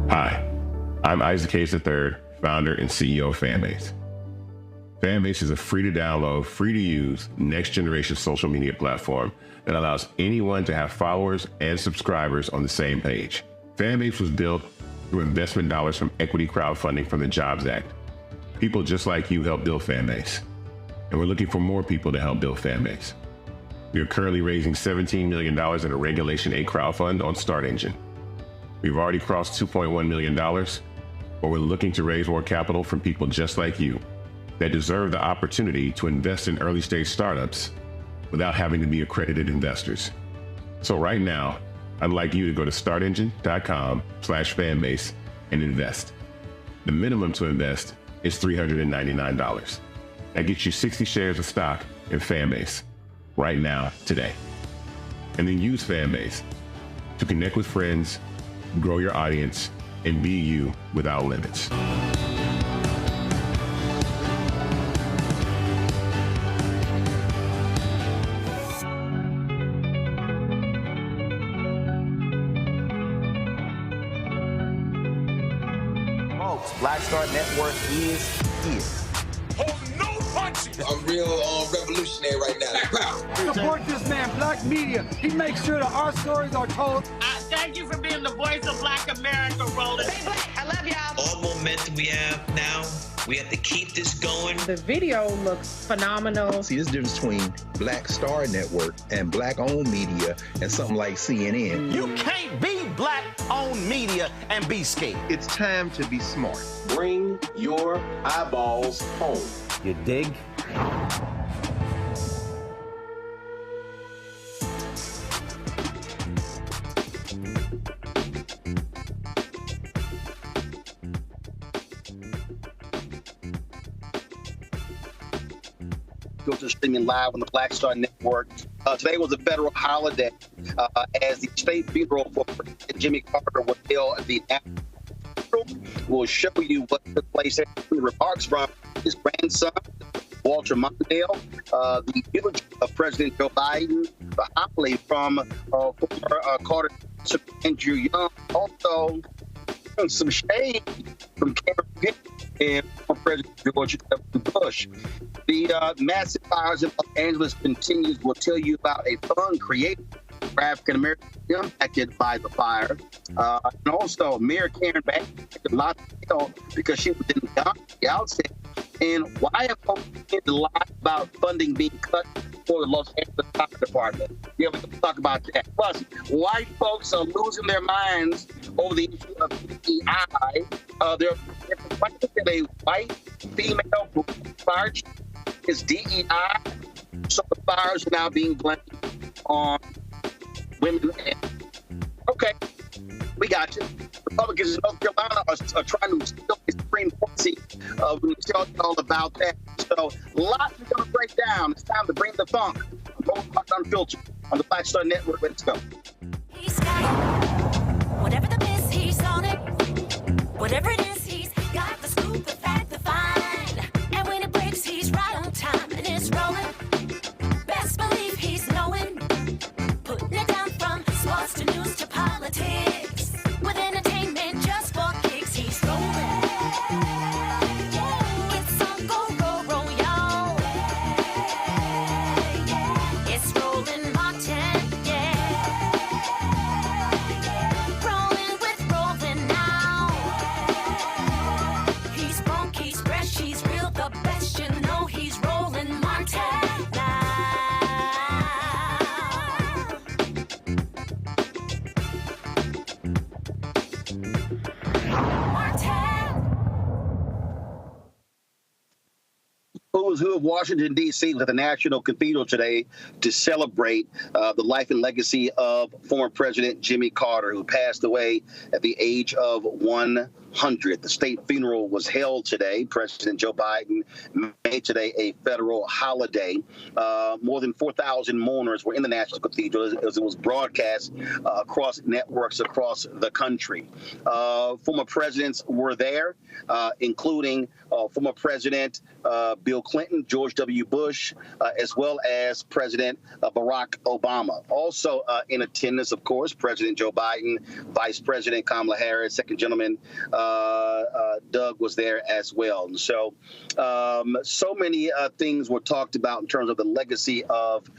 Hi, I'm Isaac Hayes III, founder and CEO of Fanbase. Fanbase is a free-to-download, free-to-use, next-generation social media platform that allows anyone to have followers and subscribers on the same page. Fanbase was built through investment dollars from equity crowdfunding from the Jobs Act. People just like you helped build Fanbase, and we're looking for more people to help build Fanbase. We are currently raising $17 million in a Regulation A crowdfund on Start Engine. We've already crossed $2.1 million, but we're looking to raise more capital from people just like you that deserve the opportunity to invest in early-stage startups without having to be accredited investors. So right now, I'd like you to go to startengine.com/fanbase and invest. The minimum to invest is $399. That gets you 60 shares of stock in Fanbase right now, today. And then use Fanbase to connect with friends, grow your audience, and be you without limits. Folks, Black Star Network is here. Hold no punches. I'm real revolutionary right now. Support this man, Black Media. He makes sure that our stories are told. Thank you for being the voice of Black America, Roland. Stay black. I love y'all. All momentum we have now, we have to keep this going. The video looks phenomenal. See, there's a difference between Black Star Network and Black-owned media and something like CNN. You can't be Black-owned media and be scared. It's time to be smart. Bring your eyeballs home. You dig? To streaming live on the Black Star Network. Today was a federal holiday as the State Bureau for President Jimmy Carter was held at the National. We'll show you what took place. Remarks from his grandson, Walter Mondale, the eulogy of President Joe Biden, the homily from former Carter Andrew Young, also some shade from Karen Pitt and President George W. Bush. The massive fires in Los Angeles continues. We'll tell you about a fund created for African Americans impacted by the fire. And also, Mayor Karen Bass a lot of hell because she was in the outset. And why have folks been to lie about funding being cut for the Los Angeles Fire Department? Yeah, we can talk about that. Plus, white folks are losing their minds over the issue of DEI. They're a white female fire chief is DEI. So the fires are now being blamed on women. Okay, we got you. Republicans in North Carolina are trying to steal the Supreme Court seat. We'll tell you all about that. So lots we're going to break down. It's time to bring the funk. Unfiltered on the Black Star Network. Let's go. He's got it. Whatever the miss, he's on it. Whatever it is, he's got the scoop, the fact, the find. And when it breaks, he's right on time and it's rolling. Best believe he's knowing. Putting it down from sports to news to politics. With entertainment just for kicks, he's rolling. It's on go, roll, y'all. It's rolling Martin, yeah. Rolling with rolling now. He's funk, he's fresh, he's real, the best, you know he's rolling Martin now. Who's who of Washington, D.C. was at the National Cathedral today to celebrate the life and legacy of former President Jimmy Carter, who passed away at the age of 100. 100. The state funeral was held today. President Joe Biden made today a federal holiday. More than 4,000 mourners were in the National Cathedral as it was broadcast across networks across the country. Former presidents were there, including former President Bill Clinton, George W. Bush, as well as President Barack Obama. Also in attendance, of course, President Joe Biden, Vice President Kamala Harris, Second Gentleman Doug was there as well. And so many things were talked about in terms of the legacy of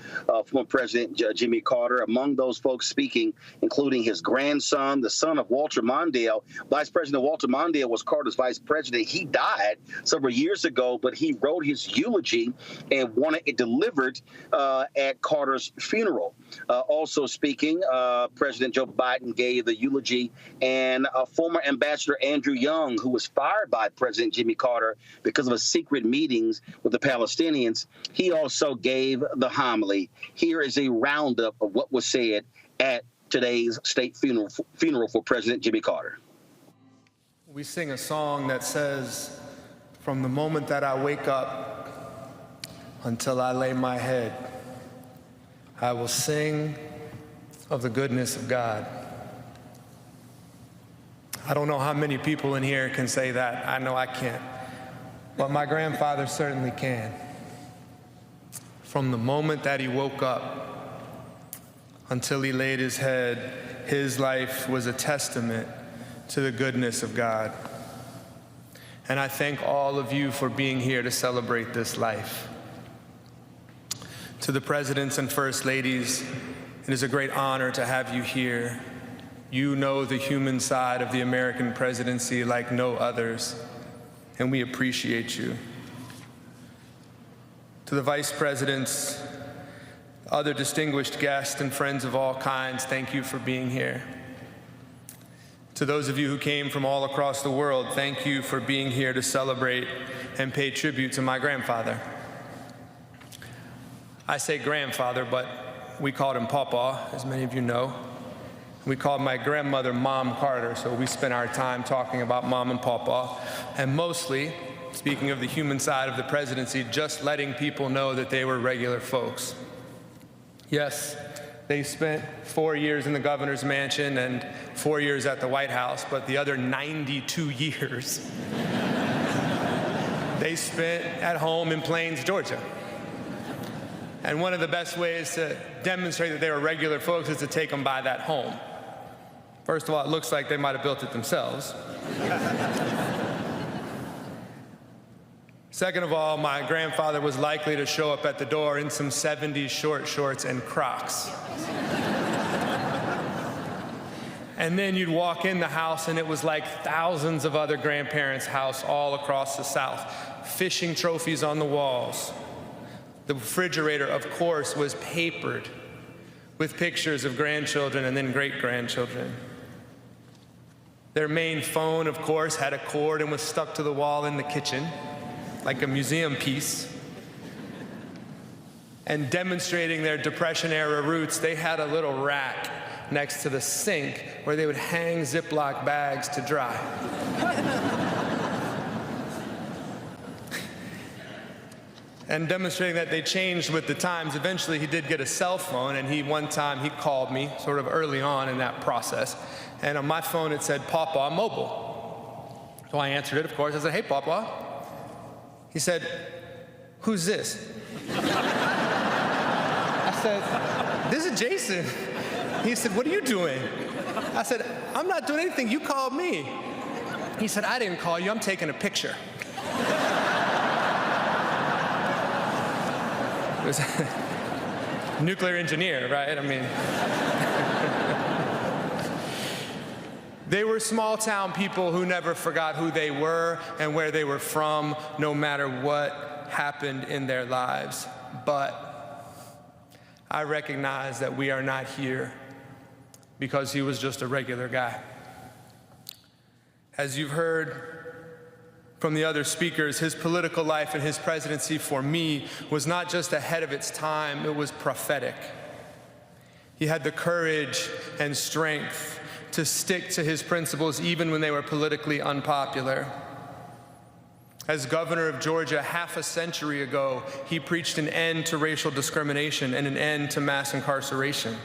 former President Jimmy Carter. Among those folks speaking, including his grandson, the son of Walter Mondale. Vice President Walter Mondale was Carter's vice president. He died several years ago, but he wrote his eulogy and wanted it delivered at Carter's funeral. Also speaking, President Joe Biden gave the eulogy, and former Ambassador Andrew Young, who was fired by President Jimmy Carter because of his secret meetings with the Palestinians, he also gave the homily. Here is a roundup of what was said at today's state funeral for President Jimmy Carter. We sing a song that says, "From the moment that I wake up until I lay my head, I will sing of the goodness of God." I don't know how many people in here can say that. I know I can't. But my grandfather certainly can. From the moment that he woke up until he laid his head, his life was a testament to the goodness of God. And I thank all of you for being here to celebrate this life. To the presidents and first ladies, it is a great honor to have you here. You know the human side of the American presidency like no others, and we appreciate you. To the vice presidents, other distinguished guests, and friends of all kinds, thank you for being here. To those of you who came from all across the world, thank you for being here to celebrate and pay tribute to my grandfather. I say grandfather, but we called him Papa, as many of you know. We called my grandmother Mom Carter, so we spent our time talking about Mom and Papa, and mostly, speaking of the human side of the presidency, just letting people know that they were regular folks. Yes, they spent 4 years in the governor's mansion and 4 years at the White House, but the other 92 years they spent at home in Plains, Georgia. And one of the best ways to demonstrate that they were regular folks is to take them by that home. First of all, it looks like they might have built it themselves. Second of all, my grandfather was likely to show up at the door in some 70s short shorts and Crocs. And then you'd walk in the house and it was like thousands of other grandparents' house all across the South. Fishing trophies on the walls. The refrigerator, of course, was papered with pictures of grandchildren and then great-grandchildren. Their main phone, of course, had a cord and was stuck to the wall in the kitchen, like a museum piece. And demonstrating their Depression-era roots, they had a little rack next to the sink where they would hang Ziploc bags to dry. And demonstrating that they changed with the times. Eventually, he did get a cell phone, and one time he called me sort of early on in that process. And on my phone, it said, "Papa Mobile." So I answered it, of course. I said, "Hey, Papa." He said, "Who's this?" I said, "This is Jason." He said, "What are you doing?" I said, "I'm not doing anything. You called me." He said, "I didn't call you. I'm taking a picture." It was a nuclear engineer, right? I mean, they were small-town people who never forgot who they were and where they were from, no matter what happened in their lives. But I recognize that we are not here because he was just a regular guy. As you've heard from the other speakers, his political life and his presidency for me was not just ahead of its time, it was prophetic. He had the courage and strength to stick to his principles even when they were politically unpopular. As governor of Georgia half a century ago, he preached an end to racial discrimination and an end to mass incarceration.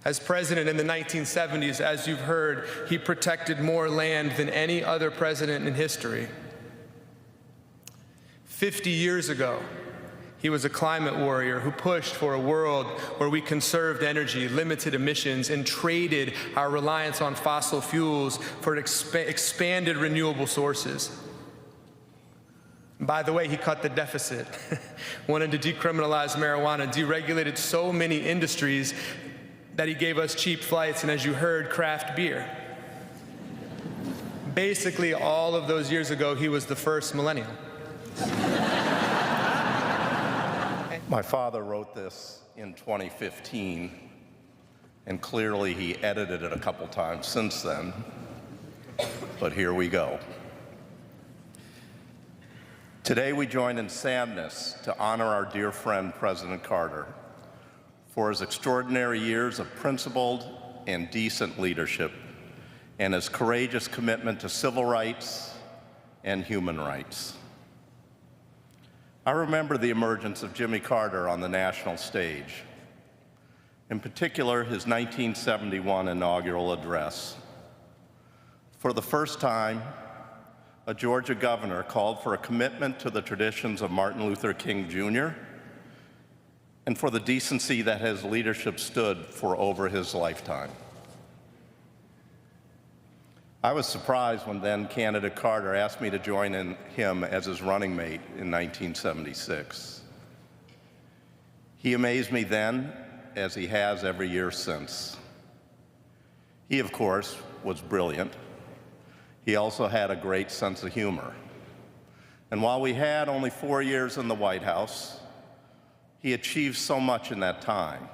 As president in the 1970s, as you've heard, he protected more land than any other president in history. 50 years ago, he was a climate warrior who pushed for a world where we conserved energy, limited emissions, and traded our reliance on fossil fuels for expanded renewable sources. By the way, he cut the deficit, wanted to decriminalize marijuana, deregulated so many industries that he gave us cheap flights and, as you heard, craft beer. Basically, all of those years ago, he was the first millennial. My father wrote this in 2015, and clearly he edited it a couple times since then, but here we go. Today we join in sadness to honor our dear friend, President Carter, for his extraordinary years of principled and decent leadership and his courageous commitment to civil rights and human rights. I remember the emergence of Jimmy Carter on the national stage, in particular his 1971 inaugural address. For the first time, a Georgia governor called for a commitment to the traditions of Martin Luther King Jr. and for the decency that his leadership stood for over his lifetime. I was surprised when then candidate Carter asked me to join in him as his running mate in 1976. He amazed me then, as he has every year since. He, of course, was brilliant. He also had a great sense of humor. And while we had only 4 years in the White House, he achieved so much in that time.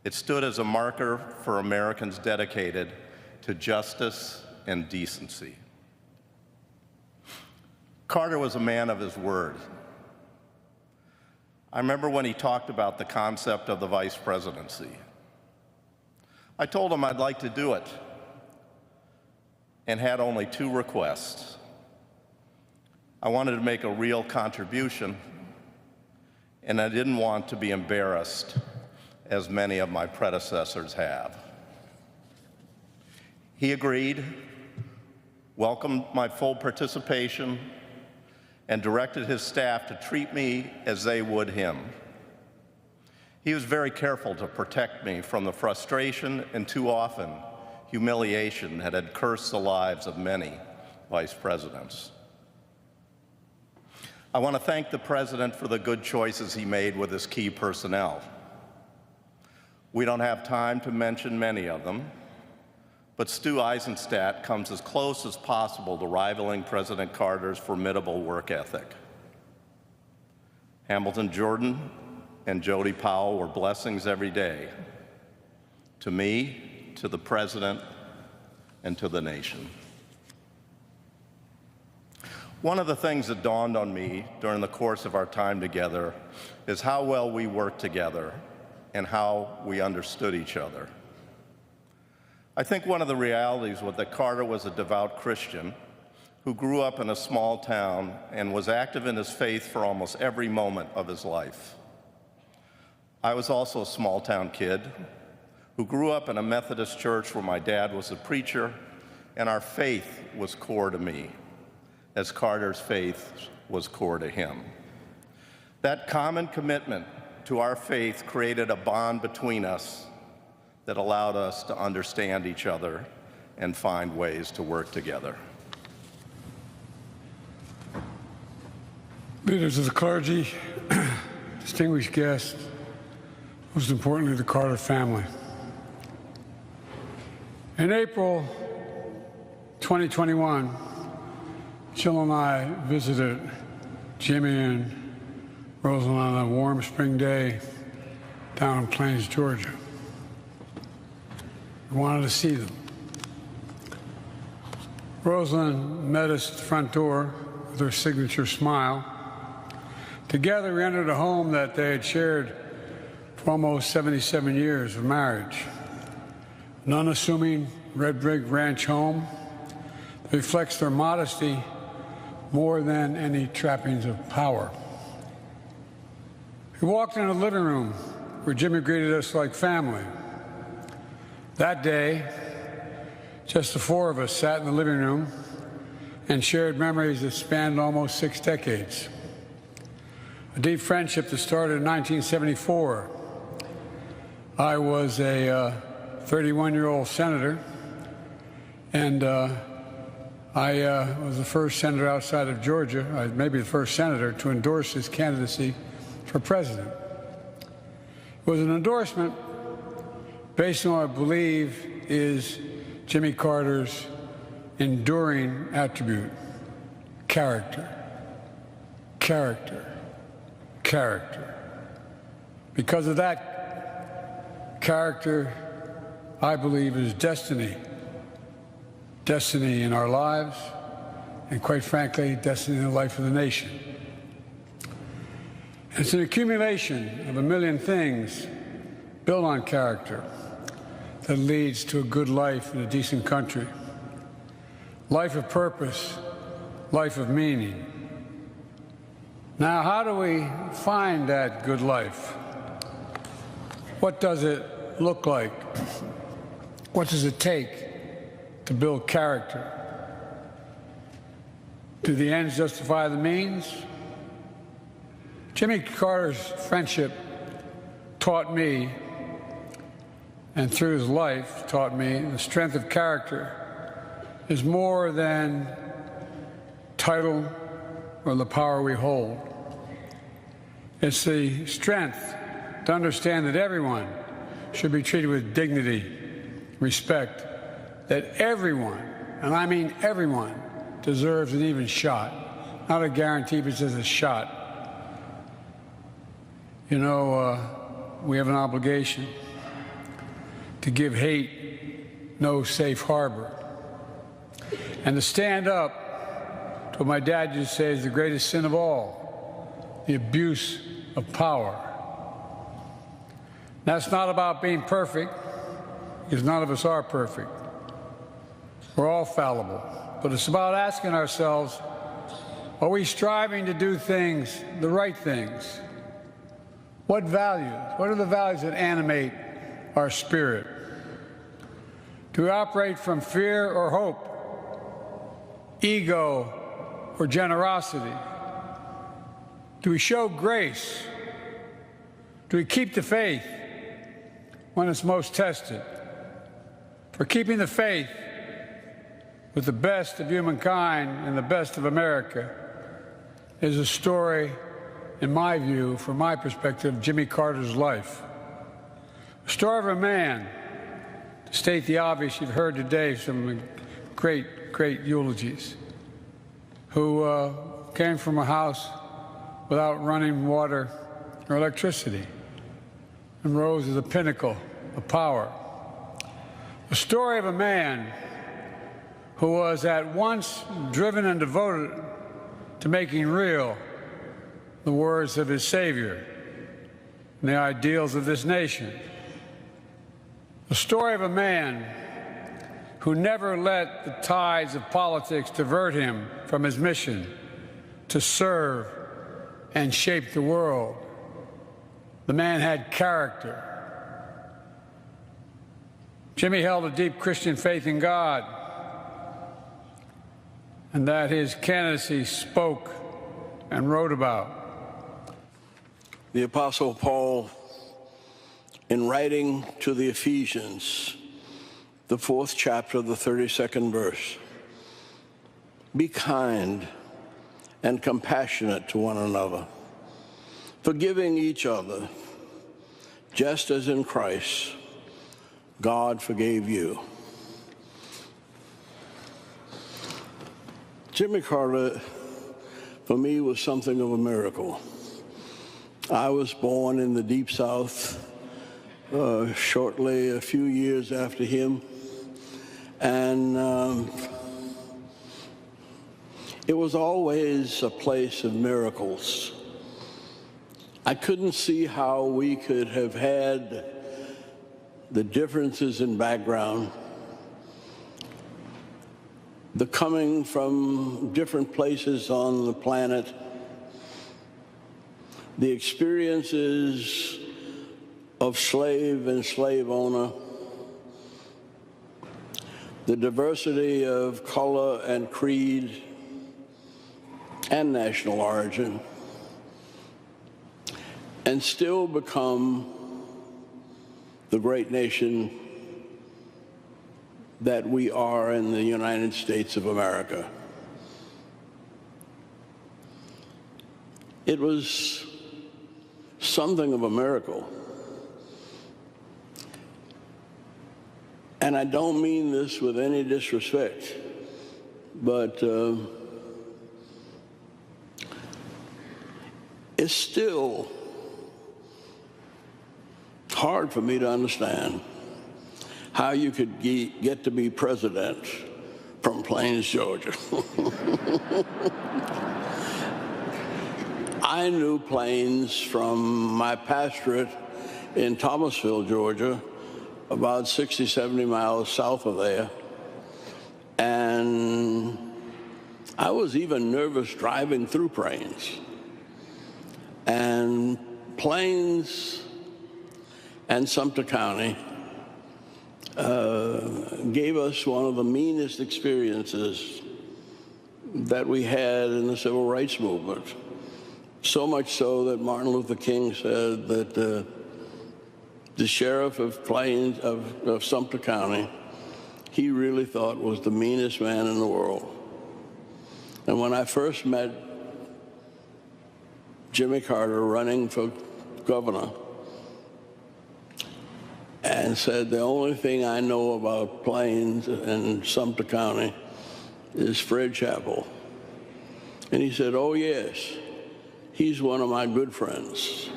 It stood as a marker for Americans dedicated to justice and decency. Carter was a man of his word. I remember when he talked about the concept of the vice presidency. I told him I'd like to do it and had only 2 requests. I wanted to make a real contribution, and I didn't want to be embarrassed, as many of my predecessors have. He agreed, welcomed my full participation, and directed his staff to treat me as they would him. He was very careful to protect me from the frustration and, too often, humiliation that had cursed the lives of many vice presidents. I want to thank the president for the good choices he made with his key personnel. We don't have time to mention many of them, but Stu Eisenstadt comes as close as possible to rivaling President Carter's formidable work ethic. Hamilton Jordan and Jody Powell were blessings every day, to me, to the president, and to the nation. One of the things that dawned on me during the course of our time together is how well we worked together and how we understood each other. I think one of the realities was that Carter was a devout Christian who grew up in a small town and was active in his faith for almost every moment of his life. I was also a small town kid who grew up in a Methodist church where my dad was a preacher, and our faith was core to me, as Carter's faith was core to him. That common commitment to our faith created a bond between us that allowed us to understand each other and find ways to work together. Leaders of the clergy, distinguished guests, most importantly, the Carter family. In April 2021, Jill and I visited Jimmy and Rosalind on a warm spring day down in Plains, Georgia. We wanted to see them. Rosalind met us at the front door with her signature smile. Together, we entered a home that they had shared for almost 77 years of marriage. an unassuming red brick ranch home that reflects their modesty more than any trappings of power. We walked into the living room where Jimmy greeted us like family. That day, just the four of us sat in the living room and shared memories that spanned almost 6 decades. A deep friendship that started in 1974. I was a 31-year-old senator, and I was the first senator outside of Georgia, maybe the first senator, to endorse his candidacy for president. It was an endorsement based on what I believe is Jimmy Carter's enduring attribute: character, character, character. Because of that character, I believe, is destiny. Destiny in our lives, and quite frankly, destiny in the life of the nation. It's an accumulation of a million things built on character that leads to a good life in a decent country. Life of purpose, life of meaning. Now, how do we find that good life? What does it look like? What does it take to build character? Do the ends justify the means? Jimmy Carter's friendship taught me, and through his life taught me, the strength of character is more than title or the power we hold. It's the strength to understand that everyone should be treated with dignity, respect, that everyone, and I mean everyone, deserves an even shot. Not a guarantee, but just a shot. You know, we have an obligation to give hate no safe harbor, and to stand up to what my dad used to say is the greatest sin of all: the abuse of power. That's not about being perfect, because none of us are perfect. We're all fallible. But it's about asking ourselves, are we striving to do things, the right things? What values? What are the values that animate our spirit? Do we operate from fear or hope, ego or generosity? Do we show grace? Do we keep the faith when it's most tested? For keeping the faith with the best of humankind and the best of America is a story, in my view, from my perspective, Jimmy Carter's life. A story of a man, to state the obvious, you've heard today some great eulogies, who came from a house without running water or electricity and rose to the pinnacle of power. A story of a man who was at once driven and devoted to making real the words of his Savior and the ideals of this nation. The story of a man who never let the tides of politics divert him from his mission to serve and shape the world. The man had character. Jimmy held a deep Christian faith in God, and that his candidacy spoke and wrote about. The Apostle Paul, in writing to the Ephesians, the 4th chapter, the 32nd verse, be kind and compassionate to one another, forgiving each other, just as in Christ God forgave you. Jimmy Carter, for me, was something of a miracle. I was born in the Deep South, shortly a few years after him, and it was always a place of miracles. I couldn't see how we could have had the differences in background, the coming from different places on the planet, the experiences of slave and slave owner, the diversity of color and creed and national origin, and still become the great nation that we are in the United States of America. It was something of a miracle. And I don't mean this with any disrespect, but it's still hard for me to understand how you could get to be president from Plains, Georgia. I knew Plains from my pastorate in Thomasville, Georgia, about 60, 70 miles south of there. And I was even nervous driving through Plains. And Plains and Sumter County gave us one of the meanest experiences that we had in the civil rights movement. So much so that Martin Luther King said that the sheriff of Plains, of Sumter County, he really thought was the meanest man in the world. And when I first met Jimmy Carter running for governor, and said, the only thing I know about Plains and Sumter County is Fred Chappell. And he said, oh yes, he's one of my good friends.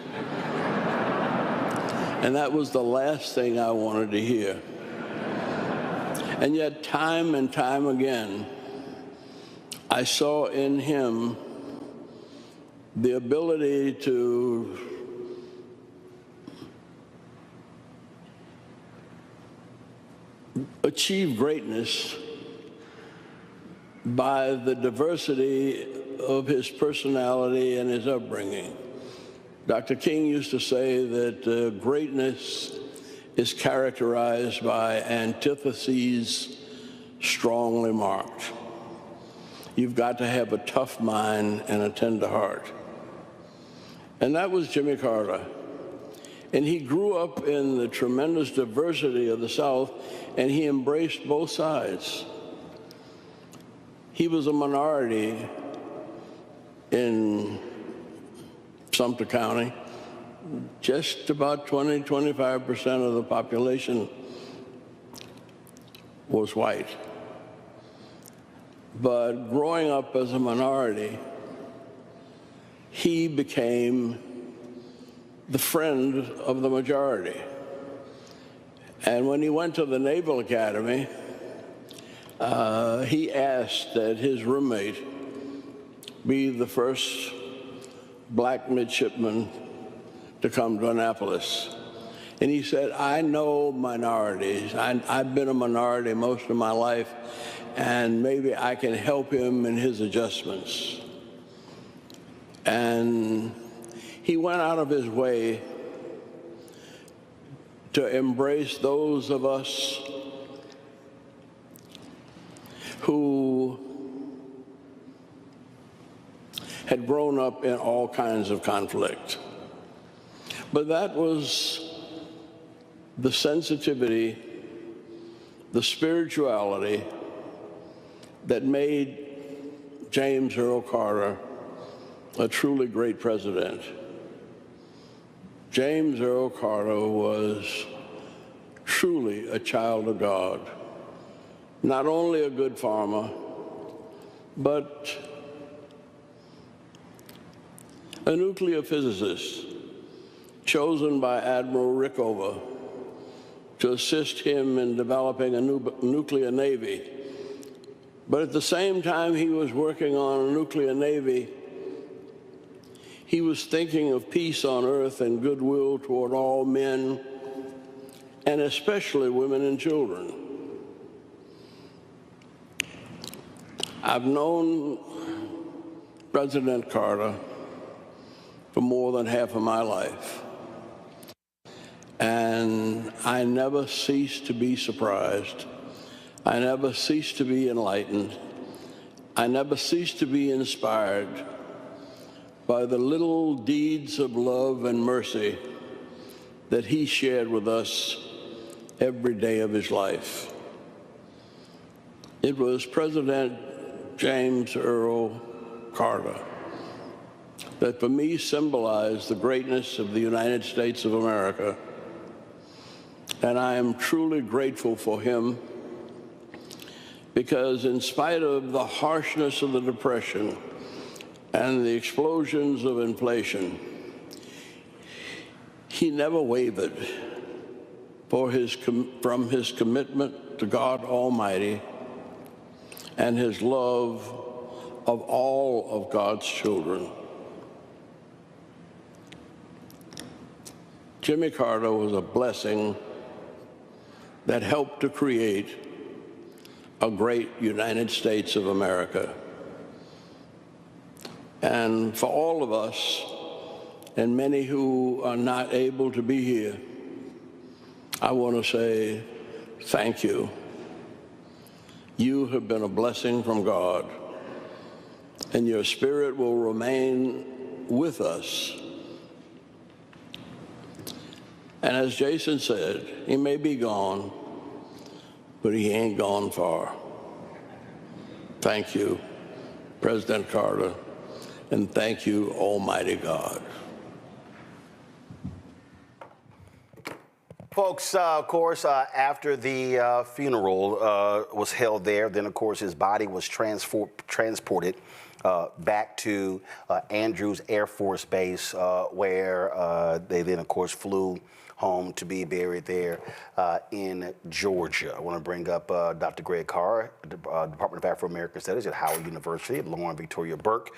And that was the last thing I wanted to hear. And yet time and time again, I saw in him the ability to achieve greatness by the diversity of his personality and his upbringing. Dr. King used to say that greatness is characterized by antitheses strongly marked. You've got to have a tough mind and a tender heart. And that was Jimmy Carter. And he grew up in the tremendous diversity of the South, and he embraced both sides. He was a minority in Sumter County. Just about 20–25% of the population was white. But growing up as a minority, he became the friend of the majority. And when he went to the Naval Academy, he asked that his roommate be the first black midshipman to come to Annapolis. And he said, I know minorities. I've been a minority most of my life, and maybe I can help him in his adjustments. And he went out of his way to embrace those of us who had grown up in all kinds of conflict. But that was the sensitivity, the spirituality that made James Earl Carter a truly great president. James Earl Carter was truly a child of God, not only a good farmer, but a nuclear physicist chosen by Admiral Rickover to assist him in developing a nuclear navy. But at the same time he was working on a nuclear navy, he was thinking of peace on earth and goodwill toward all men and especially women and children. I've known President Carter for more than half of my life, and I never cease to be surprised. I never cease to be enlightened. I never cease to be inspired by the little deeds of love and mercy that he shared with us every day of his life. It was President James Earl Carter that for me symbolized the greatness of the United States of America. And I am truly grateful for him, because in spite of the harshness of the Depression and the explosions of inflation, he never wavered from his commitment to God Almighty and his love of all of God's children. Jimmy Carter was a blessing that helped to create a great United States of America. And for all of us, and many who are not able to be here, I want to say thank you. You have been a blessing from God, and your spirit will remain with us. And as Jason said, he may be gone, but he ain't gone far. Thank you, President Carter, and thank you, Almighty God. Folks, of course, after the funeral was held there, then, of course, his body was transported back to Andrews Air Force Base, where they then, of course, flew home to be buried there in Georgia. I want to bring up Dr. Greg Carr, Department of Afro-American Studies at Howard University, Lauren Victoria Burke,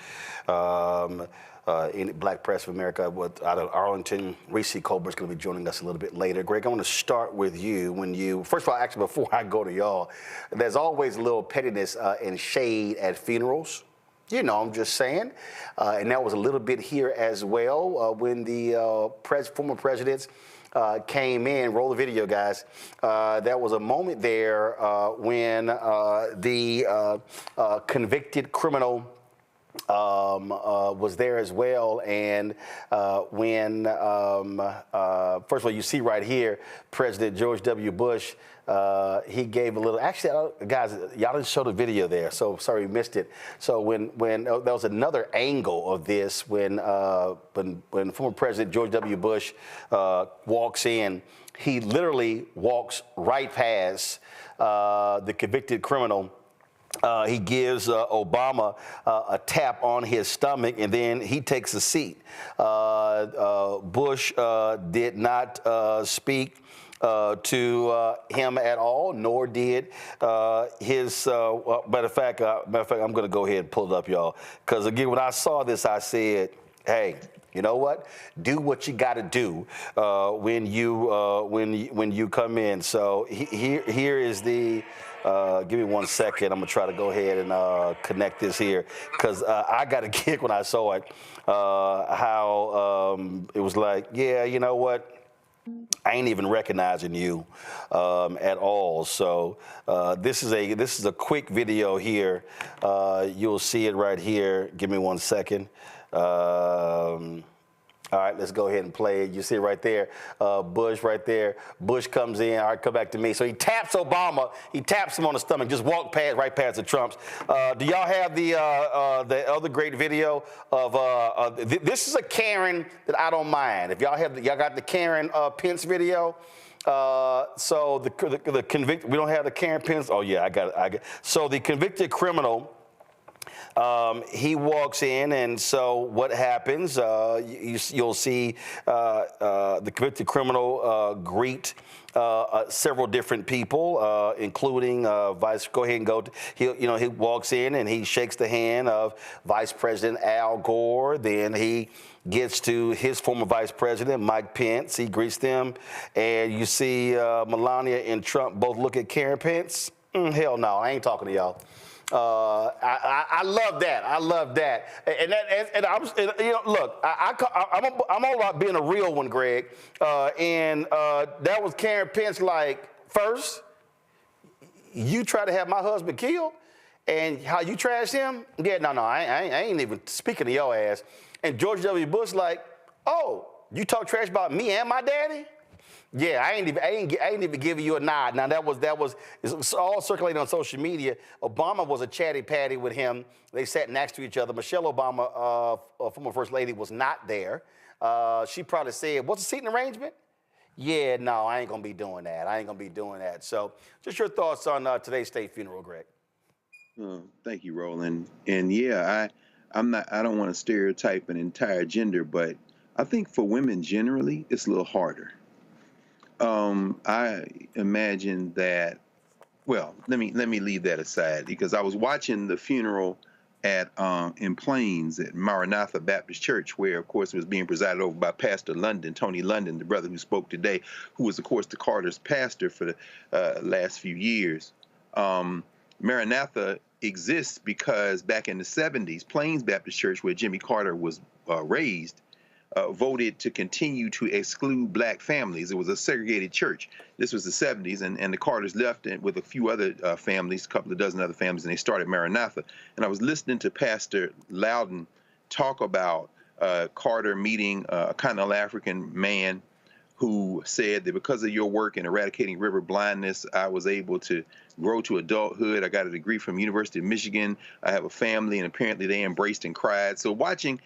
in Black Press of America out of Arlington. Reese Colbert's going to be joining us a little bit later. Greg, I want to start with you. First of all, actually, before I go to y'all, there's always a little pettiness and shade at funerals. You know, I'm just saying. And that was a little bit here as well when the former presidents came in. Roll the video, guys. There was a moment there when the convicted criminal was there as well, and when first of all, you see right here, President George W. Bush, he gave a little. Actually, guys, y'all didn't show the video there, so sorry you missed it. So when there was another angle of this when former President George W. Bush walks in, he literally walks right past the convicted criminal. He gives Obama a tap on his stomach, and then he takes a seat. Bush did not speak to him at all, nor did his. Matter of fact, I'm going to go ahead and pull it up, y'all, because again, when I saw this, I said, "Hey, you know what? Do what you got to do when you come in." So here is the. Give me 1 second. I'm gonna try to go ahead and connect this here, because I got a kick when I saw it. How it was like, yeah, you know what? I ain't even recognizing you at all. So this is a quick video here. You'll see it right here. Give me 1 second. All right, let's go ahead and play it. You see it right there. Bush right there. Bush comes in. All right, come back to me. So he taps Obama. He taps him on the stomach. Just walk right past the Trumps. Do y'all have the other great video of this is a Karen that I don't mind. If y'all got the Karen Pence video. So the convicted. We don't have the Karen Pence. Oh yeah, I got it. So the convicted criminal He walks in, and so what happens? You'll see the convicted criminal greet several different people, including Vice. Go ahead and go. He walks in and he shakes the hand of Vice President Al Gore. Then he gets to his former Vice President Mike Pence. He greets them, and you see Melania and Trump both look at Karen Pence. Hell no, I ain't talking to y'all. I love that. I love that. Look, I'm all about being a real one, Greg. That was Karen Pence. Like, first, you try to have my husband killed, and how you trash him? Yeah, no, I ain't even speaking to your ass. And George W. Bush, like, oh, you talk trash about me and my daddy? Yeah, I ain't even giving you a nod. Now that was it's all circulating on social media. Obama was a chatty patty with him. They sat next to each other. Michelle Obama, former First Lady, was not there. She probably said, "What's the seating arrangement?" Yeah, no, I ain't gonna be doing that. So, just your thoughts on today's state funeral, Greg. Thank you, Roland. And yeah, I don't want to stereotype an entire gender, but I think for women generally, it's a little harder. I imagine that, well, let me leave that aside, because I was watching the funeral in Plains at Maranatha Baptist Church, where, of course, it was being presided over by Pastor London, Tony London, the brother who spoke today, who was, of course, the Carter's pastor for the last few years. Maranatha exists because back in the 70s, Plains Baptist Church, where Jimmy Carter was raised, voted to continue to exclude black families. It was a segregated church. This was the 70s, and the Carters left with a few other families, a couple of dozen other families, and they started Maranatha. And I was listening to Pastor Loudon talk about Carter meeting a continental African man who said that because of your work in eradicating river blindness, I was able to grow to adulthood. I got a degree from University of Michigan. I have a family, and apparently they embraced and cried. So watching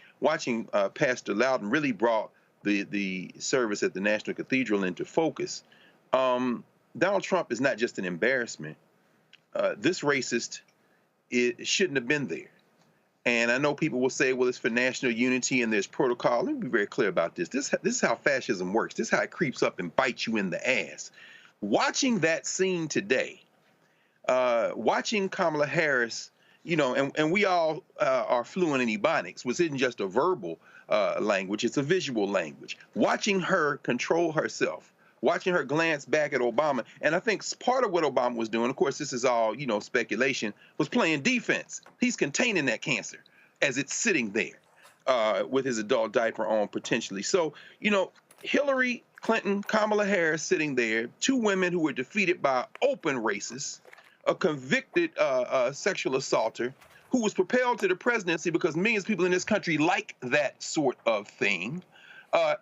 Pastor Loudon really brought the service at the National Cathedral into focus. Donald Trump is not just an embarrassment. This racist, it shouldn't have been there. And I know people will say, well, it's for national unity and there's protocol. Let me be very clear about this. This is how fascism works. This is how it creeps up and bites you in the ass. Watching that scene today, watching Kamala Harris, and we all are fluent in Ebonics, which isn't just a verbal language, it's a visual language. Watching her control herself, watching her glance back at Obama, and I think part of what Obama was doing, of course, this is all, speculation, was playing defense. He's containing that cancer as it's sitting there with his adult diaper on potentially. So, Hillary Clinton, Kamala Harris sitting there, two women who were defeated by open racists, a convicted sexual assaulter who was propelled to the presidency because millions of people in this country like that sort of thing.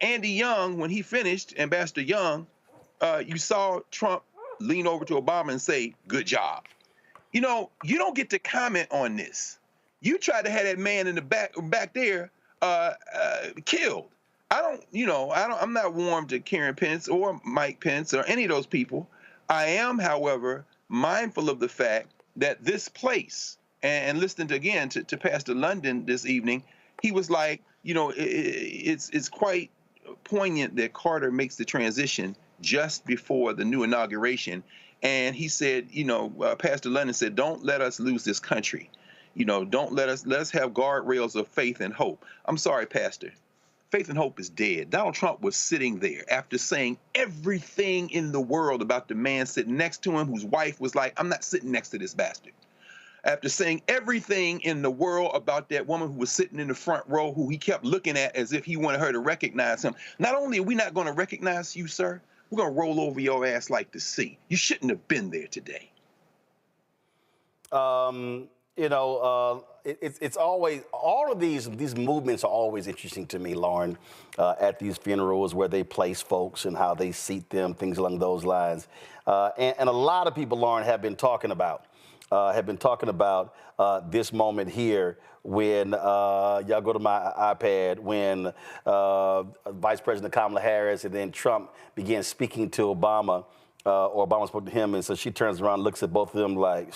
Andy Young, when he finished, Ambassador Young, you saw Trump lean over to Obama and say, "Good job." You don't get to comment on this. You tried to have that man in the back there killed. I'm not warm to Karen Pence or Mike Pence or any of those people. I am, however, mindful of the fact that this place, and listening to Pastor London this evening, he was like, it's quite poignant that Carter makes the transition just before the new inauguration. And he said, Pastor London said, don't let us lose this country. Don't let us have guardrails of faith and hope. I'm sorry, Pastor. Faith and hope is dead. Donald Trump was sitting there after saying everything in the world about the man sitting next to him, whose wife was like, I'm not sitting next to this bastard. After saying everything in the world about that woman who was sitting in the front row, who he kept looking at as if he wanted her to recognize him. Not only are we not going to recognize you, sir, we're going to roll over your ass like the sea. You shouldn't have been there today. It's always, all of these movements are always interesting to me, Lauren, at these funerals where they place folks and how they seat them, things along those lines. And a lot of people, Lauren, have been talking about this moment here when, y'all go to my iPad, when Vice President Kamala Harris and then Trump began speaking to Obama, or Obama spoke to him, and so she turns around, looks at both of them like,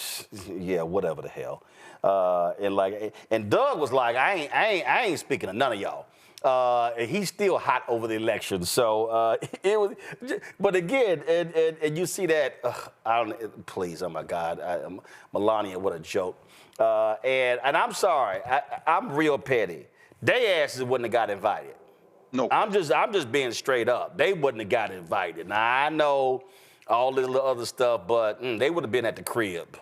yeah, whatever the hell. And Doug was like, I ain't speaking to none of y'all. And he's still hot over the election. So it was, but again, and you see that, please, oh my God, Melania, what a joke. And I'm sorry, I'm real petty. They asses wouldn't have got invited. No. I'm just being straight up. They wouldn't have got invited. Now I know all this other stuff, but they would have been at the crib.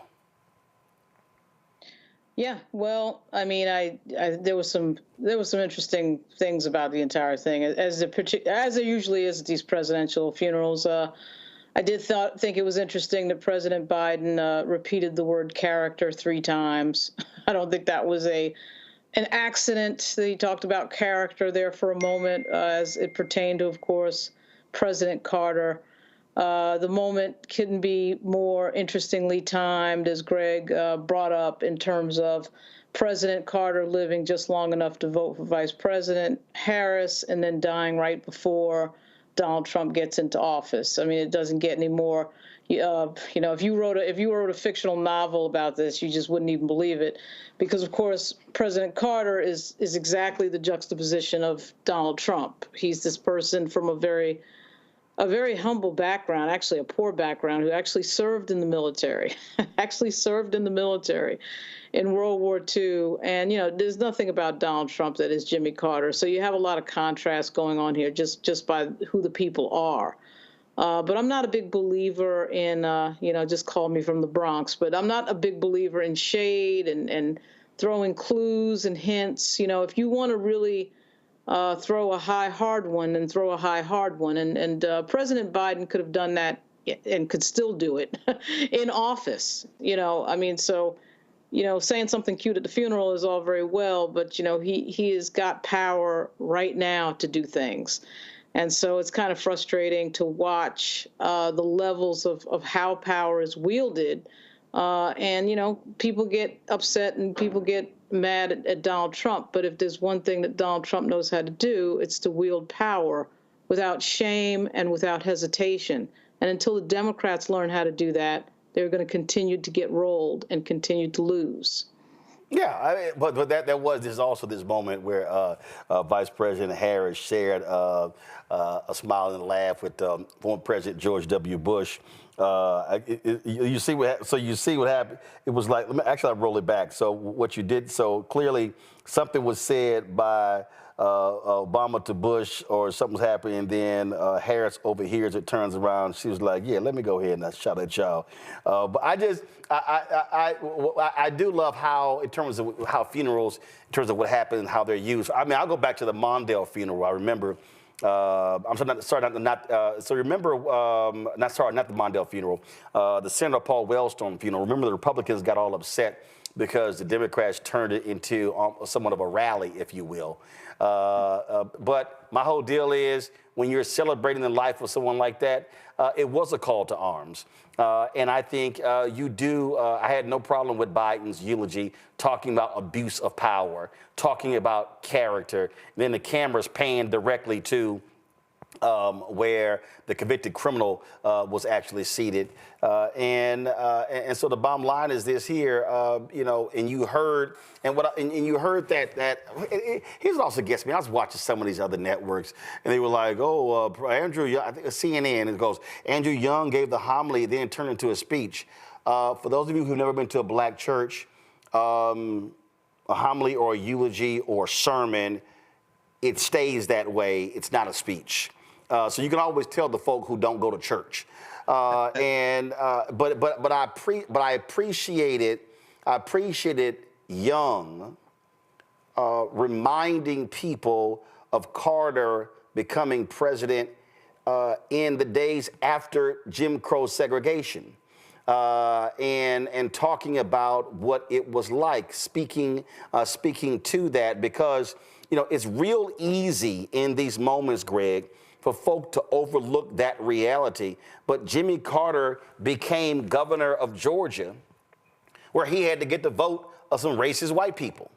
Yeah, well, I mean, there was some interesting things about the entire thing, as there usually is at these presidential funerals. I did think it was interesting that President Biden repeated the word character 3 times. I don't think that was an accident that he talked about character there for a moment, as it pertained to, of course, President Carter. The moment couldn't be more interestingly timed, as Greg brought up, in terms of President Carter living just long enough to vote for Vice President Harris and then dying right before Donald Trump gets into office. I mean, it doesn't get any more. If you wrote a fictional novel about this, you just wouldn't even believe it, because of course President Carter is exactly the juxtaposition of Donald Trump. He's this person from a very humble background, actually a poor background, who actually served in the military, in World War II. And, there's nothing about Donald Trump that is Jimmy Carter. So you have a lot of contrast going on here just by who the people are. But I'm not a big believer in, just call me from the Bronx, but I'm not a big believer in shade and throwing clues and hints. If you want to really throw a high, hard one, then throw a high, hard one. And President Biden could have done that and could still do it in office. Saying something cute at the funeral is all very well, but, he has got power right now to do things. And so it's kind of frustrating to watch the levels of how power is wielded. People get upset and people get mad at Donald Trump. But if there's one thing that Donald Trump knows how to do, it's to wield power without shame and without hesitation. And until the Democrats learn how to do that, they're going to continue to get rolled and continue to lose. Yeah, but there's also this moment where Vice President Harris shared a smile and a laugh with former President George W. Bush. You see what happened. It was like, I'll roll it back. So what you did, so clearly something was said by Obama to Bush, or something's happening, and then Harris overhears it, turns around. She was like, yeah, let me go ahead and shout at y'all. But I do love how, in terms of how funerals, in terms of what happened and how they're used. I mean, I'll go back to the Mondale funeral. I remember, not the Mondale funeral, the Senator Paul Wellstone funeral. Remember, the Republicans got all upset because the Democrats turned it into somewhat of a rally, if you will. But my whole deal is, when you're celebrating the life of someone like that, it was a call to arms. And I think you do. I had no problem with Biden's eulogy, talking about abuse of power, talking about character. Then the camera's panned directly to where the convicted criminal was actually seated. And so the bottom line is this here, and you heard, and you heard that here's what also gets me. I was watching some of these other networks, and they were like, Andrew, I think CNN, it goes, Andrew Young gave the homily, then turned into a speech. For those of you who've never been to a black church, a homily or a eulogy or sermon, it stays that way. It's not a speech. So you can always tell the folk who don't go to church. But I appreciated Young reminding people of Carter becoming president in the days after Jim Crow segregation, and talking about what it was like, speaking to that, because it's real easy in these moments, Greg, for folk to overlook that reality. But Jimmy Carter became governor of Georgia, where he had to get the vote of some racist white people.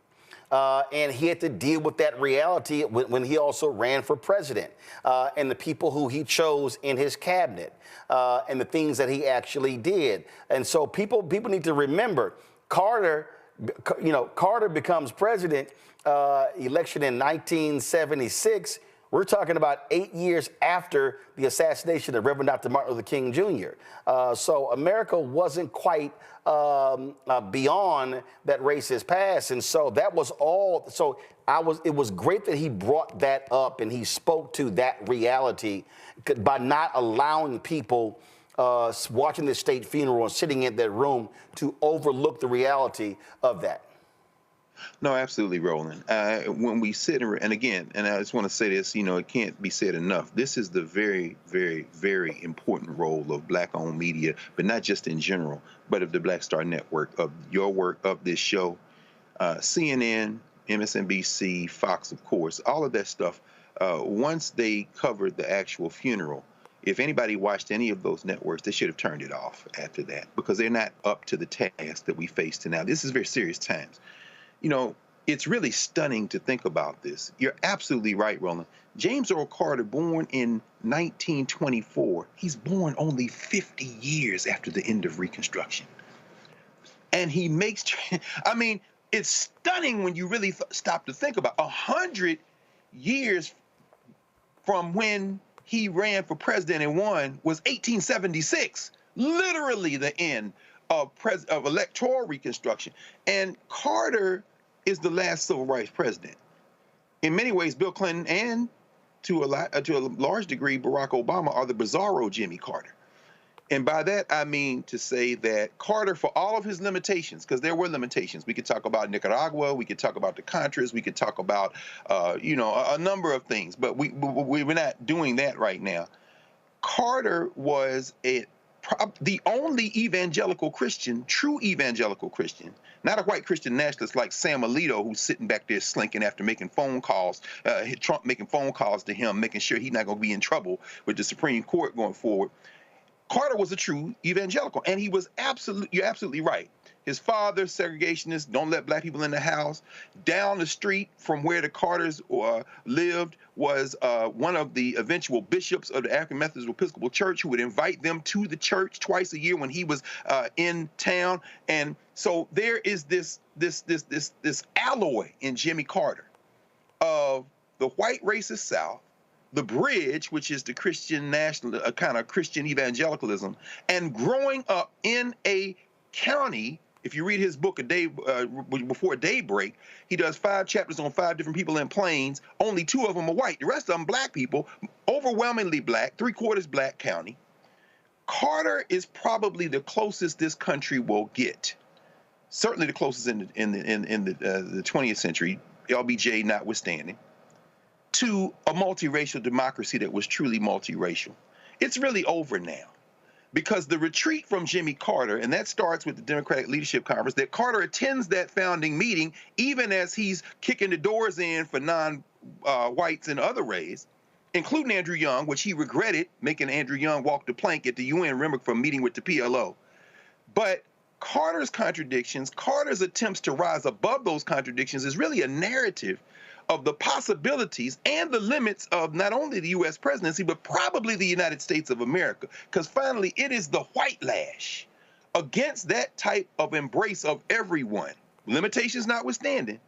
And he had to deal with that reality when he also ran for president, and the people who he chose in his cabinet, and the things that he actually did. And so people need to remember, Carter Carter becomes president, election in 1976. We're talking about 8 years after the assassination of Reverend Dr. Martin Luther King Jr. So America wasn't quite beyond that racist past, and so that was all. So it was great that he brought that up and he spoke to that reality by not allowing people watching the state funeral and sitting in that room to overlook the reality of that. No, absolutely, Roland. When we sit and again, and I just want to say this, it can't be said enough. This is the very, very, very important role of Black-owned media, but not just in general, but of the Black Star Network, of your work, of this show, CNN, MSNBC, Fox, of course, all of that stuff. Once they covered the actual funeral, if anybody watched any of those networks, they should have turned it off after that because they're not up to the task that we face to now. This is very serious times. It's really stunning to think about this. You're absolutely right, Roland. James Earl Carter, born in 1924, he's born only 50 years after the end of Reconstruction. And he makes, it's stunning when you really stop to think about 100 years from when he ran for president and won was 1876, literally the end of electoral Reconstruction. And Carter is the last civil rights president. In many ways, Bill Clinton and to a large degree, Barack Obama are the bizarro Jimmy Carter. And by that, I mean to say that Carter, for all of his limitations, because there were limitations, we could talk about Nicaragua, we could talk about the Contras, we could talk about, a number of things, but we're not doing that right now. Carter was the only evangelical Christian, true evangelical Christian, not a white Christian nationalist like Sam Alito, who's sitting back there slinking after making phone calls, Trump making phone calls to him, making sure he's not going to be in trouble with the Supreme Court going forward. Carter was a true evangelical, and he was you're absolutely right. His father, segregationist, don't let black people in the house. Down the street from where the Carters lived was one of the eventual bishops of the African Methodist Episcopal Church who would invite them to the church twice a year when he was in town. And so there is this alloy in Jimmy Carter of the white racist South, the bridge, which is the Christian national, kind of Christian evangelicalism, and growing up in a county. If you read his book, A Day Before Daybreak, he does 5 chapters on 5 different people in Plains. Only 2 of them are white. The rest of them black people, overwhelmingly black, 3/4 black county. Carter is probably the closest this country will get. Certainly the closest in the 20th century, LBJ notwithstanding, to a multiracial democracy that was truly multiracial. It's really over now. Because the retreat from Jimmy Carter, and that starts with the Democratic Leadership Conference, that Carter attends that founding meeting, even as he's kicking the doors in for non-whites in other ways, including Andrew Young, which he regretted, making Andrew Young walk the plank at the UN, remember, from meeting with the PLO. But Carter's contradictions, Carter's attempts to rise above those contradictions is really a narrative of the possibilities and the limits of not only the U.S. presidency, but probably the United States of America. Because finally, it is the white lash against that type of embrace of everyone, limitations notwithstanding,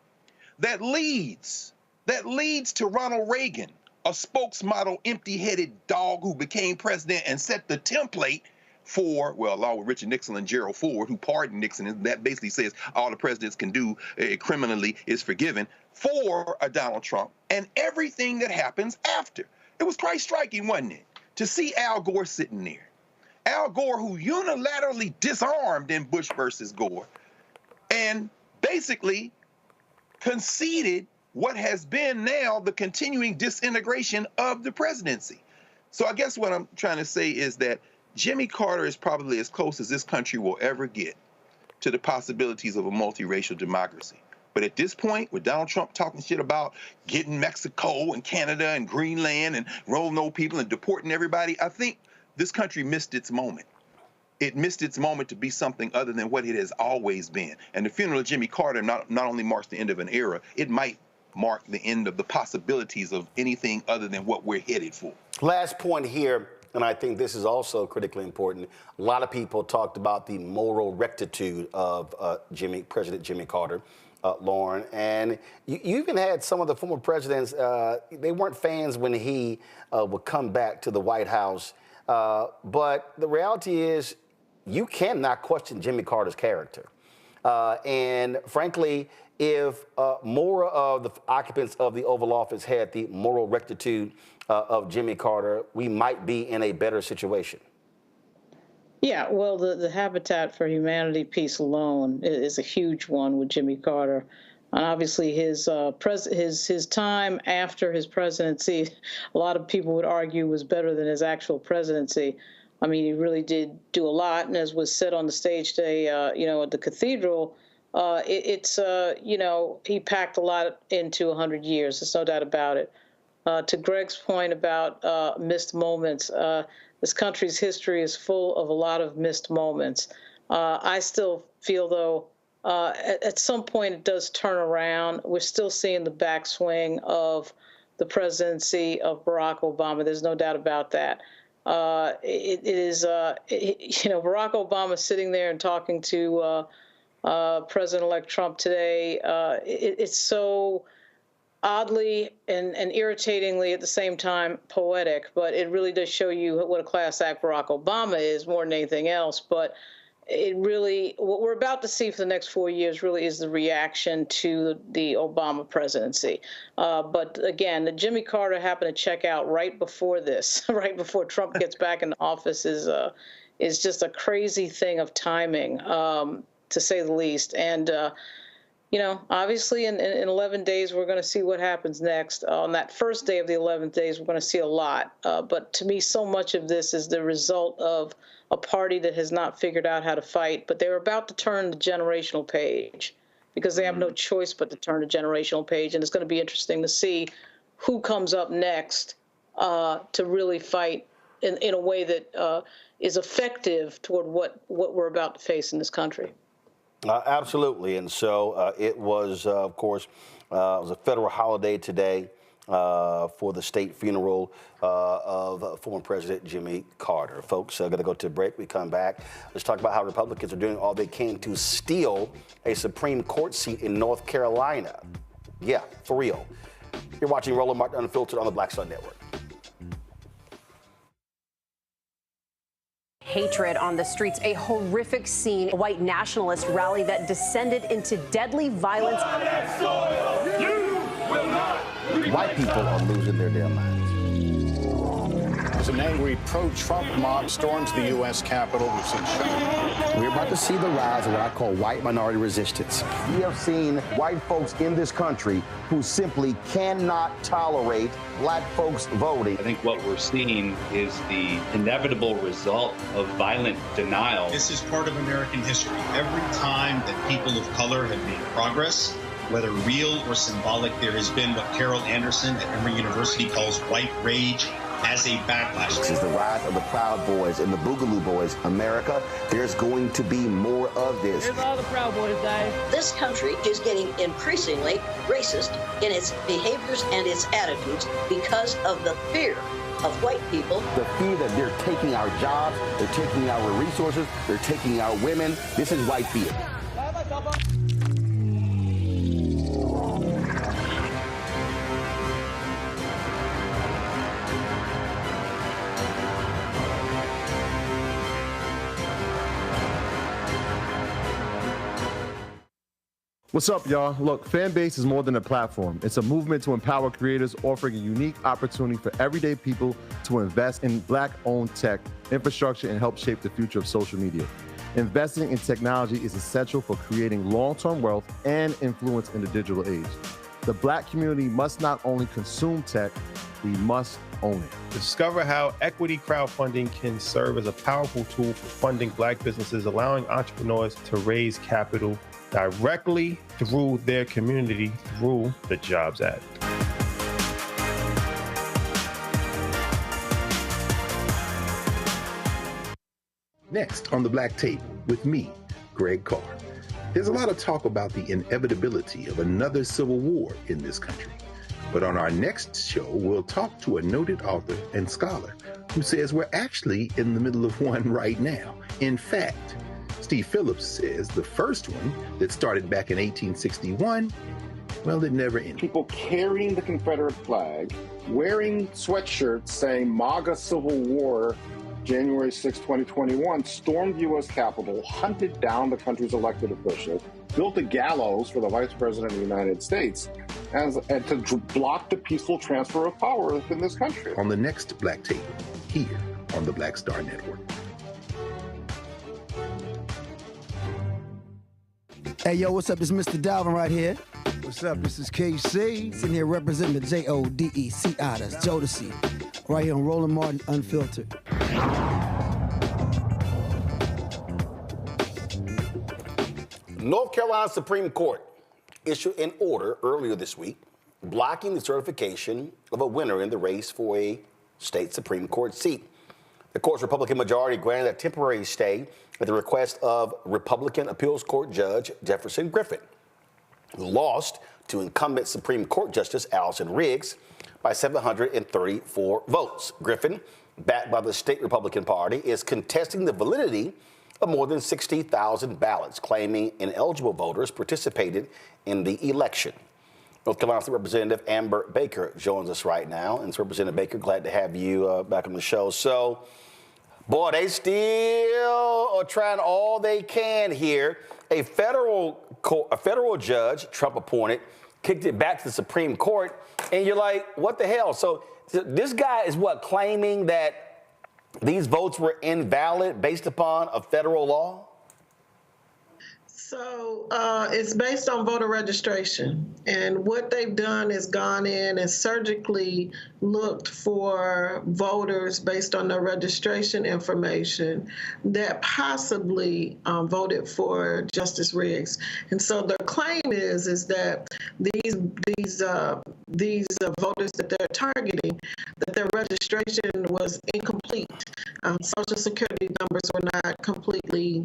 that leads to Ronald Reagan, a spokesmodel, empty-headed dog who became president and set the template for, well, along with Richard Nixon and Gerald Ford, who pardoned Nixon, and that basically says all the presidents can do criminally is forgiven, for a Donald Trump, and everything that happens after. It was quite striking, wasn't it, to see Al Gore sitting there. Al Gore, who unilaterally disarmed in Bush versus Gore, and basically conceded what has been now the continuing disintegration of the presidency. So I guess what I'm trying to say is that Jimmy Carter is probably as close as this country will ever get to the possibilities of a multiracial democracy. But at this point, with Donald Trump talking shit about getting Mexico and Canada and Greenland and rolling old people and deporting everybody, I think this country missed its moment. It missed its moment to be something other than what it has always been. And the funeral of Jimmy Carter not only marks the end of an era, it might mark the end of the possibilities of anything other than what we're headed for. Last point here. and I think this is also critically important, a lot of people talked about the moral rectitude of President Jimmy Carter, Lauren, and you even had some of the former presidents, they weren't fans when he would come back to the White House, but the reality is you cannot question Jimmy Carter's character. And frankly, if more of the occupants of the Oval Office had the moral rectitude of Jimmy Carter, we might be in a better situation. Yeah, well, the Habitat for Humanity piece alone is a huge one with Jimmy Carter. And obviously his time after his presidency, a lot of people would argue was better than his actual presidency. I mean, he really did do a lot. And as was said on the stage today, at the cathedral, he packed a lot into 100 years. There's no doubt about it. To Greg's point about missed moments, this country's history is full of a lot of missed moments. I still feel, though, at some point it does turn around. We're still seeing the backswing of the presidency of Barack Obama. There's no doubt about that. Barack Obama sitting there and talking to President-elect Trump today, it's so oddly and irritatingly at the same time poetic, but it really does show you what a class act Barack Obama is more than anything else. But it really, what we're about to see for the next 4 years really is the reaction to the Obama presidency. But again, Jimmy Carter happened to check out right before this, right before Trump gets back in office, is just a crazy thing of timing, to say the least. And obviously in 11 days, we're going to see what happens next. On that first day of the 11th days, we're going to see a lot. But to me, so much of this is the result of a party that has not figured out how to fight. But they're about to turn the generational page because they have no choice but to turn the generational page. And it's going to be interesting to see who comes up next to really fight in a way that is effective toward what we're about to face in this country. Absolutely. And so it was, of course, it was a federal holiday today for the state funeral of former President Jimmy Carter. Folks, going to go to a break. We come back. Let's talk about how Republicans are doing all they can to steal a Supreme Court seat in North Carolina. Yeah, for real. You're watching Roland Martin Unfiltered on the Black Star Network. Hatred on the streets, a horrific scene, a white nationalist rally that descended into deadly violence. White people are losing their damn minds. An angry pro-Trump mob storms the U.S. Capitol. We're about to see the rise of what I call white minority resistance. We have seen white folks in this country who simply cannot tolerate black folks voting. I think what we're seeing is the inevitable result of violent denial. This is part of American history. Every time that people of color have made progress, whether real or symbolic, there has been what Carol Anderson at Emory University calls white rage as a backlash. This is the rise of the Proud Boys and the Boogaloo Boys. America, there's going to be more of this. Here's all the Proud Boys, Dave. This country is getting increasingly racist in its behaviors and its attitudes because of the fear of white people. The fear that they're taking our jobs, they're taking our resources, they're taking our women. This is white fear. What's up, y'all? Look, Fanbase is more than a platform. It's a movement to empower creators, offering a unique opportunity for everyday people to invest in Black-owned tech, infrastructure, and help shape the future of social media. Investing in technology is essential for creating long-term wealth and influence in the digital age. The Black community must not only consume tech, we must own it. Discover how equity crowdfunding can serve as a powerful tool for funding Black businesses, allowing entrepreneurs to raise capital directly through their community through the Jobs Act. Next on the Black Table with me, Greg Carr. There's a lot of talk about the inevitability of another civil war in this country. But on our next show, we'll talk to a noted author and scholar who says we're actually in the middle of one right now. In fact, Steve Phillips says the first one that started back in 1861, well, it never ended. People carrying the Confederate flag, wearing sweatshirts saying MAGA Civil War, January 6, 2021, stormed the U.S. Capitol, hunted down the country's elected officials, built a gallows for the Vice President of the United States, and to block the peaceful transfer of power within this country. On the next Black Table, here on the Black Star Network. Hey, yo, what's up? It's Mr. Dalvin right here. What's up? This is KC. Sitting here representing the JODECI. That's Jodeci. Right here on Roland Martin Unfiltered. North Carolina Supreme Court issued an order earlier this week blocking the certification of a winner in the race for a state Supreme Court seat. The court's Republican majority granted a temporary stay at the request of Republican Appeals Court Judge Jefferson Griffin, who lost to incumbent Supreme Court Justice Allison Riggs by 734 votes. Griffin, backed by the state Republican Party, is contesting the validity of more than 60,000 ballots, claiming ineligible voters participated in the election. North Carolina State Representative Amber Baker joins us right now. And Representative Baker, glad to have you back on the show. So, boy, they still are trying all they can here. A federal judge, Trump appointed, kicked it back to the Supreme Court, and you're like, what the hell? So this guy is claiming that these votes were invalid based upon a federal law? So it's based on voter registration. And what they've done is gone in and surgically looked for voters based on their registration information that possibly voted for Justice Riggs. And so their claim is that these voters that they're targeting, that their registration was incomplete. Social Security numbers were not completely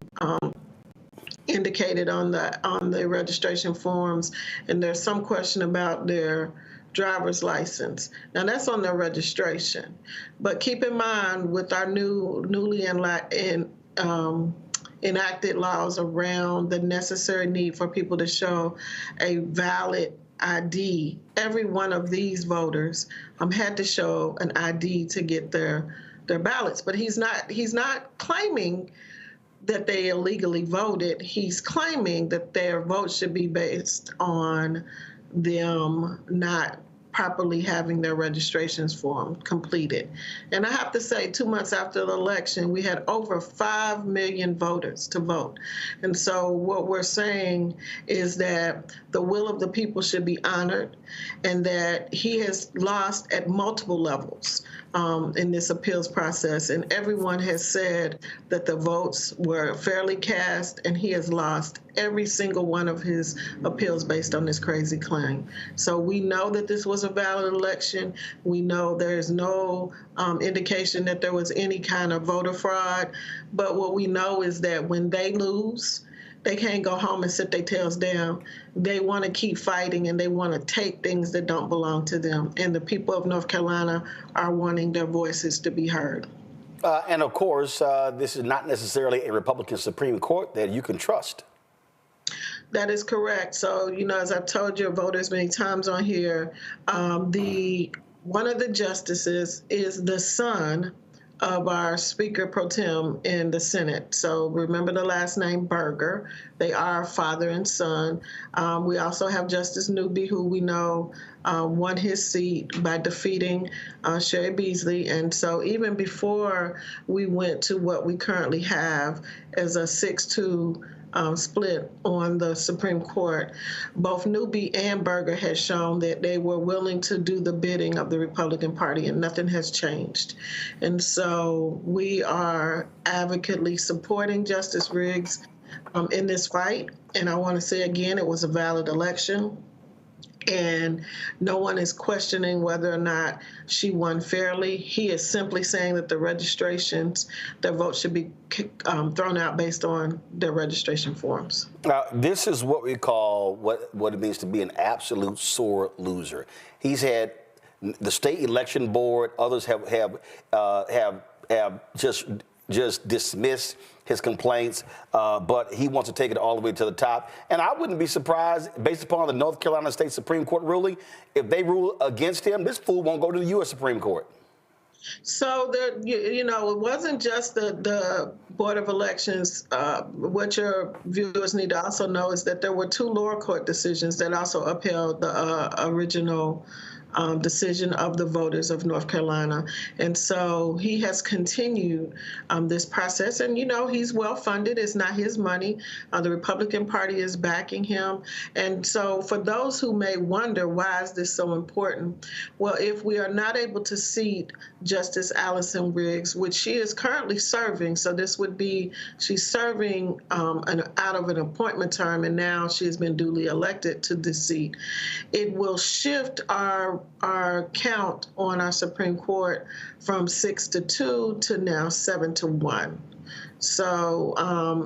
indicated on the registration forms, and there's some question about their driver's license. Now that's on their registration, but keep in mind with our newly enacted laws around the necessary need for people to show a valid ID, every one of these voters had to show an ID to get their ballots. But he's not claiming that they illegally voted. He's claiming that their vote should be based on them not properly having their registrations form completed. And I have to say, 2 months after the election, we had over 5 million voters to vote. And so what we're saying is that the will of the people should be honored, and that he has lost at multiple levels in this appeals process. And everyone has said that the votes were fairly cast, and he has lost every single one of his appeals based on this crazy claim. So we know that this was a valid election. We know there's no indication that there was any kind of voter fraud. But what we know is that when they lose, they can't go home and sit their tails down. They want to keep fighting, and they want to take things that don't belong to them. And the people of North Carolina are wanting their voices to be heard. And of course, this is not necessarily a Republican Supreme Court that you can trust. That is correct. So, as I've told your voters many times on here, one of the justices is the son of our Speaker Pro Tem in the Senate. So remember the last name Berger. They are father and son. We also have Justice Newby, who we know won his seat by defeating Sherry Beasley. And so even before we went to what we currently have as a 6-2 split on the Supreme Court, both Newby and Berger had shown that they were willing to do the bidding of the Republican Party, and nothing has changed. And so we are advocately supporting Justice Riggs in this fight. And I want to say again, it was a valid election. And no one is questioning whether or not she won fairly. He is simply saying that the registrations, their votes should be thrown out based on their registration forms. Now, this is what we call what it means to be an absolute sore loser. He's had the state election board, others have just dismissed his complaints, but he wants to take it all the way to the top. And I wouldn't be surprised, based upon the North Carolina State Supreme Court ruling, if they rule against him, this fool won't go to the U.S. Supreme Court. So, it wasn't just the Board of Elections. What your viewers need to also know is that there were 2 lower court decisions that also upheld the original decision of the voters of North Carolina. And so he has continued this process. And, he's well funded. It's not his money. The Republican Party is backing him. And so for those who may wonder, why is this so important? Well, if we are not able to seat Justice Allison Riggs, which she is currently serving, so this would be, she's serving out of an appointment term, and now she has been duly elected to this seat, it will shift our count on our Supreme Court from 6 to 2 to now 7 to 1. So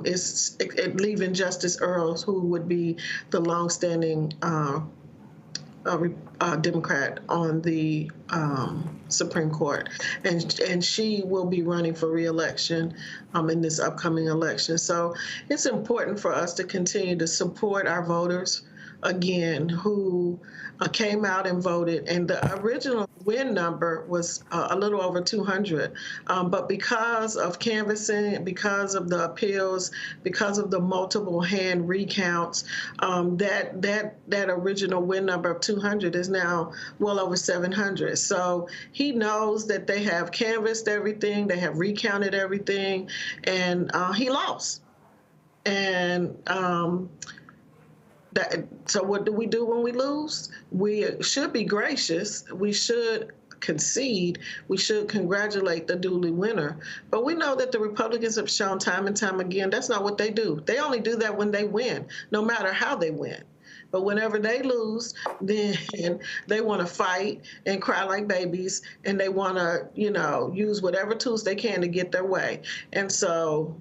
it's leaving Justice Earls, who would be the longstanding Democrat on the Supreme Court, and she will be running for re-election in this upcoming election. So it's important for us to continue to support our voters, again, who came out and voted. And the original win number was a little over 200. But because of canvassing, because of the appeals, because of the multiple hand recounts, that original win number of 200 is now well over 700. So he knows that they have canvassed everything, they have recounted everything, and he lost. And so what do we do when we lose? We should be gracious. We should concede. We should congratulate the duly winner. But we know that the Republicans have shown time and time again that's not what they do. They only do that when they win, no matter how they win. But whenever they lose, then they want to fight and cry like babies, and they want to, use whatever tools they can to get their way. And so,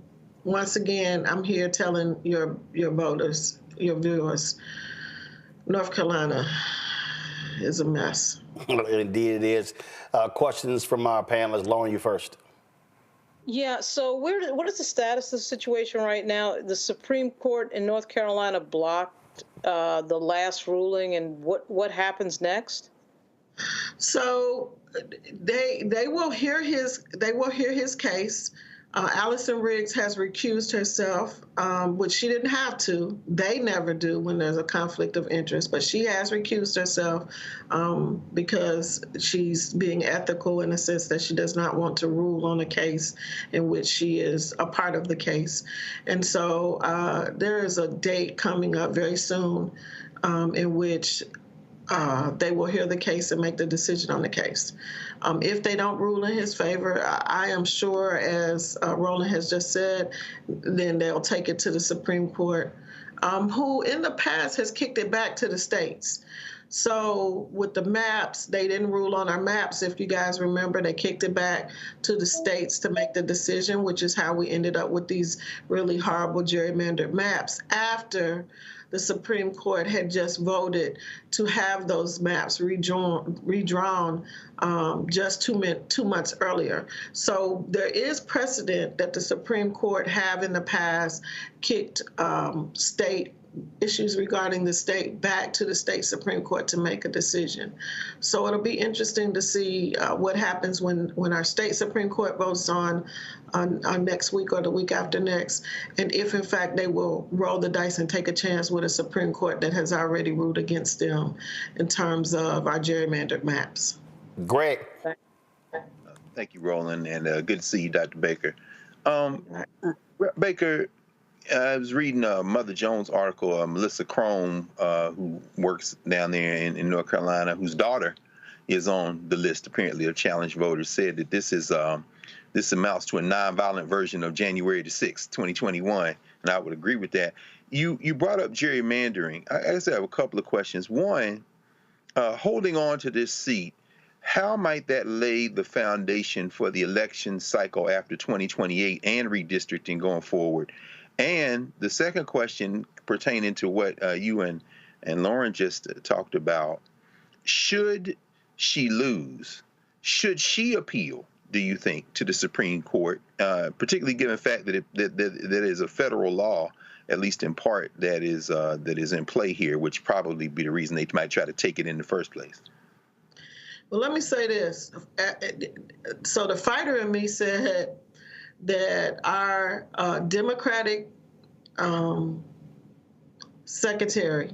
once again, I'm here telling your voters, your viewers, North Carolina is a mess. Indeed it is. Questions from our panelists. Lauren, you first. Yeah, so what is the status of the situation right now? The Supreme Court in North Carolina blocked the last ruling, and what happens next? So they will hear his case. Allison Riggs has recused herself, which she didn't have to. They never do when there's a conflict of interest, but she has recused herself because she's being ethical in the sense that she does not want to rule on a case in which she is a part of the case. And so there is a date coming up very soon in which they will hear the case and make the decision on the case. If they don't rule in his favor, I am sure, as Roland has just said, then they'll take it to the Supreme Court, who in the past has kicked it back to the states. So with the maps, they didn't rule on our maps. If you guys remember, they kicked it back to the states to make the decision, which is how we ended up with these really horrible gerrymandered maps after the Supreme Court had just voted to have those maps redrawn just 2 months earlier. So there is precedent that the Supreme Court have in the past kicked state issues regarding the state back to the state Supreme Court to make a decision. So it'll be interesting to see what happens when our state Supreme Court votes on next week or the week after next, and if in fact they will roll the dice and take a chance with a Supreme Court that has already ruled against them in terms of our gerrymandered maps. Greg. Thank you, Roland, and good to see you, Dr. Baker. Baker, I was reading Mother Jones' article, Melissa Crome, who works down there in North Carolina, whose daughter is on the list, apparently, of challenged voters, said that this amounts to a nonviolent version of January the 6th, 2021, and I would agree with that. you brought up gerrymandering. I guess I have a couple of questions. One, holding on to this seat, how might that lay the foundation for the election cycle after 2028 and redistricting going forward? And the second question pertaining to what you and Lauren just talked about, should she lose, should she appeal, do you think, to the Supreme Court, particularly given the fact that it is a federal law, at least in part, that is in play here, which probably be the reason they might try to take it in the first place? Well, let me say this. So the fighter in me said that our Democratic secretary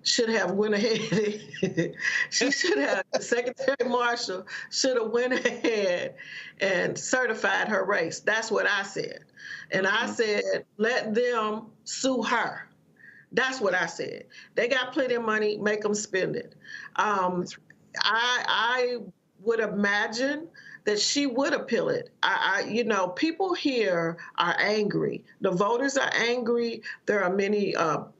should have went ahead. She should have, Secretary Marshall should have went ahead and certified her race. That's what I said. And I said, let them sue her. That's what I said. They got plenty of money, make them spend it. I would imagine that she would appeal it. You know, people here are angry. The voters are angry. There are many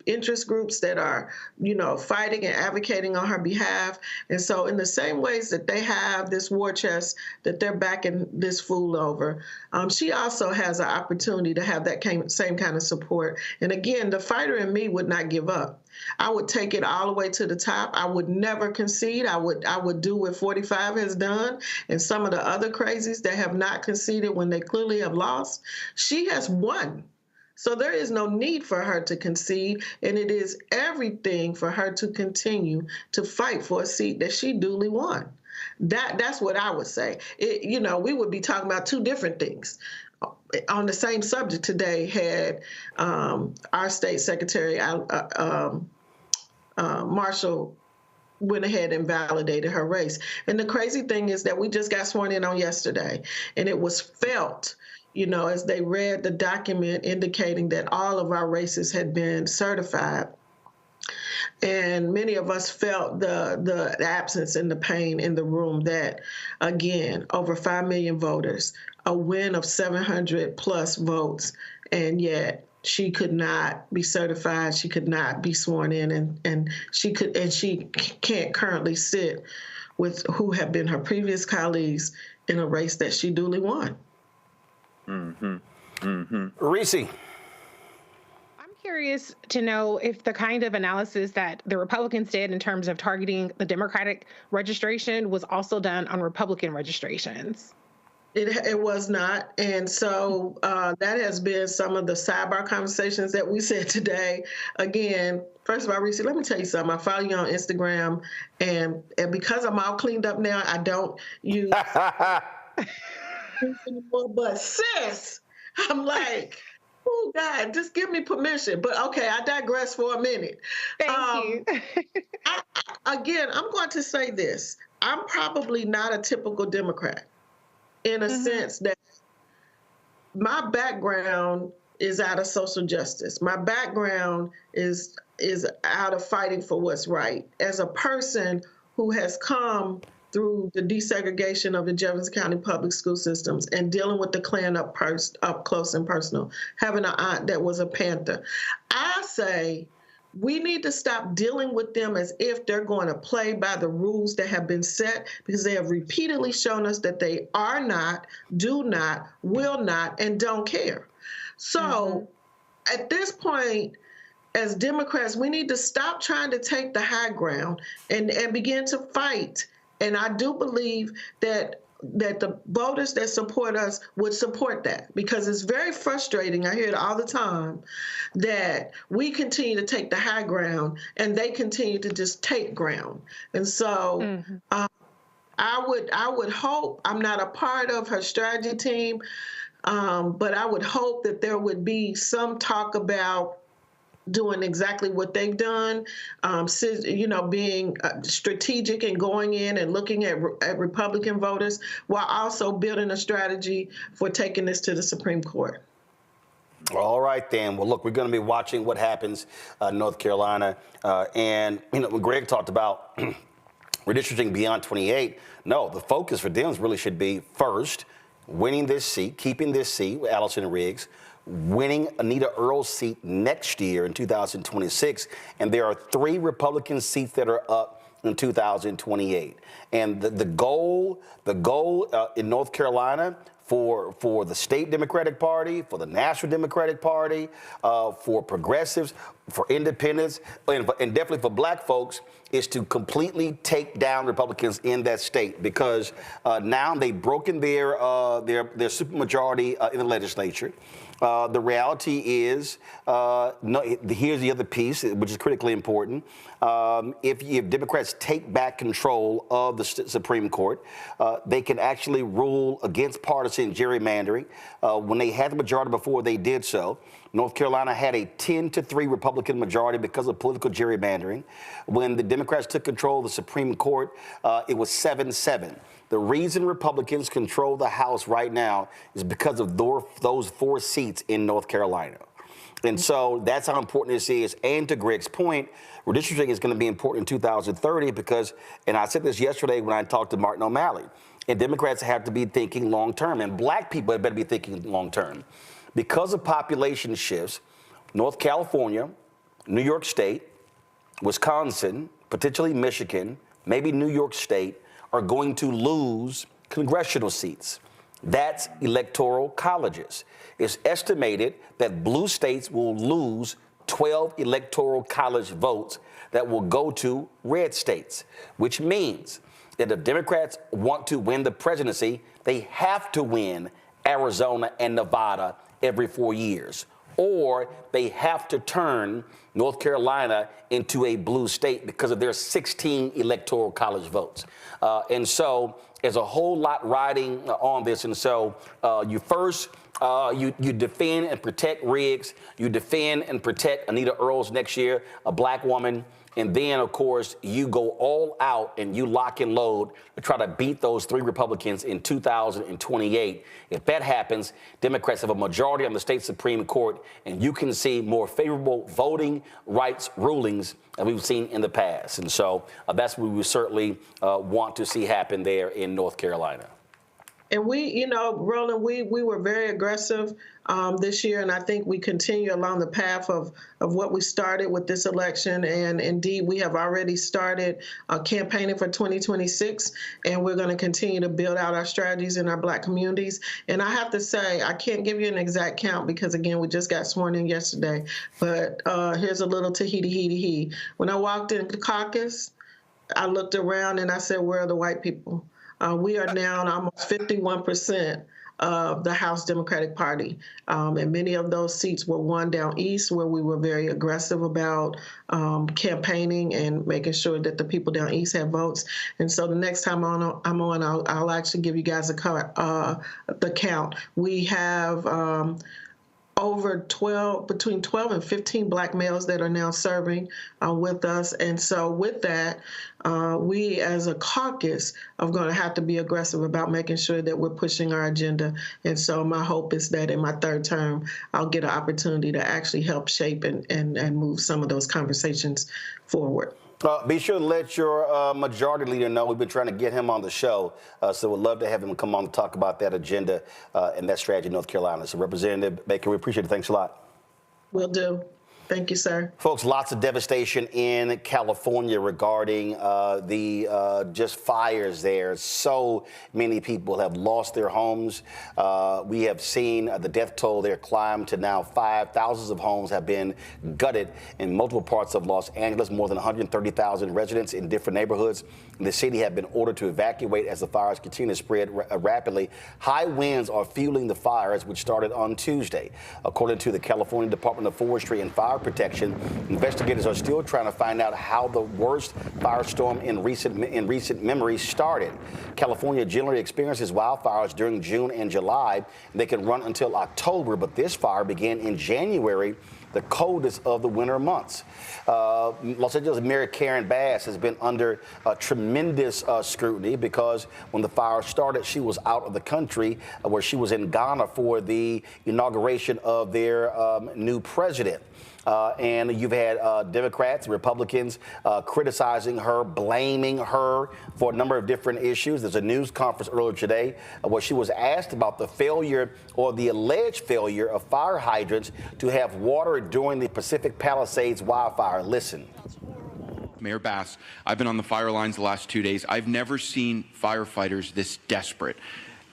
interest groups that are, you know, fighting and advocating on her behalf. And so in the same ways that they have this war chest that they're backing this fool over, she also has an opportunity to have that same kind of support. And again, the fighter in me would not give up. I would take it all the way to the top. I would never concede. I would do what 45 has done and some of the other crazies that have not conceded when they clearly have lost. She has won. So there is no need for her to concede, and it is everything for her to continue to fight for a seat that she duly won. That's what I would say. You know, we would be talking about two different things. On the same subject today had our state secretary, Marshall, went ahead and validated her race. And the crazy thing is that we just got sworn in on yesterday, and it was felt, you know, as they read the document indicating that all of our races had been certified. And many of us felt the absence and the pain in the room that, again, over 5 million voters, a win of 700 plus votes, and yet she could not be certified, she could not be sworn in, and she can't currently sit with who have been her previous colleagues in a race that she duly won. Reese. I'm curious to know if the kind of analysis that the Republicans did in terms of targeting the Democratic registration was also done on Republican registrations. It was not. And so that has been some of the sidebar conversations that we said today. Again, first of all, Reese, let me tell you something. I follow you on Instagram, and because I'm all cleaned up now, I don't use anymore. But sis, I'm like, oh, God, just give me permission. But okay, I digress for a minute. Thank you. Again, I'm going to say this. I'm probably not a typical Democrat, in a sense that my background is out of social justice. My background is out of fighting for what's right. As a person who has come through the desegregation of the Jefferson County public school systems and dealing with the Klan up close and personal, having an aunt that was a Panther, I say we need to stop dealing with them as if they're going to play by the rules that have been set, because they have repeatedly shown us that they are not, do not, will not, and don't care. So at this point, as Democrats, we need to stop trying to take the high ground and begin to fight. And I do believe that the voters that support us would support that, because it's very frustrating. I hear it all the time that we continue to take the high ground and they continue to just take ground. And so I would hope, I'm not a part of her strategy team, but I would hope that there would be some talk about doing exactly what they've done, you know, being strategic and going in and looking at Republican voters while also building a strategy for taking this to the Supreme Court. All right, then. Well, look, we're going to be watching what happens in North Carolina. And, you know, when Greg talked about redistricting beyond 28, no, the focus for Dems really should be, first, winning this seat, keeping this seat with Allison and Riggs, winning Anita Earl's seat next year in 2026, and there are 3 Republican seats that are up in 2028. And the goal in North Carolina for the state Democratic Party, for the National Democratic Party, for progressives, for independents, and definitely for black folks, is to completely take down Republicans in that state, because now they've broken their supermajority in the legislature. The reality is, here's the other piece, which is critically important. If Democrats take back control of the Supreme Court, they can actually rule against partisan gerrymandering. When they had the majority before they did so, North Carolina had a 10-3 Republican majority because of political gerrymandering. When the Democrats took control of the Supreme Court, it was 7-7. The reason Republicans control the House right now is because of those 4 seats in North Carolina. And so that's how important this is. And to Greg's point, redistricting is going to be important in 2030 because, and I said this yesterday when I talked to Martin O'Malley, and Democrats have to be thinking long term, and black people had better be thinking long term. Because of population shifts, North California, New York State, Wisconsin, potentially Michigan, maybe New York State, are going to lose congressional seats. That's electoral colleges. It's estimated that blue states will lose 12 electoral college votes that will go to red states, which means that if Democrats want to win the presidency, they have to win Arizona and Nevada every 4 years, or they have to turn North Carolina into a blue state because of their 16 electoral college votes. And so there's a whole lot riding on this. And so you defend and protect Riggs, you defend and protect Anita Earls next year, a black woman. And then, of course, you go all out and you lock and load to try to beat those 3 Republicans in 2028. If that happens, Democrats have a majority on the state Supreme Court, and you can see more favorable voting rights rulings than we've seen in the past. And so that's what we certainly want to see happen there in North Carolina. And we, Roland, we were very aggressive this year, and I think we continue along the path of what we started with this election. And indeed, we have already started campaigning for 2026, and we're going to continue to build out our strategies in our black communities. And I have to say, I can't give you an exact count because, again, we just got sworn in yesterday. But here's a little Tahiti. When I walked in the caucus, I looked around and I said, where are the white people? We are now almost 51% of the House Democratic Party. And many of those seats were won down east, where we were very aggressive about campaigning and making sure that the people down east have votes. And so the next time I'll actually give you guys the count. We have between 12 and 15 black males that are now serving with us. And so with that, we as a caucus are going to have to be aggressive about making sure that we're pushing our agenda. And so my hope is that in my 3rd term, I'll get an opportunity to actually help shape and move some of those conversations forward. Be sure to let your majority leader know. We've been trying to get him on the show, so we'd love to have him come on to talk about that agenda and that strategy in North Carolina. So Representative Baker, we appreciate it. Thanks a lot. Will do. Thank you, sir. Folks, lots of devastation in California regarding the just fires there. So many people have lost their homes. We have seen the death toll there climb to now 5. Thousands of homes have been gutted in multiple parts of Los Angeles. More than 130,000 residents in different neighborhoods in the city have been ordered to evacuate as the fires continue to spread rapidly. High winds are fueling the fires, which started on Tuesday. According to the California Department of Forestry and Fire Protection, investigators are still trying to find out how the worst firestorm in recent memory started. California generally experiences wildfires during June and July. They can run until October, but this fire began in January, the coldest of the winter months. Los Angeles Mayor Karen Bass has been under tremendous scrutiny because when the fire started, she was out of the country, where she was in Ghana for the inauguration of their new president. and you've had Democrats, Republicans criticizing her, blaming her for a number of different issues. There's a news conference earlier today where she was asked about the failure or the alleged failure of fire hydrants to have water during the Pacific Palisades wildfire. Listen. Mayor Bass, I've been on the fire lines the last 2 days. I've never seen firefighters this desperate.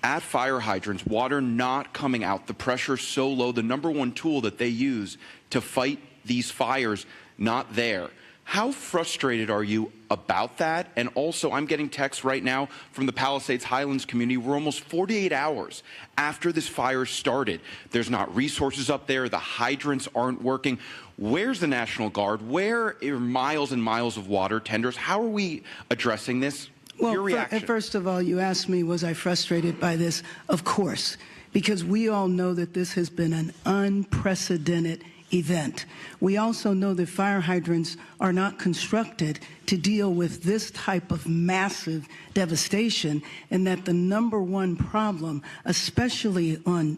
At fire hydrants, water not coming out, the pressure so low, the number one tool that they use to fight these fires, not there. How frustrated are you about that? And also, I'm getting texts right now from the Palisades Highlands community. We're almost 48 hours after this fire started. There's not resources up there. The hydrants aren't working. Where's the National Guard? Where are miles and miles of water tenders? How are we addressing this? Well, Your reaction? First of all, you asked me, was I frustrated by this? Of course, because we all know that this has been an unprecedented event. We also know that fire hydrants are not constructed to deal with this type of massive devastation, and that the number one problem, especially on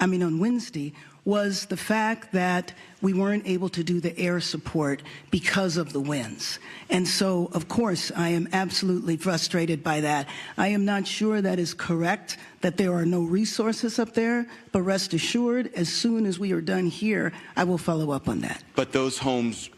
Wednesday, was the fact that we weren't able to do the air support because of the winds. And so, of course, I am absolutely frustrated by that. I am not sure that is correct, that there are no resources up there, but rest assured, as soon as we are done here, I will follow up on that. But those homes,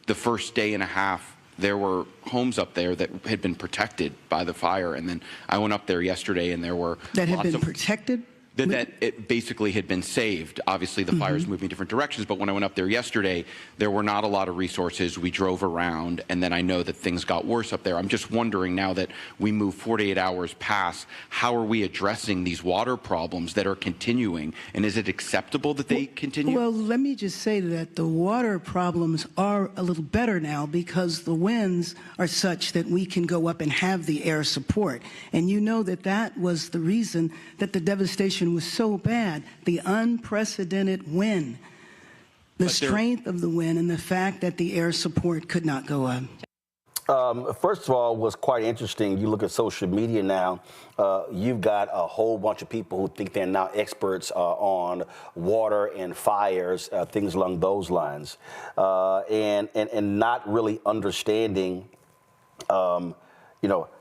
the first day and a half, there were homes up there that had been protected by the fire. And then I went up there yesterday and there were that had lots been of protected? That it basically had been saved. Obviously, the fire's moving different directions, but when I went up there yesterday, there were not a lot of resources. We drove around, and then I know that things got worse up there. I'm just wondering, now that we move 48 hours past, how are we addressing these water problems that are continuing, and is it acceptable that they continue? Well, let me just say that the water problems are a little better now because the winds are such that we can go up and have the air support. And you know that that was the reason that the devastation was so bad, the unprecedented wind, the strength of the wind, and the fact that the air support could not go up. First of all, what's quite interesting, you look at social media now, you've got a whole bunch of people who think they're now experts on water and fires, things along those lines, and not really understanding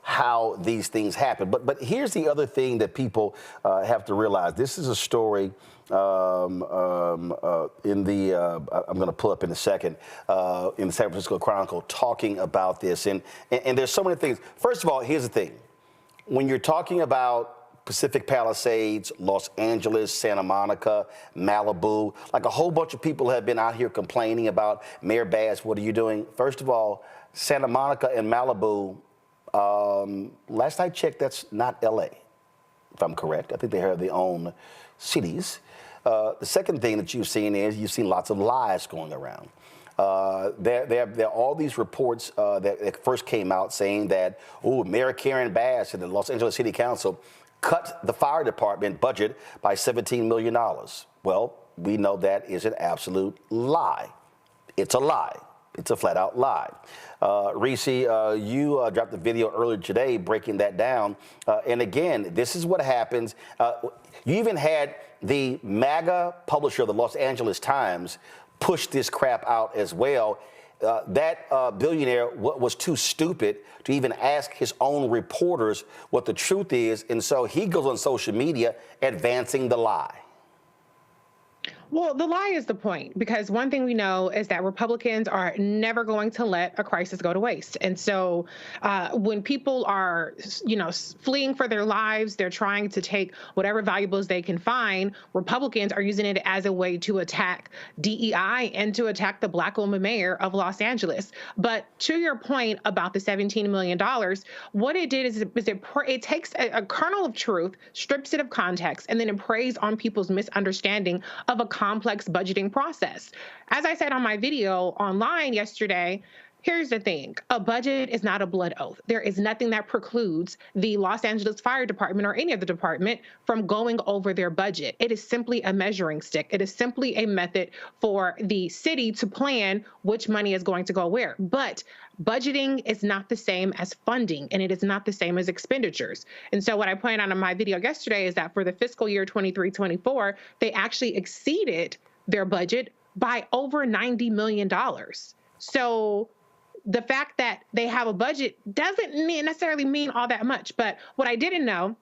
how these things happen. But here's the other thing that people have to realize. This is a story I'm going to pull up in a second, in the San Francisco Chronicle, talking about this. And there's so many things. First of all, here's the thing. When you're talking about Pacific Palisades, Los Angeles, Santa Monica, Malibu, like a whole bunch of people have been out here complaining about, Mayor Bass, what are you doing? First of all, Santa Monica and Malibu, last I checked, that's not LA, if I'm correct. I think they have their own cities. The second thing that you've seen is you've seen lots of lies going around. There are all these reports that first came out saying that, Mayor Karen Bass and the Los Angeles City Council cut the fire department budget by $17 million. Well, we know that is an absolute lie. It's a lie. It's a flat out lie. Reese, you dropped a video earlier today breaking that down. And again, this is what happens. You even had the MAGA publisher of the Los Angeles Times push this crap out as well. That billionaire was too stupid to even ask his own reporters what the truth is. And so he goes on social media advancing the lie. Well, the lie is the point, because one thing we know is that Republicans are never going to let a crisis go to waste. And so when people are, fleeing for their lives, they're trying to take whatever valuables they can find. Republicans are using it as a way to attack DEI and to attack the Black woman mayor of Los Angeles. But to your point about the $17 million, what it did is it takes a kernel of truth, strips it of context, and then it preys on people's misunderstanding of a complex budgeting process. As I said on my video online yesterday, here's the thing. A budget is not a blood oath. There is nothing that precludes the Los Angeles Fire Department or any other department from going over their budget. It is simply a measuring stick. It is simply a method for the city to plan which money is going to go where. But budgeting is not the same as funding, and it is not the same as expenditures. And so what I pointed out in my video yesterday is that for the fiscal year 23-24, they actually exceeded their budget by over $90 million. So the fact that they have a budget doesn't necessarily mean all that much. But what I didn't know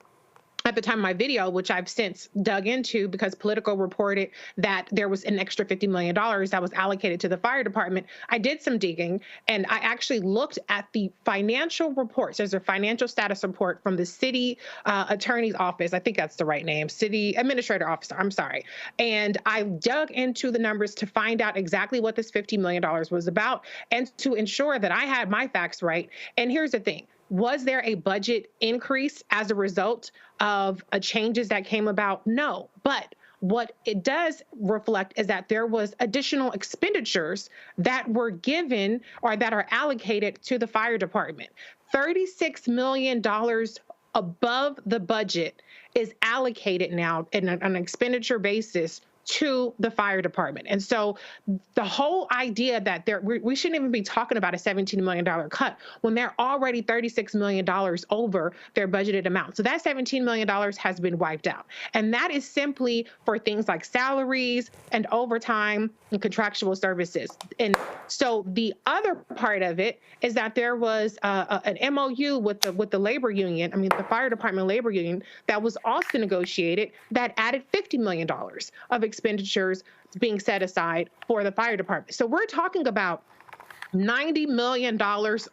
at the time of my video, which I've since dug into because Politico reported that there was an extra $50 million that was allocated to the fire department, I did some digging and I actually looked at the financial reports. There's a financial status report from the city attorney's office. I think that's the right name, city administrator officer, I'm sorry. And I dug into the numbers to find out exactly what this $50 million was about and to ensure that I had my facts right. And here's the thing. Was there a budget increase as a result of changes that came about? No. But what it does reflect is that there was additional expenditures that were given or that are allocated to the fire department. $36 million above the budget is allocated now on an expenditure basis to the fire department. And so the whole idea that we shouldn't even be talking about a $17 million cut when they're already $36 million over their budgeted amount. So that $17 million has been wiped out. And that is simply for things like salaries and overtime and contractual services. And so the other part of it is that there was an MOU with the labor union, the fire department labor union, that was also negotiated that added $50 million of expenditures being set aside for the fire department. So we're talking about $90 million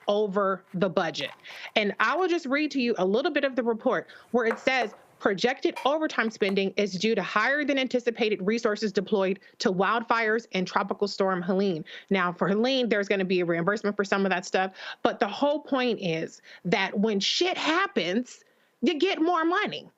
over the budget. And I will just read to you a little bit of the report where it says projected overtime spending is due to higher than anticipated resources deployed to wildfires and Tropical Storm Helene. Now, for Helene, there's going to be a reimbursement for some of that stuff. But the whole point is that when shit happens, you get more money.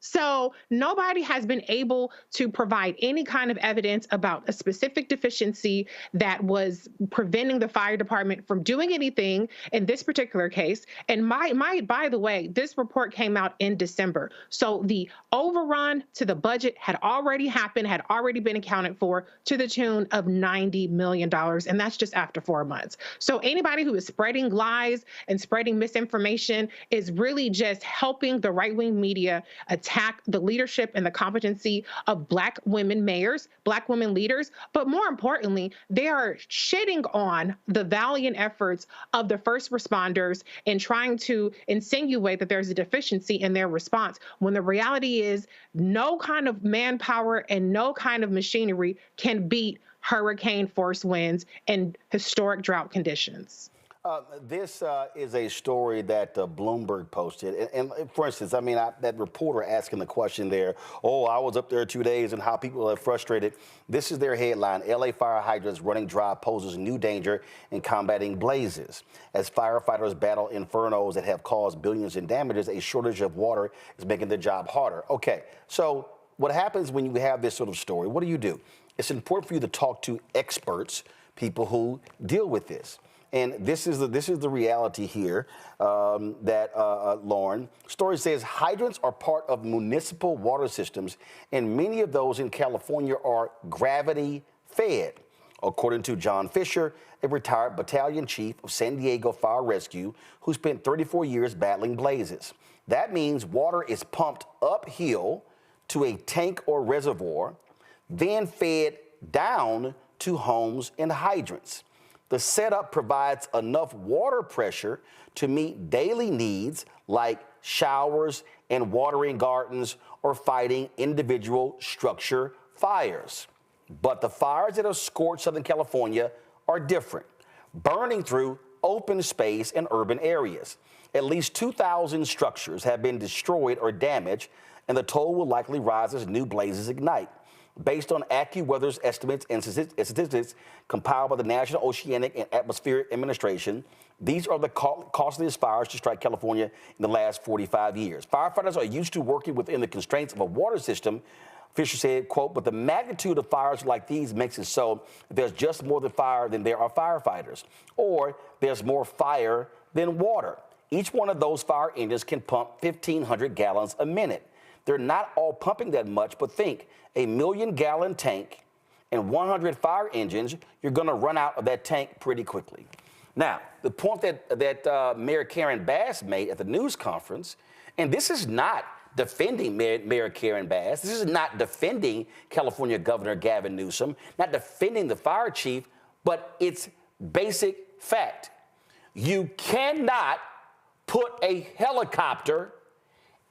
So nobody has been able to provide any kind of evidence about a specific deficiency that was preventing the fire department from doing anything in this particular case. And by the way, this report came out in December. So the overrun to the budget had already happened, had already been accounted for to the tune of $90 million. And that's just after 4 months. So anybody who is spreading lies and spreading misinformation is really just helping the right-wing media attack the leadership and the competency of Black women mayors, Black women leaders, but more importantly, they are shitting on the valiant efforts of the first responders in trying to insinuate that there's a deficiency in their response, when the reality is no kind of manpower and no kind of machinery can beat hurricane force winds and historic drought conditions. This is a story that Bloomberg posted. And for instance, that reporter asking the question there, I was up there 2 days and how people are frustrated. This is their headline: LA fire hydrants running dry poses new danger in combating blazes. As firefighters battle infernos that have caused billions in damages, a shortage of water is making the job harder. Okay, so what happens when you have this sort of story? What do? It's important for you to talk to experts, people who deal with this. And this is the reality here Lauren. Story says hydrants are part of municipal water systems, and many of those in California are gravity fed. According to John Fisher, a retired battalion chief of San Diego Fire Rescue who spent 34 years battling blazes. That means water is pumped uphill to a tank or reservoir, then fed down to homes and hydrants. The setup provides enough water pressure to meet daily needs like showers and watering gardens or fighting individual structure fires. But the fires that have scorched Southern California are different, burning through open space and urban areas. At least 2,000 structures have been destroyed or damaged, and the toll will likely rise as new blazes ignite. Based on AccuWeather's estimates and statistics compiled by the National Oceanic and Atmospheric Administration, these are the costliest fires to strike California in the last 45 years. Firefighters are used to working within the constraints of a water system, Fisher said, quote, but the magnitude of fires like these makes it so that there's just more than fire than there are firefighters, or there's more fire than water. Each one of those fire engines can pump 1,500 gallons a minute. They're not all pumping that much, but think, a 1 million-gallon tank and 100 fire engines, you're going to run out of that tank pretty quickly. Now, the point that Mayor Karen Bass made at the news conference, and this is not defending Mayor Karen Bass, this is not defending California Governor Gavin Newsom, not defending the fire chief, but it's basic fact. You cannot put a helicopter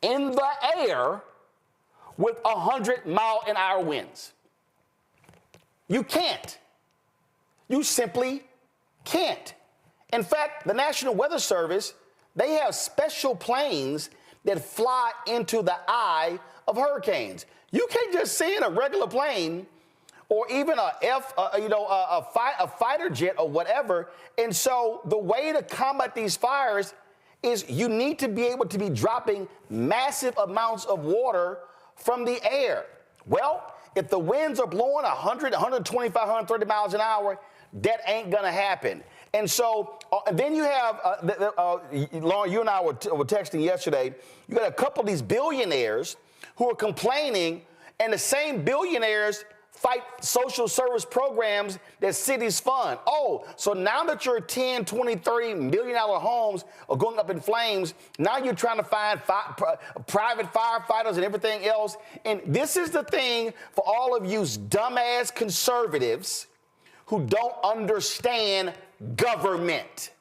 in the air with 100-mile-an-hour winds. You can't. You simply can't. In fact, the National Weather Service, they have special planes that fly into the eye of hurricanes. You can't just send a regular plane or even a fighter jet or whatever. And so the way to combat these fires is you need to be able to be dropping massive amounts of water from the air. Well, if the winds are blowing 100, 125, 130 miles an hour, that ain't gonna happen. And so then you have, Lauren, you and I were texting yesterday, you got a couple of these billionaires who are complaining, and the same billionaires fight social service programs that cities fund. Oh, so now that your 10, 20, $30 million homes are going up in flames, now you're trying to find private firefighters and everything else. And this is the thing for all of you dumbass conservatives who don't understand government.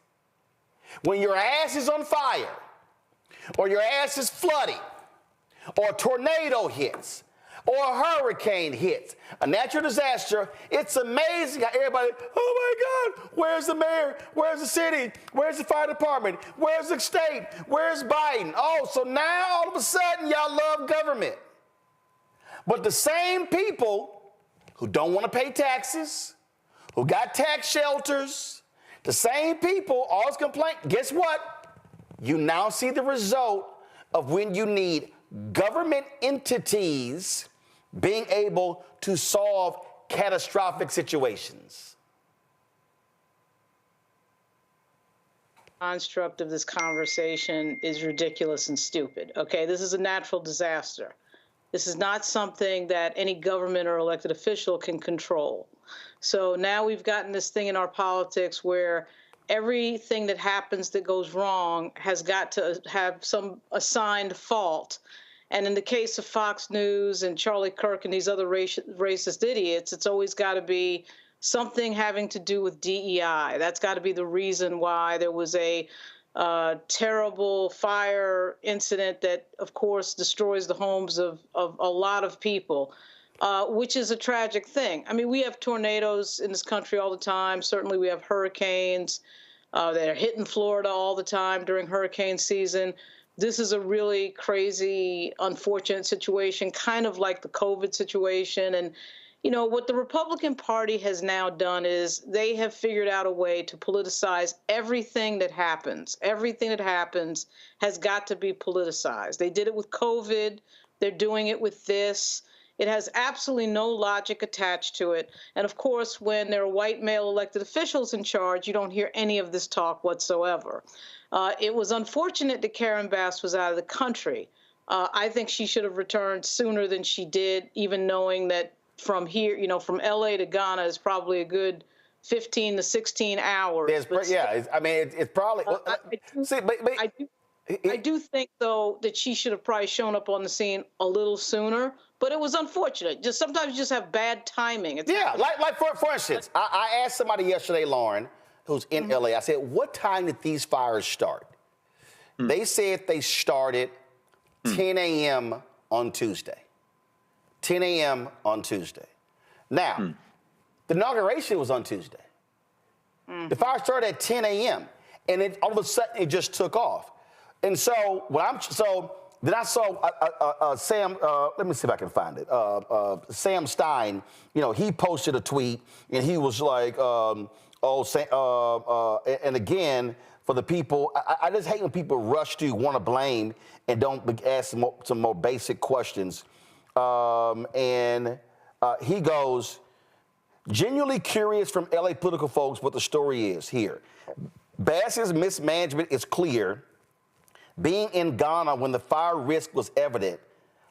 When your ass is on fire, or your ass is flooding, or a tornado hits, or a hurricane hits, a natural disaster, it's amazing how everybody, oh my God, where's the mayor? Where's the city? Where's the fire department? Where's the state? Where's Biden? Oh, so now all of a sudden y'all love government. But the same people who don't want to pay taxes, who got tax shelters, the same people always complain. Guess what? You now see the result of when you need government entities being able to solve catastrophic situations. Construct of this conversation is ridiculous and stupid. Okay, this is a natural disaster. This is not something that any government or elected official can control. So now we've gotten this thing in our politics where everything that happens that goes wrong has got to have some assigned fault. And in the case of Fox News and Charlie Kirk and these other racist idiots, it's always got to be something having to do with DEI. That's got to be the reason why there was a terrible fire incident that, of course, destroys the homes of a lot of people, which is a tragic thing. I mean, we have tornadoes in this country all the time. Certainly we have hurricanes that are hitting Florida all the time during hurricane season. This is a really crazy, unfortunate situation, kind of like the COVID situation. And, you know, what the Republican Party has now done is they have figured out a way to politicize everything that happens. Everything that happens has got to be politicized. They did it with COVID. They're doing it with this. It has absolutely no logic attached to it. And of course, when there are white male elected officials in charge, you don't hear any of this talk whatsoever. It was unfortunate that Karen Bass was out of the country. I think she should have returned sooner than she did, even knowing that from here, you know, from LA to Ghana is probably a good 15 to 16 hours. I mean, it's probably. I do think, though, that she should have probably shown up on the scene a little sooner, but it was unfortunate. Just sometimes you just have bad timing. Like for instance, I asked somebody yesterday, Lauren, who's in LA, I said, what time did these fires start? They said they started 10 a.m. on Tuesday. 10 a.m. on Tuesday. Now, the inauguration was on Tuesday. The fire started at 10 a.m. and it all of a sudden it just took off. And so then I saw Sam. Let me see if I can find it. Sam Stein. You know, he posted a tweet and he was like, and again, for the people, I just hate when people rush to want to blame and don't ask some more basic questions. He goes, genuinely curious from LA political folks what the story is here. Bass's mismanagement is clear. Being in Ghana when the fire risk was evident.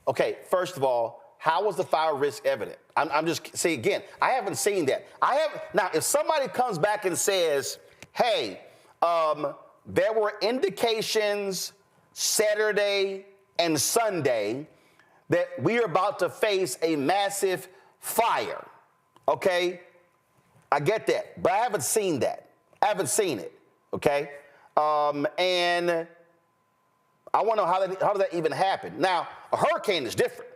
Okay, first of all, how was the fire risk evident? I'm just, see, again, I haven't seen that. Now, if somebody comes back and says, hey, there were indications Saturday and Sunday that we are about to face a massive fire, okay? I get that, but I haven't seen that. I haven't seen it, okay? And I want to know how does that even happen? Now, a hurricane is different.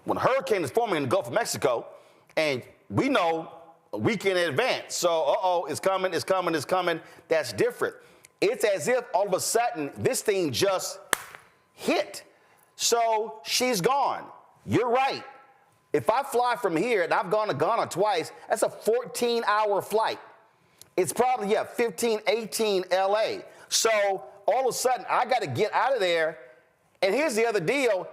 When a hurricane is forming in the Gulf of Mexico, and we know a week in advance, so, it's coming, it's coming, it's coming, that's different. It's as if all of a sudden this thing just hit. So she's gone. You're right. If I fly from here, and I've gone to Ghana twice, that's a 14-hour flight. It's probably, 15, 18 LA. So all of a sudden, I got to get out of there. And here's the other deal.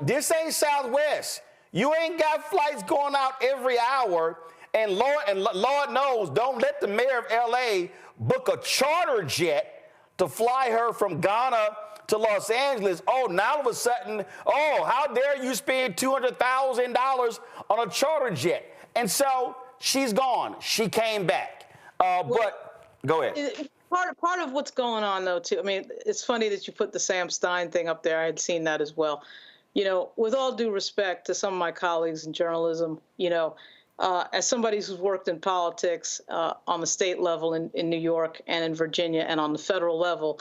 This ain't Southwest. You ain't got flights going out every hour. And Lord knows, don't let the mayor of LA book a charter jet to fly her from Ghana to Los Angeles. Oh, now all of a sudden, how dare you spend $200,000 on a charter jet? And so she's gone. She came back. But go ahead. Part of what's going on, though, too, I mean, it's funny that you put the Sam Stein thing up there. I had seen that as well. You know, with all due respect to some of my colleagues in journalism, as somebody who's worked in politics on the state level in New York and in Virginia and on the federal level,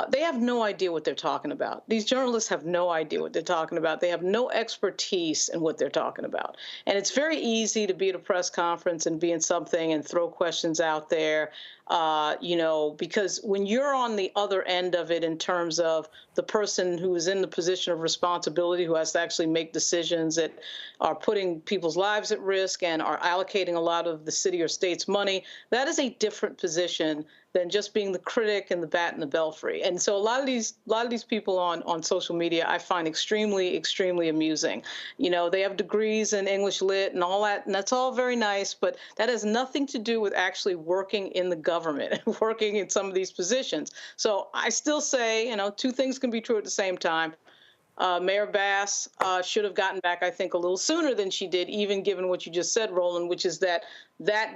they have no idea what they're talking about. These journalists have no idea what they're talking about. They have no expertise in what they're talking about. And it's very easy to be at a press conference and be in something and throw questions out there, because when you're on the other end of it in terms of the person who is in the position of responsibility, who has to actually make decisions that are putting people's lives at risk and are allocating a lot of the city or state's money, that is a different position than just being the critic and the bat and the belfry. And so a lot of these people on social media I find extremely, extremely amusing. They have degrees in English lit and all that, and that's all very nice, but that has nothing to do with actually working in the government and working in some of these positions. So I still say, two things can be true at the same time. Mayor Bass should have gotten back, I think, a little sooner than she did, even given what you just said, Roland, which is that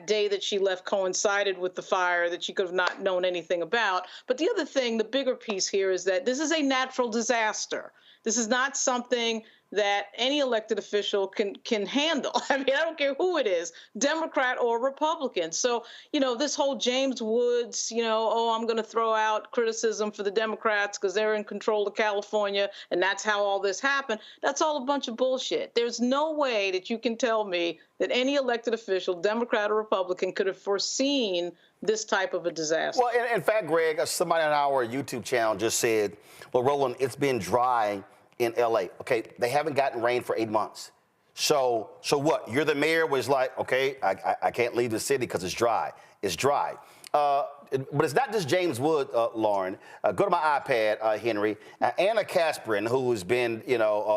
day that she left coincided with the fire that she could have not known anything about. But the other thing, the bigger piece here, is that this is a natural disaster. This is not something that any elected official can handle. I mean, I don't care who it is, Democrat or Republican. So, this whole James Woods, I'm going to throw out criticism for the Democrats because they're in control of California and that's how all this happened. That's all a bunch of bullshit. There's no way that you can tell me that any elected official, Democrat or Republican, could have foreseen this type of a disaster. Well, in fact, Greg, somebody on our YouTube channel just said, well, Roland, it's been dry in LA. Okay, they haven't gotten rain for 8 months. So what? You're the mayor was like, okay, I can't leave the city because it's dry. It's dry. But it's not just James Wood, Lauren. Go to my iPad, Henry. Anna Kasparin, who has been,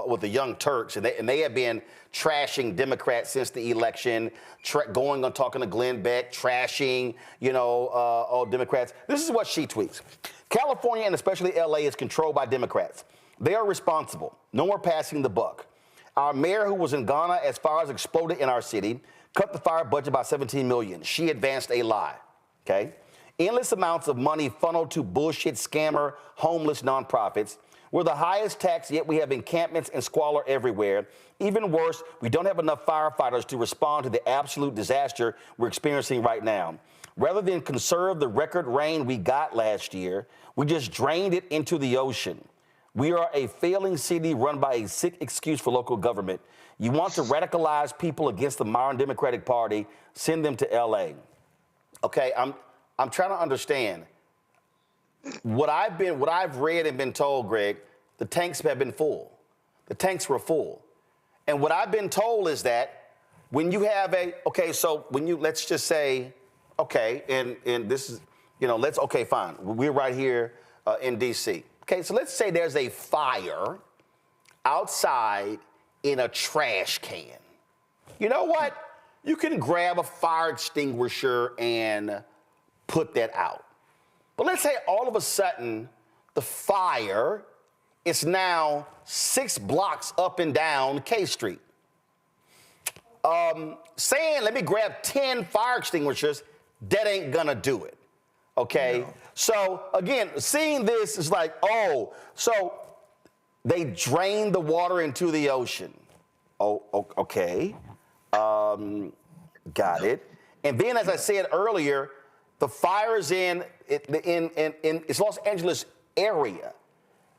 with the Young Turks, and they have been trashing Democrats since the election, going on talking to Glenn Beck, trashing, all Democrats. This is what she tweets. California, and especially LA, is controlled by Democrats. They are responsible. No more passing the buck. Our mayor, who was in Ghana as fires exploded in our city, cut the fire budget by $17 million. She advanced a lie, okay? Endless amounts of money funneled to bullshit scammer, homeless nonprofits. We're the highest tax, yet we have encampments and squalor everywhere. Even worse, we don't have enough firefighters to respond to the absolute disaster we're experiencing right now. Rather than conserve the record rain we got last year, we just drained it into the ocean. We are a failing city run by a sick excuse for local government. You want to radicalize people against the modern Democratic Party, send them to LA. Okay, I'm trying to understand. What I've read and been told, Greg, the tanks have been full. The tanks were full. And what I've been told is that when you have let's just say, okay, and this is, okay, fine. We're right here in D.C. Okay, so let's say there's a fire outside in a trash can. You know what? You can grab a fire extinguisher and put that out. But let's say all of a sudden the fire is now 6 blocks up and down K Street. Saying, let me grab 10 fire extinguishers, that ain't gonna do it. Okay? So, again, seeing this is like, oh, so they drain the water into the ocean. Oh, okay. Got it. And then, as I said earlier, the fires in it's Los Angeles area.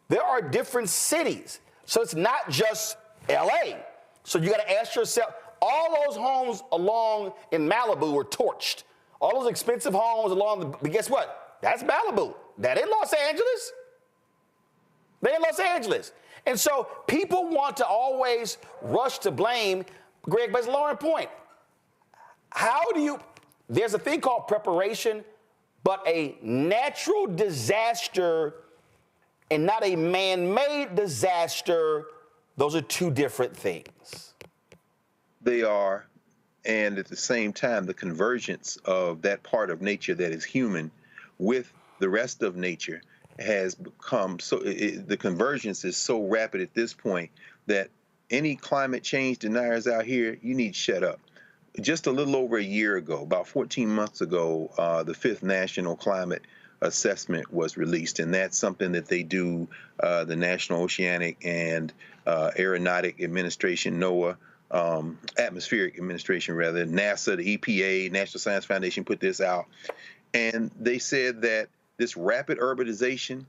There are different cities. So it's not just LA. So you got to ask yourself, all those homes along in Malibu were torched. All those expensive homes but guess what? That's Malibu. That ain't Los Angeles. They in Los Angeles. And so people want to always rush to blame, Greg, but it's Lauren point. There's a thing called preparation, but a natural disaster and not a man-made disaster, those are two different things. They are, and at the same time, the convergence of that part of nature that is human with the rest of nature has become the convergence is so rapid at this point that any climate change deniers out here, you need to shut up. Just a little over a year ago, about 14 months ago, the 5th National Climate Assessment was released, and that's something that they do, the National Oceanic and Aeronautic Administration, NOAA, Atmospheric Administration rather, NASA, the EPA, National Science Foundation put this out, and they said that this rapid urbanization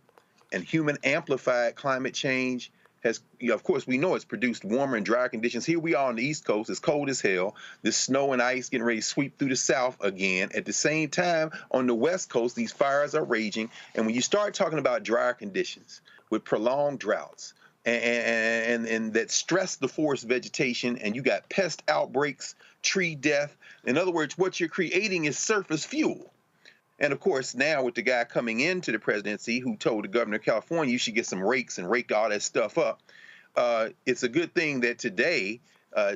and human amplified climate change has, of course, we know it's produced warmer and drier conditions. Here we are on the East Coast. It's cold as hell. The snow and ice getting ready to sweep through the South again. At the same time, on the West Coast, these fires are raging. And when you start talking about drier conditions with prolonged droughts and that stress the forest vegetation, and you got pest outbreaks, tree death. In other words, what you're creating is surface fuel. And, of course, now with the guy coming into the presidency who told the governor of California you should get some rakes and rake all that stuff up, it's a good thing that today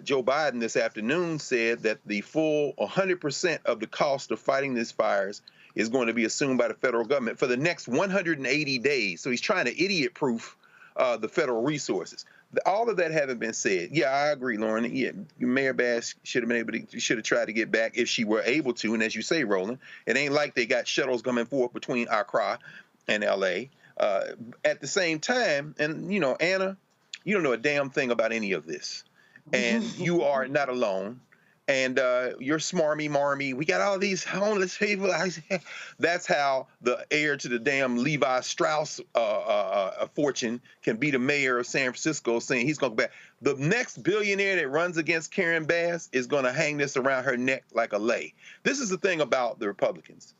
Joe Biden this afternoon said that the full 100% of the cost of fighting these fires is going to be assumed by the federal government for the next 180 days. So he's trying to idiot-proof the federal resources. All of that having been said, yeah, I agree, Lauren. Yeah, Mayor Bass should have tried to get back if she were able to. And as you say, Roland, it ain't like they got shuttles coming forth between Accra and L.A. At the same time, and you know, Anna, you don't know a damn thing about any of this, and you are not alone. And you're smarmy, marmy. We got all these homeless people. That's how the heir to the damn Levi Strauss fortune can be the mayor of San Francisco, saying he's going to go back. The next billionaire that runs against Karen Bass is going to hang this around her neck like a lei. This is the thing about the Republicans.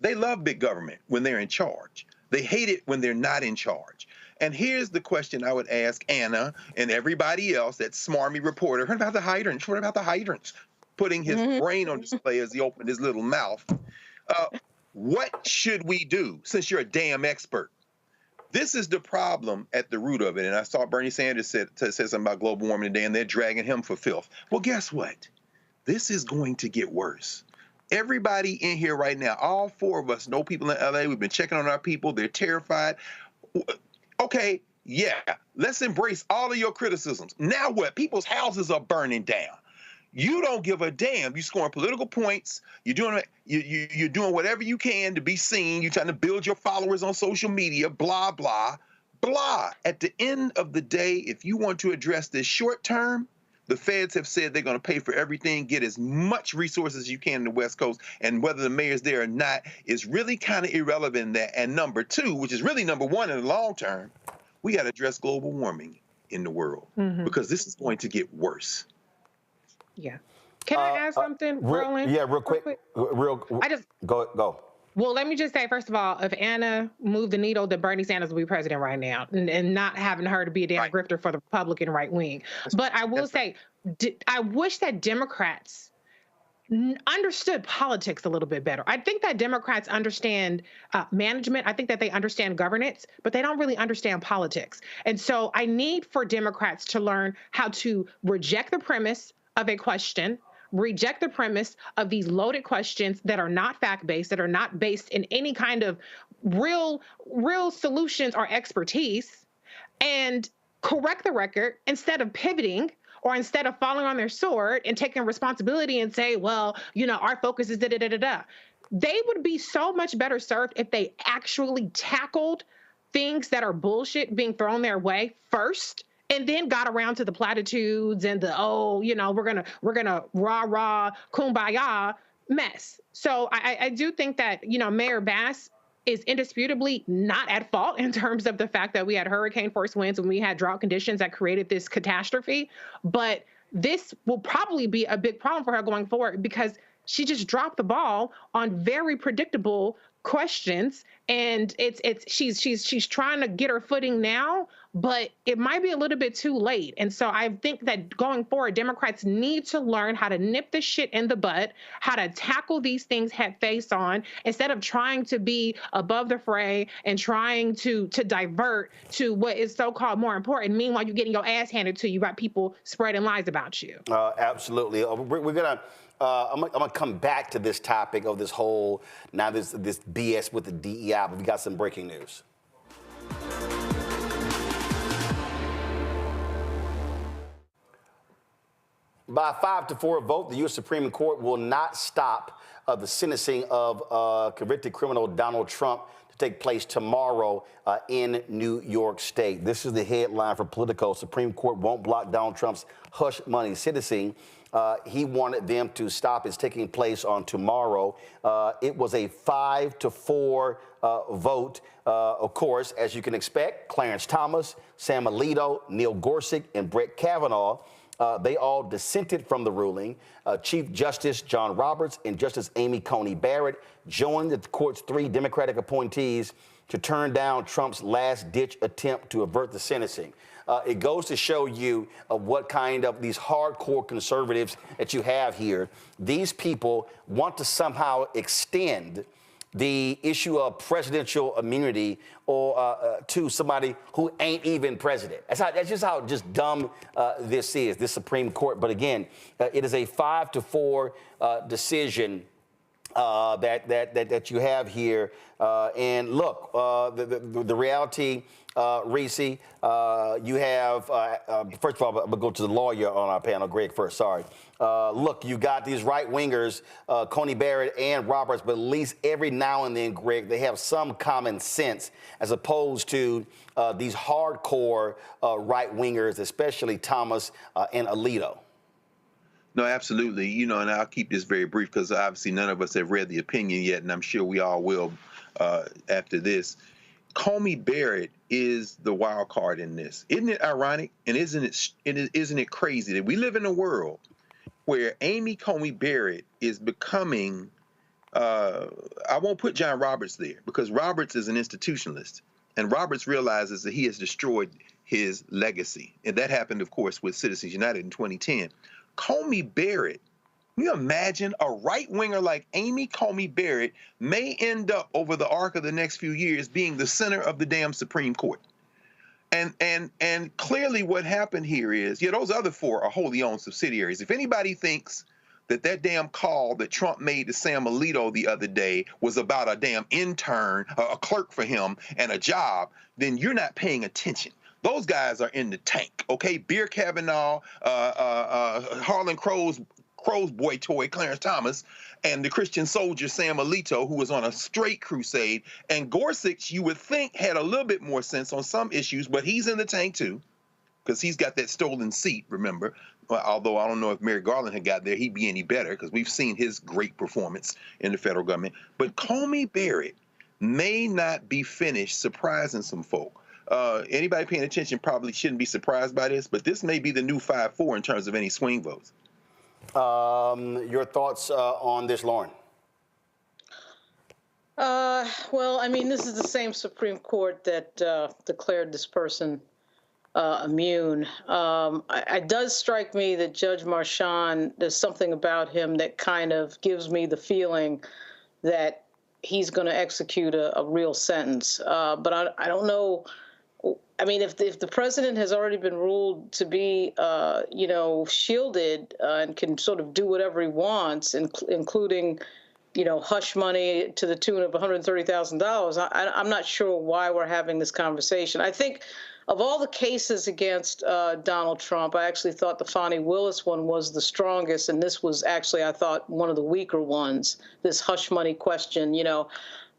They love big government when they're in charge. They hate it when they're not in charge. And here's the question I would ask Anna and everybody else, that smarmy reporter. What about the hydrants? What about the hydrants? Putting his brain on display as he opened his little mouth. What should we do, since you're a damn expert? This is the problem at the root of it. And I saw Bernie Sanders said something about global warming today, and they're dragging him for filth. Well, guess what? This is going to get worse. Everybody in here right now, all four of us know people in LA. We've been checking on our people. They're terrified. Okay, yeah, let's embrace all of your criticisms. Now what? People's houses are burning down. You don't give a damn. You're scoring political points. You're doing whatever you can to be seen. You're trying to build your followers on social media, blah, blah, blah. At the end of the day, if you want to address this short term, the feds have said they're going to pay for everything, get as much resources as you can in the West Coast, and whether the mayor's there or not is really kind of irrelevant in that. And number two, which is really number one in the long term, we got to address global warming in the world because this is going to get worse. Yeah. Can I add something, Roland? Yeah, real quick. Go. Well, let me just say, first of all, if Anna moved the needle, then Bernie Sanders will be president right now, and not having her to be a damn grifter for the Republican right wing. But I will say, I wish that Democrats understood politics a little bit better. I think that Democrats understand management. I think that they understand governance, but they don't really understand politics. And so I need for Democrats to learn how to reject the premise of a question, reject the premise of these loaded questions that are not fact-based, that are not based in any kind of real solutions or expertise, and correct the record instead of pivoting or instead of falling on their sword and taking responsibility and say, well, you know, our focus is da-da-da-da-da. they would be so much better served if they actually tackled things that are bullshit being thrown their way first, and then got around to the platitudes and the, oh, you know, we're gonna rah kumbaya mess. So I do think that, you know, Mayor Bass is indisputably not at fault in terms of the fact that we had hurricane force winds and we had drought conditions that created this catastrophe. But this will probably be a big problem for her going forward, because she just dropped the ball on very predictable questions, and she's trying to get her footing now, but it might be a little bit too late. And so I think that going forward, Democrats need to learn how to nip this shit in the bud, how to tackle these things head face on, instead of trying to be above the fray and trying to divert to what is so-called more important. Meanwhile, you're getting your ass handed to you by people spreading lies about you. Absolutely. We're gonna. I'm gonna come back to this topic of this whole this BS with the DEI, but we got some breaking news. By a 5-4 vote, the U.S. Supreme Court will not stop the sentencing of convicted criminal Donald Trump to take place tomorrow in New York State. This is the headline for Politico. Supreme Court won't block Donald Trump's hush money sentencing. He wanted them to stop. It's taking place on tomorrow. It was a 5-4 vote. Of course, as you can expect, Clarence Thomas, Sam Alito, Neil Gorsuch, and Brett Kavanaugh, they all dissented from the ruling. Chief Justice John Roberts and Justice Amy Coney Barrett joined the court's 3 Democratic appointees to turn down Trump's last-ditch attempt to avert the sentencing. It goes to show you what kind of these hardcore conservatives that you have here. These people want to somehow extend the issue of presidential immunity or to somebody who ain't even president. That's just how dumb this is, this Supreme Court. But again, it is a 5-4 decision that you have here. And look, the reality, Reese, you have, first of all, I'm going to go to the lawyer on our panel, Greg, first, sorry. Look, you got these right-wingers, Coney Barrett and Roberts, but at least every now and then, Greg, they have some common sense, as opposed to these hardcore right-wingers, especially Thomas and Alito. No, absolutely. You know, and I'll keep this very brief because obviously none of us have read the opinion yet, and I'm sure we all will after this. Coney Barrett is the wild card in this. Isn't it ironic? And isn't it crazy that we live in a world where Amy Coney Barrett is becoming, I won't put John Roberts there because Roberts is an institutionalist, and Roberts realizes that he has destroyed his legacy. And that happened, of course, with Citizens United in 2010. Coney Barrett, can you imagine a right-winger like Amy Coney Barrett may end up over the arc of the next few years being the center of the damn Supreme Court? And clearly what happened here is, those other 4 are wholly owned subsidiaries. If anybody thinks that damn call that Trump made to Sam Alito the other day was about a damn intern, a clerk for him, and a job, then you're not paying attention. Those guys are in the tank, okay? Beer Kavanaugh, Harlan Crow's boy toy, Clarence Thomas, and the Christian soldier, Sam Alito, who was on a straight crusade. And Gorsuch, you would think, had a little bit more sense on some issues, but he's in the tank too, because he's got that stolen seat, remember? Although I don't know if Merrick Garland had got there, he'd be any better, because we've seen his great performance in the federal government. But Coney Barrett may not be finished surprising some folk. Anybody paying attention probably shouldn't be surprised by this, but this may be the new 5-4 in terms of any swing votes. Your thoughts on this, Lauren? Well, I mean, this is the same Supreme Court that declared this person immune. It does strike me that Judge Marchand, there's something about him that kind of gives me the feeling that he's going to execute a real sentence. But I don't know. I mean, if the president has already been ruled to be, shielded and can sort of do whatever he wants, including, hush money to the tune of $130,000. I'm not sure why we're having this conversation. I think of all the cases against Donald Trump, I actually thought the Fani Willis one was the strongest, and this was actually, I thought, one of the weaker ones, this hush money question.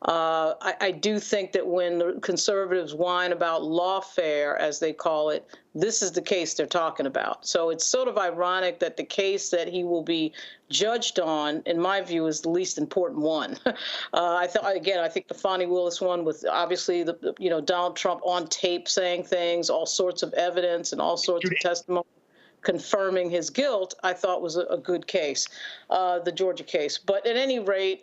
I do think that when the conservatives whine about lawfare, as they call it, this is the case they're talking about. So it's sort of ironic that the case that he will be judged on, in my view, is the least important one. I think the Fani Willis one, with obviously Donald Trump on tape saying things, all sorts of evidence and all sorts of testimony confirming his guilt, I thought was a good case, the Georgia case. But at any rate,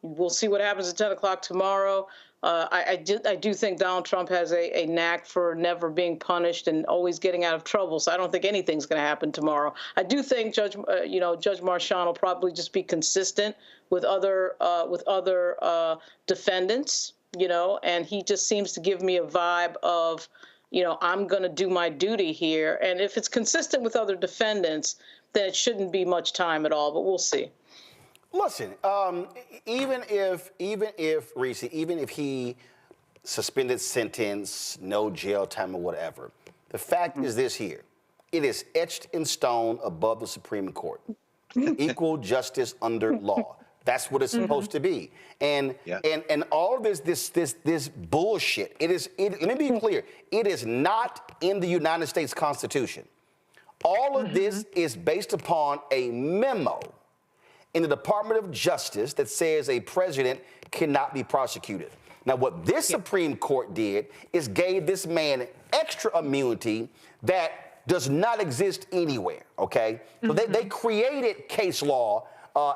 we'll see what happens at 10 o'clock tomorrow. I do think Donald Trump has a knack for never being punished and always getting out of trouble. So I don't think anything's going to happen tomorrow. I do think Judge Marchand will probably just be consistent with other defendants, and he just seems to give me a vibe of, I'm going to do my duty here. And if it's consistent with other defendants, then it shouldn't be much time at all, but we'll see. Listen, even if Reese, even if he suspended sentence, no jail time or whatever, the fact is this here. It is etched in stone above the Supreme Court. Equal justice under law. That's what it's supposed to be. And all of this bullshit, let me be clear, it is not in the United States Constitution. All of this is based upon a memo in the Department of Justice that says a president cannot be prosecuted. Now, what this Supreme Court did is gave this man extra immunity that does not exist anywhere, okay? So they created case law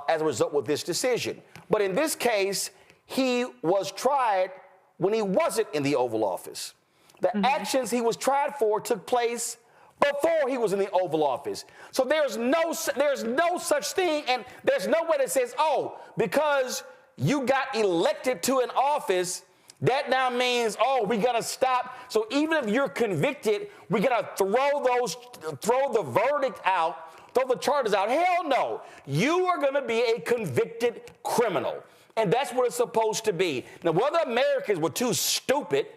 as a result of this decision. But in this case, he was tried when he wasn't in the Oval Office. The actions he was tried for took place before he was in the Oval Office. So there's no such thing, and there's no way that says, oh, because you got elected to an office, that now means, oh, we gotta stop. So even if you're convicted, we gotta throw the verdict out, throw the charges out. Hell no. You are gonna be a convicted criminal. And that's what it's supposed to be. Now, whether Americans were too stupid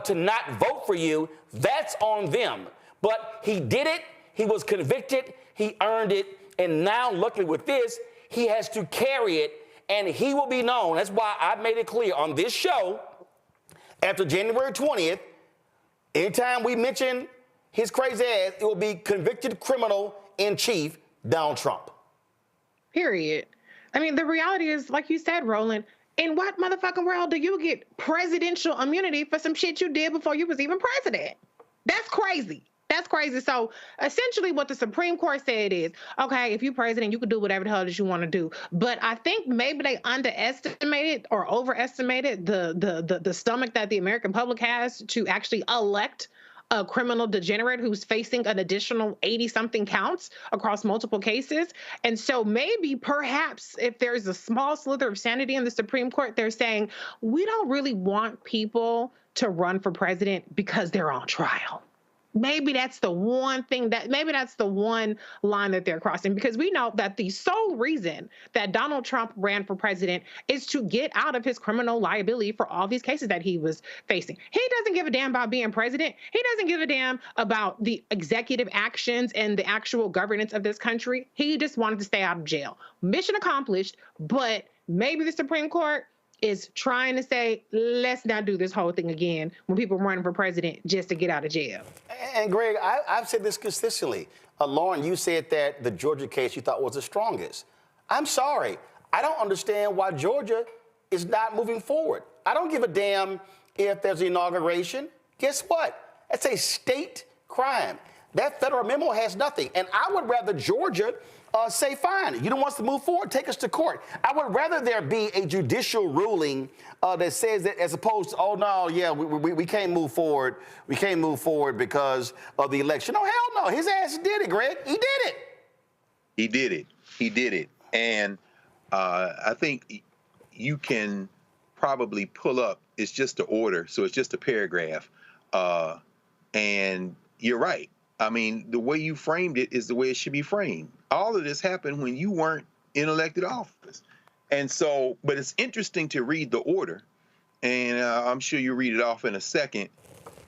to not vote for you, that's on them. But he did it, he was convicted, he earned it, and now, luckily with this, he has to carry it, and he will be known. That's why I made it clear on this show, after January 20th, anytime we mention his crazy ass, it will be convicted criminal in chief, Donald Trump. Period. I mean, the reality is, like you said, Roland, in what motherfucking world do you get presidential immunity for some shit you did before you was even president? That's crazy. That's crazy. So essentially what the Supreme Court said is, okay, if you're president, you can do whatever the hell that you want to do. But I think maybe they underestimated or overestimated the stomach that the American public has to actually elect a criminal degenerate who's facing an additional 80-something counts across multiple cases. And so maybe, perhaps, if there's a small slither of sanity in the Supreme Court, they're saying, we don't really want people to run for president because they're on trial. Maybe that's the one line that they're crossing, because we know that the sole reason that Donald Trump ran for president is to get out of his criminal liability for all these cases that he was facing. He doesn't give a damn about being president. He doesn't give a damn about the executive actions and the actual governance of this country. He just wanted to stay out of jail. Mission accomplished, but maybe the Supreme Court is trying to say, let's not do this whole thing again when people are running for president just to get out of jail. And Greg, I've said this consistently. Lauren, you said that the Georgia case you thought was the strongest. I'm sorry. I don't understand why Georgia is not moving forward. I don't give a damn if there's an inauguration. Guess what? That's a state crime. That federal memo has nothing. And I would rather Georgia say, fine, you don't want us to move forward, take us to court. I would rather there be a judicial ruling that says that, as opposed to, oh, no, yeah, we can't move forward. We can't move forward because of the election. No, hell no. His ass did it, Greg. He did it. He did it. He did it. And I think you can probably pull up, it's just the order, so it's just a paragraph. And you're right. I mean, the way you framed it is the way it should be framed. All of this happened when you weren't in elected office. And so, but it's interesting to read the order, and I'm sure you read it off in a second.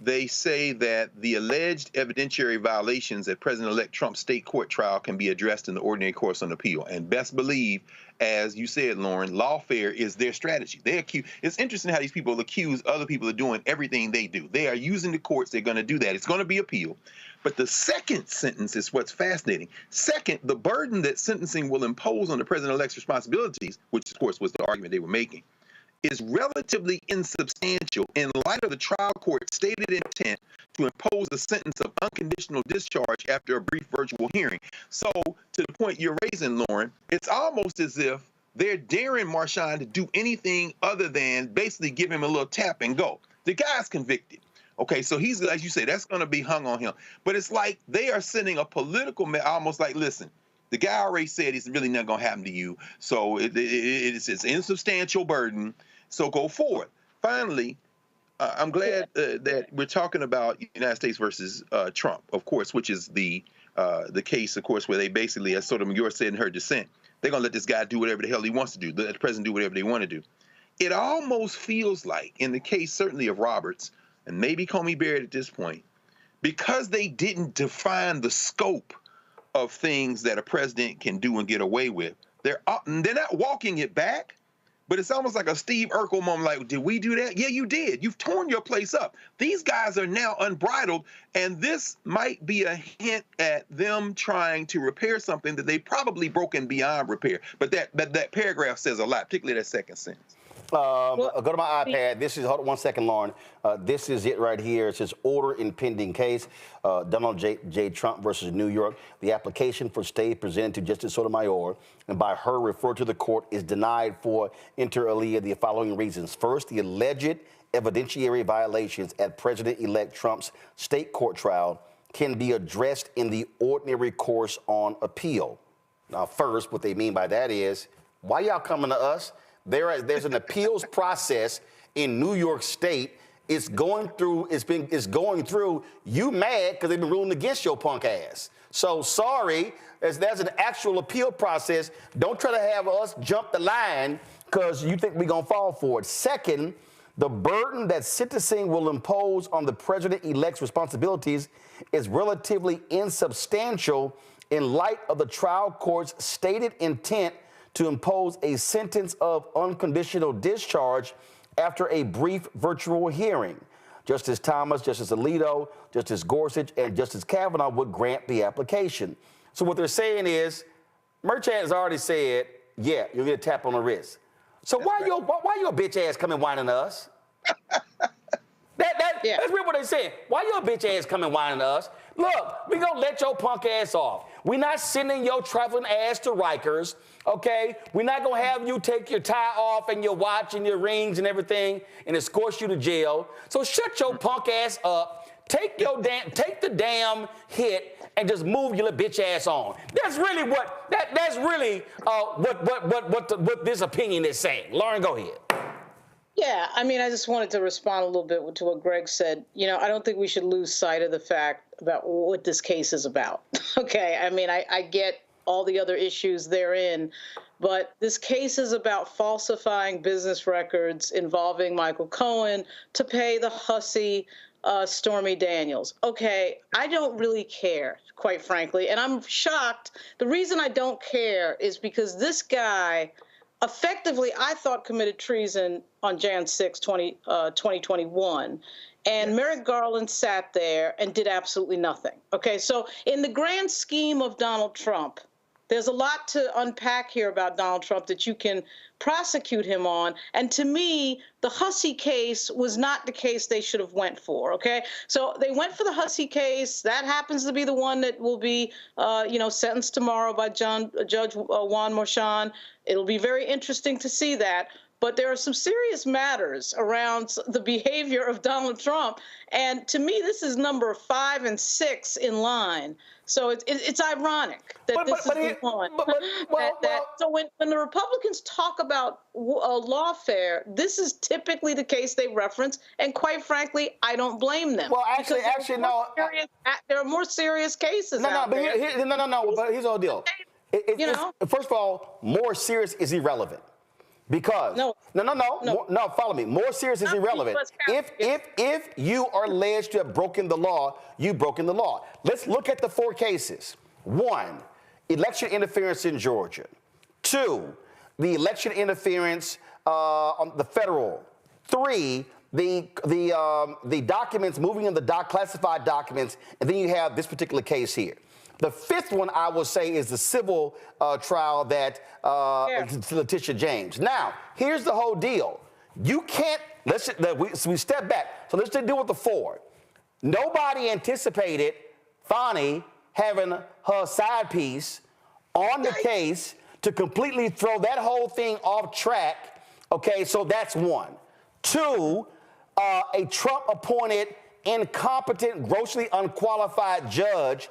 They say that the alleged evidentiary violations at President-elect Trump's state court trial can be addressed in the ordinary course on appeal. And best believe, as you said, Lauren, lawfare is their strategy. They accuse. It's interesting how these people accuse other people of doing everything they do. They are using the courts. They're going to do that. It's going to be appealed. But the second sentence is what's fascinating. Second, the burden that sentencing will impose on the president-elect's responsibilities, which of course was the argument they were making, is relatively insubstantial in light of the trial court's stated intent to impose a sentence of unconditional discharge after a brief virtual hearing. So, to the point you're raising, Lauren, it's almost as if they're daring Marshawn to do anything other than basically give him a little tap and go. The guy's convicted. Okay, so he's, as you say, that's going to be hung on him. But it's like they are sending a political, almost like, listen, the guy already said it's really not going to happen to you. So it's an insubstantial burden. So go forward. Finally, I'm glad that we're talking about United States versus Trump, of course, which is the case, of course, where they basically, as Sotomayor said in her dissent, they're going to let this guy do whatever the hell he wants to do, let the president do whatever they want to do. It almost feels like, in the case certainly of Roberts, and maybe Comey Barrett at this point, because they didn't define the scope of things that a president can do and get away with, they're not walking it back. But it's almost like a Steve Urkel moment, like, did we do that? Yeah, you did. You've torn your place up. These guys are now unbridled, and this might be a hint at them trying to repair something that they've probably broken beyond repair. But that paragraph says a lot, particularly that second sentence. Go to my iPad. This is, hold on 1 second, Lauren. This is it right here. It says order in pending case, Donald J. Trump versus New York. The application for stay presented to Justice Sotomayor and by her referred to the court is denied for inter alia the following reasons. First, the alleged evidentiary violations at President-elect Trump's state court trial can be addressed in the ordinary course on appeal. Now, first, what they mean by that is, why y'all coming to us? There's an appeals process in New York State. It's going through. It's going through. You mad because they've been ruling against your punk ass. So sorry, there's an actual appeal process. Don't try to have us jump the line because you think we're gonna fall for it. Second, the burden that sentencing will impose on the president-elect's responsibilities is relatively insubstantial in light of the trial court's stated intent to impose a sentence of unconditional discharge after a brief virtual hearing. Justice Thomas, Justice Alito, Justice Gorsuch, and Justice Kavanaugh would grant the application. So what they're saying is, Merchant has already said, yeah, you'll get a tap on the wrist. So why your bitch ass coming whining to us? That's really what they said. Why your bitch ass coming whining to us? Look, we gonna let your punk ass off. We're not sending your traveling ass to Rikers, okay? We're not gonna have you take your tie off and your watch and your rings and everything and escort you to jail. So shut your punk ass up, take the damn hit and just move your little bitch ass on. That's really what this opinion is saying. Lauren, go ahead. Yeah, I mean, I just wanted to respond a little bit to what Greg said. You know, I don't think we should lose sight of the fact about what this case is about. Okay, I mean, I get all the other issues therein, but this case is about falsifying business records involving Michael Cohen to pay the hussy Stormy Daniels. Okay, I don't really care, quite frankly, and I'm shocked. The reason I don't care is because this guy effectively, I thought, committed treason on Jan 6, 2021. And Merrick Garland sat there and did absolutely nothing. Okay, so in the grand scheme of Donald Trump, there's a lot to unpack here about Donald Trump that you can prosecute him on. And to me, the Hussey case was not the case they should have went for, okay? So they went for the Hussey case. That happens to be the one that will be, sentenced tomorrow by Judge Juan Merchan. It'll be very interesting to see that. But there are some serious matters around the behavior of Donald Trump. And to me, this is number 5 and 6 in line. So it's ironic that this is the one. So when the Republicans talk about lawfare, this is typically the case they reference. And quite frankly, I don't blame them. Well, actually, no. There are more serious cases No, out there. But here's the whole deal. First of all, more serious is irrelevant. Because no, follow me. More serious is irrelevant. If you are alleged to have broken the law, you've broken the law. Let's look at the 4 cases. 1, election interference in Georgia. 2, the election interference on the federal. 3, the documents moving in the classified documents, and then you have this particular case here. The 5th one, I will say, is the civil trial that to Letitia James. Now, here's the whole deal. You can't, we step back. So let's deal with the 4. Nobody anticipated Fani having her side piece on the case to completely throw that whole thing off track. Okay, so that's 1. 2, a Trump-appointed, incompetent, grossly unqualified judge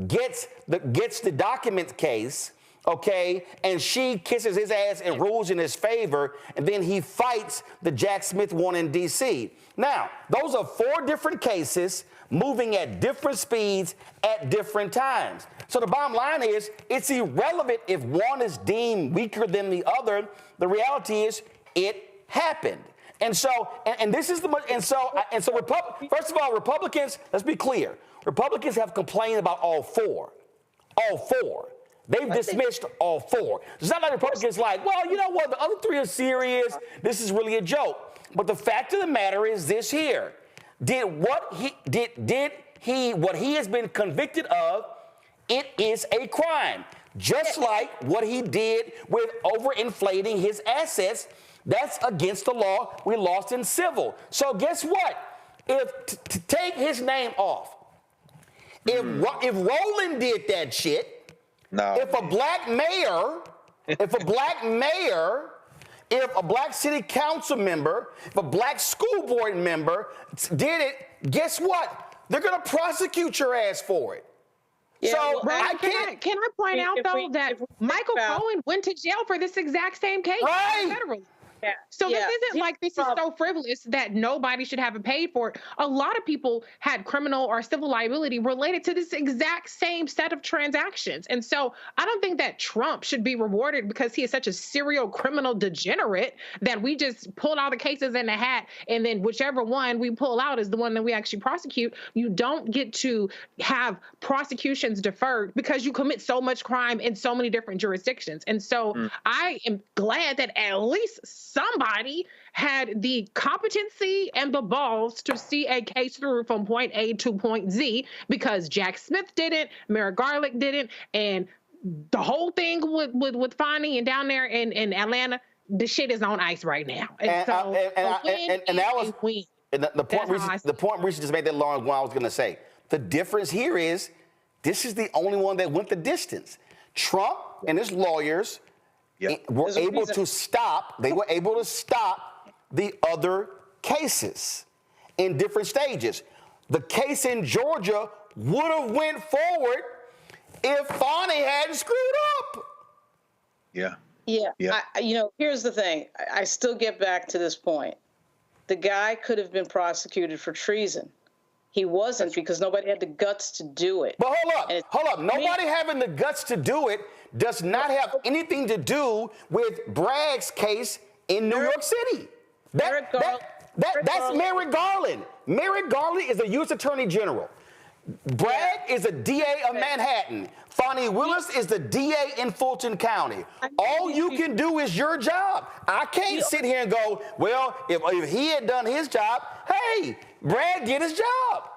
gets the document case, okay, and she kisses his ass and rules in his favor, and then he fights the Jack Smith one in D.C. Now, those are 4 different cases moving at different speeds at different times. So the bottom line is, it's irrelevant if one is deemed weaker than the other. The reality is, it happened. And so, and this is first of all, Republicans, let's be clear. Republicans have complained about all 4. All 4. They've dismissed all 4. It's not like Republicans like, well, you know what, the other 3 are serious. This is really a joke. But the fact of the matter is this here. What he has been convicted of, it is a crime. Just like what he did with overinflating his assets. That's against the law. We lost in civil. So guess what? To take his name off, if Roland did that shit, if a black mayor, if a black city council member, if a black school board member did it, guess what? They're going to prosecute your ass for it. Yeah, so I can't. Can I point out that Michael Cohen went to jail for this exact same case? Right. Federally. So this isn't like this is so frivolous that nobody should have a paid for it. A lot of people had criminal or civil liability related to this exact same set of transactions. And so I don't think that Trump should be rewarded because he is such a serial criminal degenerate that we just pulled all the cases in the hat and then whichever one we pull out is the one that we actually prosecute. You don't get to have prosecutions deferred because you commit so much crime in so many different jurisdictions. And so I am glad that at least somebody had the competency and the balls to see a case through from point A to point Z because Jack Smith didn't, Merrick Garland didn't, and the whole thing with Fani and down there in Atlanta, the shit is on ice right now. And that was the point Reese just made that long one I was going to say. The difference here is this is the only one that went the distance. Trump and his lawyers were able to stop. They were able to stop the other cases in different stages. The case in Georgia would have went forward if Fani hadn't screwed up. Yeah. Here's the thing. I still get back to this point. The guy could have been prosecuted for treason. He wasn't because nobody had the guts to do it. But hold up. Nobody having the guts to do it does not have anything to do with Bragg's case in New York City. That's Merrick Garland. Merrick Garland is a U.S. Attorney General. Bragg is a DA of Manhattan. Fani Willis is the DA in Fulton County. All you can do is your job. I can't sit here and go, well, if he had done his job, hey, Bragg did his job.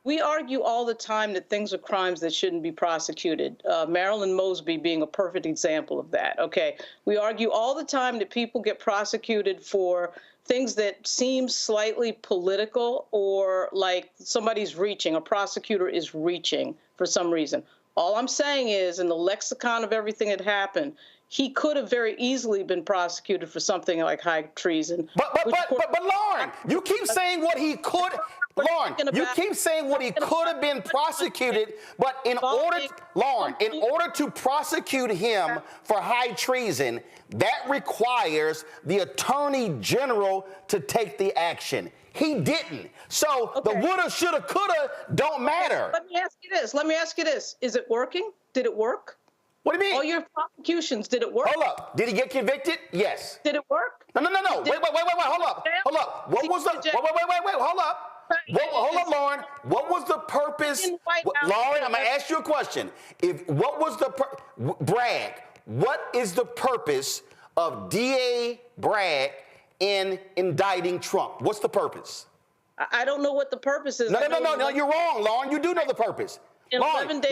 We argue all the time that things are crimes that shouldn't be prosecuted. Marilyn Mosby being a perfect example of that. Okay, we argue all the time that people get prosecuted for things that seem slightly political or like somebody's reaching, a prosecutor is reaching for some reason. All I'm saying is, in the lexicon of everything that happened, he could have very easily been prosecuted for something like high treason. But Lauren, you keep saying what he could. Lauren, you keep saying what he could have been prosecuted, but in order to prosecute him for high treason, that requires the Attorney General to take the action. He didn't. So the woulda, shoulda, coulda don't matter. Let me ask you this. Is it working? Did it work? What do you mean? All your prosecutions, did it work? Hold up. Did he get convicted? Yes. Did it work? No. Wait. Hold up. What was the? Wait. Hold up. Hold up, Lauren. What was the purpose? Lauren, I'm gonna ask you a question. What was the Bragg? What is the purpose of DA Bragg in indicting Trump? What's the purpose? I don't know what the purpose is. No, you're wrong, Lauren. You do know the purpose. Lauren,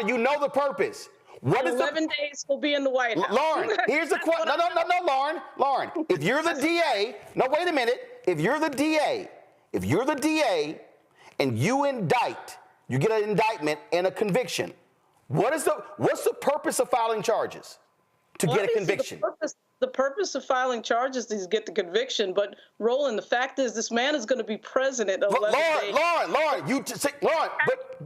you know the purpose. What is 11 days will be in the White House. Lauren, here's the question. No, Lauren. If you're the DA, no, wait a minute. If you're the DA and you indict, you get an indictment and a conviction. What's the purpose of filing charges? To get a conviction. The purpose of filing charges is to get the conviction. But Roland, the fact is, this man is going to be president. Lauren,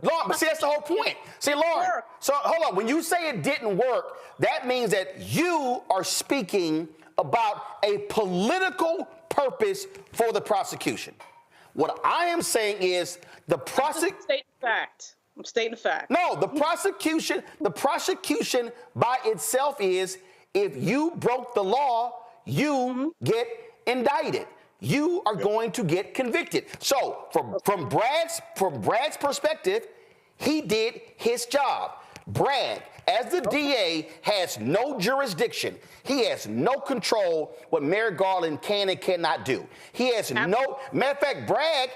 but see, that's the whole point. See, Lauren, so hold on. When you say it didn't work, that means that you are speaking about a political purpose for the prosecution. What I am saying is the prosecution. I'm stating a fact. No, the prosecution by itself is, if you broke the law, you get indicted. You are going to get convicted. So from Bragg's perspective, he did his job. Bragg, as the DA, has no jurisdiction. He has no control what Merrick Garland can and cannot do. He has no, matter of fact, Bragg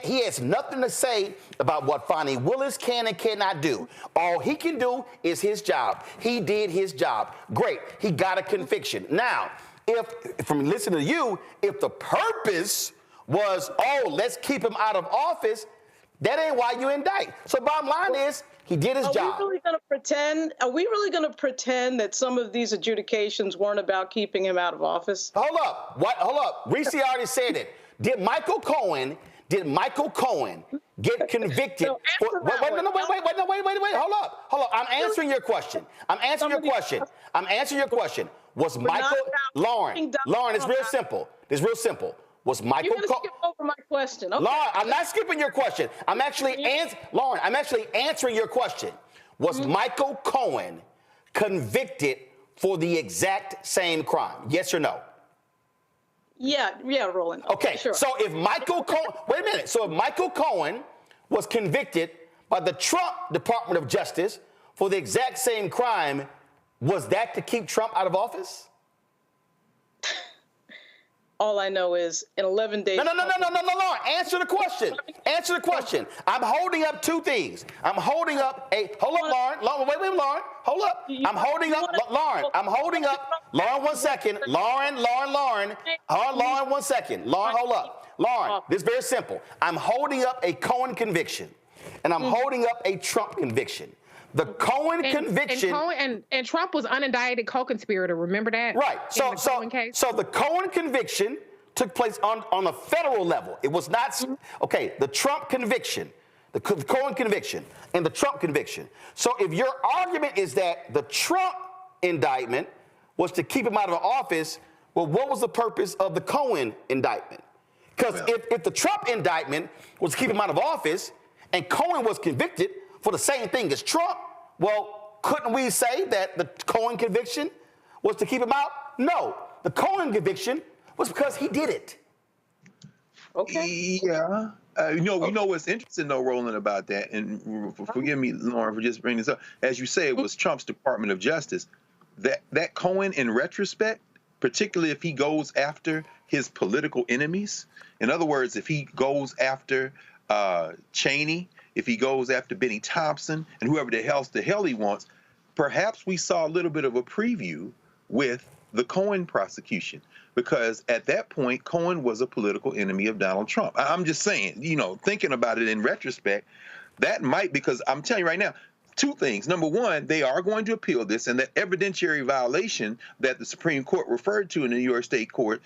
he has nothing to say about what Fani Willis can and cannot do. All he can do is his job. He did his job. Great. He got a conviction. Now, from listening to you, if the purpose was, let's keep him out of office, that ain't why you indict. So bottom line is, he did his job. Are we really going to pretend that some of these adjudications weren't about keeping him out of office? Hold up. Reese already said it. Did Michael Cohen get convicted? Wait. Hold up. I'm answering your question. Was Michael, Lauren, it's real simple. Was Michael You're going to skip over my question. Okay. Lauren, I'm not skipping your question. I'm actually answering your question. Was Michael Cohen convicted for the exact same crime? Yes or no? Yeah, Roland. Okay, sure. So if Michael Cohen, wait a minute. So if Michael Cohen was convicted by the Trump Department of Justice for the exact same crime, was that to keep Trump out of office? All I know is in 11 days. No, Lauren. Answer the question. I'm holding up two things. I'm holding up hold up, Lauren. Wait, Lauren. Hold up. I'm holding up, Lauren, 1 second. Lauren. Hold on, Lauren, 1 second. Lauren, hold up. Lauren, this is very simple. I'm holding up a Cohen conviction, and I'm holding up a Trump conviction. The Cohen conviction. And Trump was unindicted co-conspirator. Remember that? Right. So the Cohen conviction took place on a federal level. It was not okay. The Trump conviction, the Cohen conviction, and the Trump conviction. So if your argument is that the Trump indictment was to keep him out of office, well, what was the purpose of the Cohen indictment? Because if the Trump indictment was to keep him out of office, and Cohen was convicted for the same thing as Trump, well, couldn't we say that the Cohen conviction was to keep him out? No, the Cohen conviction was because he did it. Okay. Yeah. You know what's interesting though, Roland, about that, and forgive me, Lauren, for just bringing this up. As you say, it was Trump's Department of Justice. That Cohen, in retrospect, particularly if he goes after his political enemies, in other words, if he goes after Cheney, if he goes after Benny Thompson and whoever the hell he wants, perhaps we saw a little bit of a preview with the Cohen prosecution, because at that point, Cohen was a political enemy of Donald Trump. I'm just saying, thinking about it in retrospect, that might, because I'm telling you right now, two things. Number one, they are going to appeal this, and that evidentiary violation that the Supreme Court referred to in the New York State court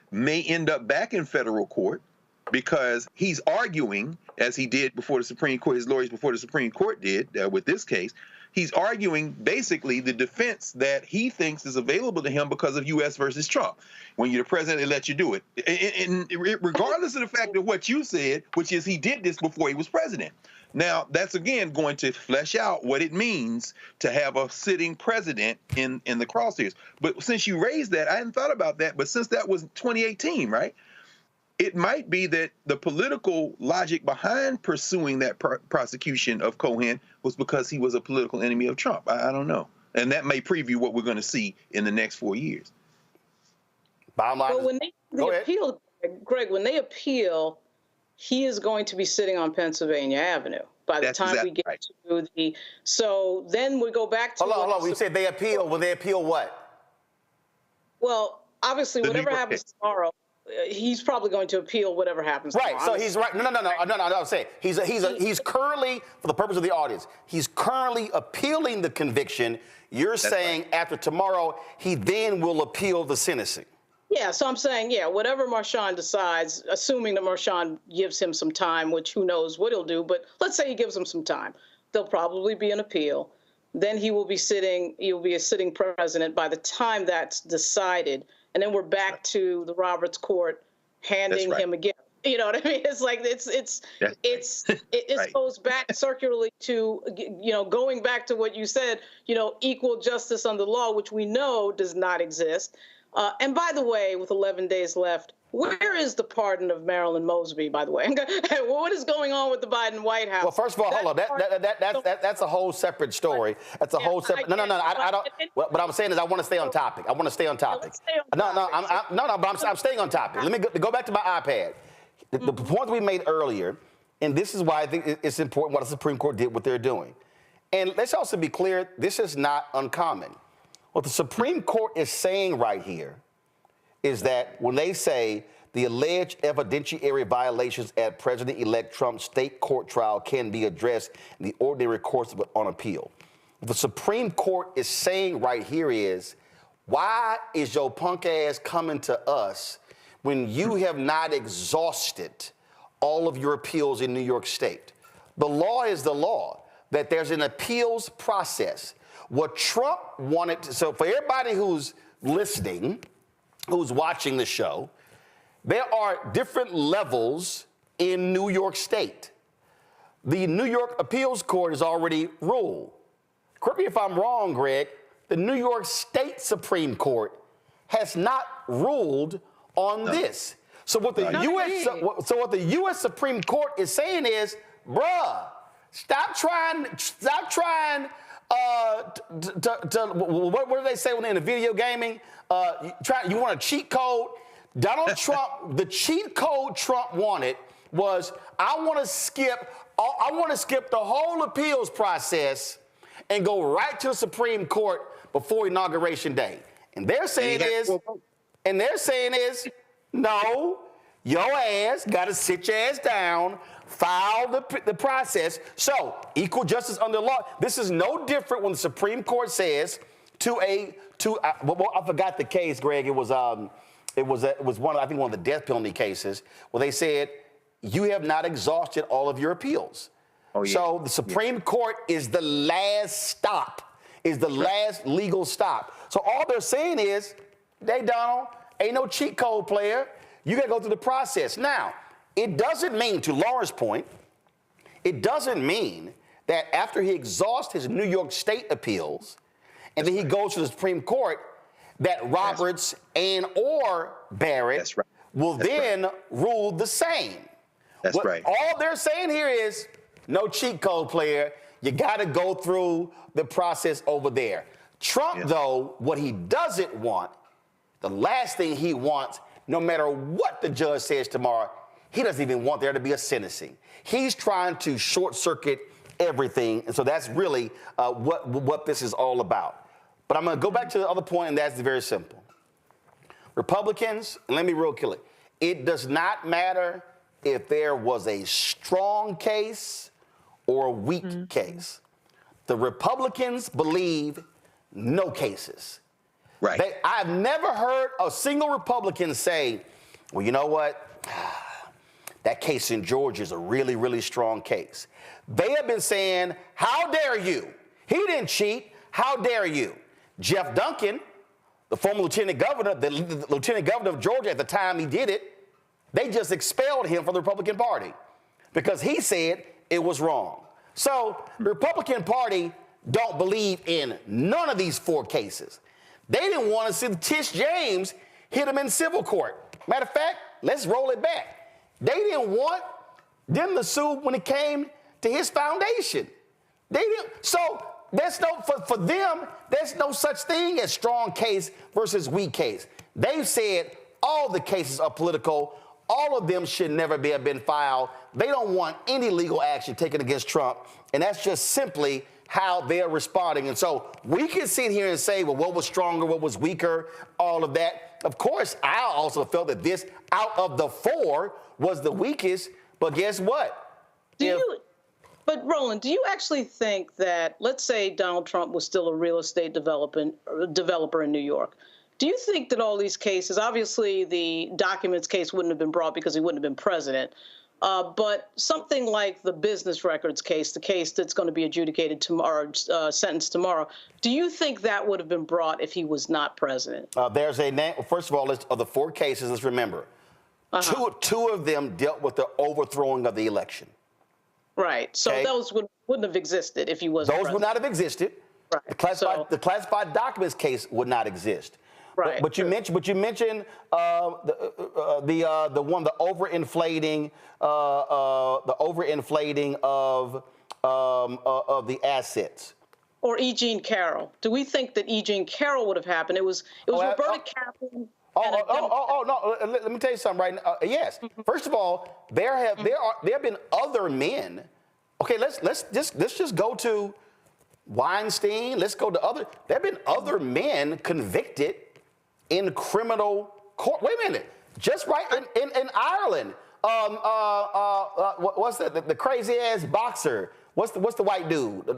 may end up back in federal court, because he's arguing, as he did before the Supreme Court, his lawyers before the Supreme Court did with this case, He's arguing basically the defense that he thinks is available to him because of U.S. versus Trump. When you're the president, they let you do it. And regardless of the fact of what you said, which is he did this before he was president. Now, that's, again, going to flesh out what it means to have a sitting president in the crosshairs. But since you raised that, I hadn't thought about that. But since that was 2018, right, it might be that the political logic behind pursuing that prosecution of Cohen was because he was a political enemy of Trump. I don't know. And that may preview what we're going to see in the next 4 years. Bottom line, but when they appeal, Greg, when they appeal, he is going to be sitting on Pennsylvania Avenue by the time we get to the. So then we go back to. Hold on. When you said they appeal, will they appeal what? Well, obviously, whatever happens tomorrow, he's probably going to appeal whatever happens tomorrow. Right. So he's right. No. I'm saying he's currently, for the purpose of the audience, he's currently appealing the conviction. You're saying after tomorrow, he then will appeal the sentencing. Yeah, so I'm saying, whatever Marshawn decides, assuming that Marshawn gives him some time, which who knows what he'll do, but let's say he gives him some time, there'll probably be an appeal. Then he'll be a sitting president by the time that's decided. And then we're back to the Roberts Court handing him again. You know what I mean? It's like it goes back circularly to, going back to what you said, equal justice under law, which we know does not exist. And by the way, with 11 days left, where is the pardon of Marilyn Mosby, by the way? What is going on with the Biden White House? Well, first of all, hold on. That's a whole separate story. That's a whole separate. No. I don't. What I'm saying is I want to stay on topic. But I'm staying on topic. Let me go back to my iPad. The point we made earlier, and this is why I think it's important what the Supreme Court did, what they're doing. And let's also be clear, this is not uncommon. What the Supreme Court is saying right here is that when they say the alleged evidentiary violations at President-elect Trump's state court trial can be addressed in the ordinary course on appeal. What the Supreme Court is saying right here is, why is your punk ass coming to us when you have not exhausted all of your appeals in New York State? The law is the law, that there's an appeals process. What Trump wanted to, so for everybody who's listening, who's watching the show, there are different levels in New York State. The New York Appeals Court has already ruled. Correct me if I'm wrong, Greg, the New York State Supreme Court has not ruled on this. So what the U.S. Supreme Court is saying is, bruh, stop trying. What do they say when they're in the video gaming? You want a cheat code? Donald Trump, the cheat code Trump wanted was, I want to skip the whole appeals process and go right to the Supreme Court before Inauguration Day. And they're saying is, no, your ass got to sit your ass down, file the process. So, equal justice under law. This is no different when the Supreme Court says I forgot the case, Greg. It was one of the death penalty cases where they said you have not exhausted all of your appeals. Oh, yeah. So the Supreme Court is the last stop, is the last legal stop. So all they're saying is, hey, Donald, ain't no cheat code player. You got to go through the process. Now, it doesn't mean, to Laura's point, it doesn't mean that after he exhausts his New York State appeals and then he goes to the Supreme Court, that Roberts and or Barrett will then rule the same. That's right. All they're saying here is, no cheat code player. You got to go through the process over there. Trump, though, what he doesn't want, the last thing he wants, no matter what the judge says tomorrow, he doesn't even want there to be a sentencing. He's trying to short circuit everything. And so that's really what this is all about. But I'm going to go back to the other point, and that's very simple. Republicans, and let me real kill it. It does not matter if there was a strong case or a weak case. The Republicans believe no cases. Right. I've never heard a single Republican say, well, you know what? That case in Georgia is a really, really strong case. They have been saying, how dare you? He didn't cheat. How dare you? Jeff Duncan, the former lieutenant governor, the lieutenant governor of Georgia at the time he did it, they just expelled him from the Republican Party because he said it was wrong. So the Republican Party don't believe in none of these 4 cases. They didn't want to see Tish James hit him in civil court. Matter of fact, let's roll it back. They didn't want them to sue when it came to his foundation. They didn't. So there's no, for them, there's no such thing as strong case versus weak case. They've said all the cases are political. All of them should never have been filed. They don't want any legal action taken against Trump. And that's just simply how they're responding. And so we can sit here and say, well, what was stronger, what was weaker, all of that. Of course, I also felt that this, out of the 4, was the weakest. But guess what? But Roland, do you actually think that, let's say Donald Trump was still a real estate developer in New York, do you think that all these cases, obviously the documents case wouldn't have been brought because he wouldn't have been president, but something like the business records case, the case that's going to be adjudicated tomorrow, sentenced tomorrow, do you think that would have been brought if he was not president? There's a name. First of all, of the 4 cases, let's remember, two of them dealt with the overthrowing of the election. Right. So those wouldn't have existed if he wasn't president. Those would not have existed. Right. The classified documents case would not exist. Right. But you mentioned the overinflating of the assets. Or E. Jean Carroll. Do we think that E. Jean Carroll would have happened? It was Roberta Kaplan. No. Let me tell you something right now. Yes. First of all, there have been other men. Okay, let's just go to Weinstein. Let's go to other. There have been other men convicted in criminal court. Wait a minute. Just right in Ireland. What's that? The crazy ass boxer. What's the white dude?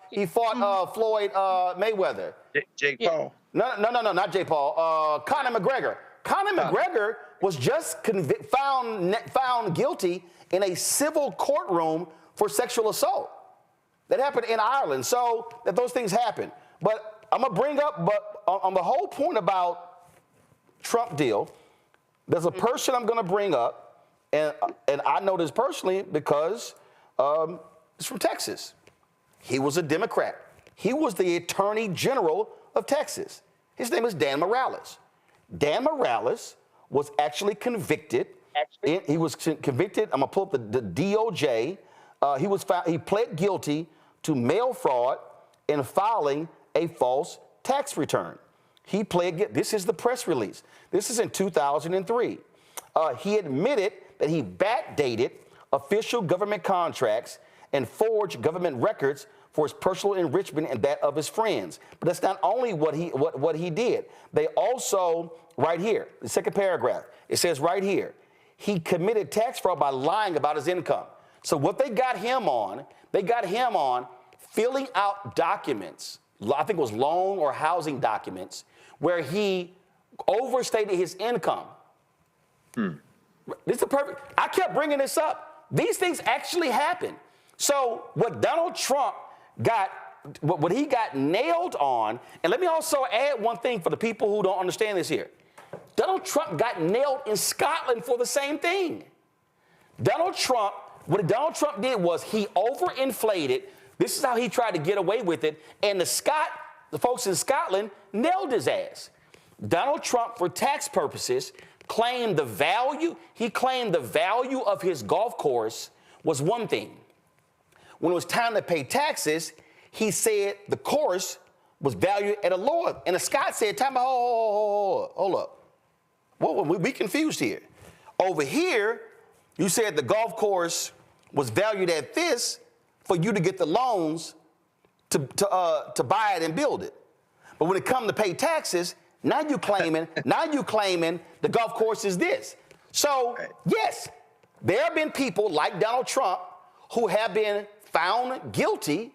He fought Floyd Mayweather. Jake Paul. No, not Jake Paul. Conor McGregor. Conor McGregor was just found guilty in a civil courtroom for sexual assault. That happened in Ireland. So that those things happen. But I'm gonna bring up, on the whole point about Trump deal, there's a person I'm gonna bring up, and I know this personally because he's from Texas. He was a Democrat. He was the Attorney General of Texas. His name is Dan Morales. Dan Morales was actually convicted. He was convicted. I'm gonna pull up the DOJ. He pled guilty to mail fraud and filing a false tax return. He pled. This is the press release. This is in 2003. He admitted that he backdated official government contracts and forged government records for his personal enrichment and that of his friends. But that's not only what he did. They also, right here, the second paragraph, it says right here, he committed tax fraud by lying about his income. So what they got him on filling out documents, I think it was loan or housing documents, where he overstated his income. This is perfect. I kept bringing this up. These things actually happen. So what Donald Trump got, what he got nailed on, and let me also add one thing for the people who don't understand this here. Donald Trump got nailed in Scotland for the same thing. What Donald Trump did was he overinflated. This is how he tried to get away with it. And the folks in Scotland nailed his ass. Donald Trump, for tax purposes, claimed the value of his golf course was one thing. When it was time to pay taxes, he said the course was valued at a lower. And the Scot said, time out, hold up. Well, we confused here. Over here, you said the golf course was valued at this for you to get the loans to buy it and build it. But when it comes to pay taxes, now you claiming the golf course is this. So yes, there have been people like Donald Trump who have been found guilty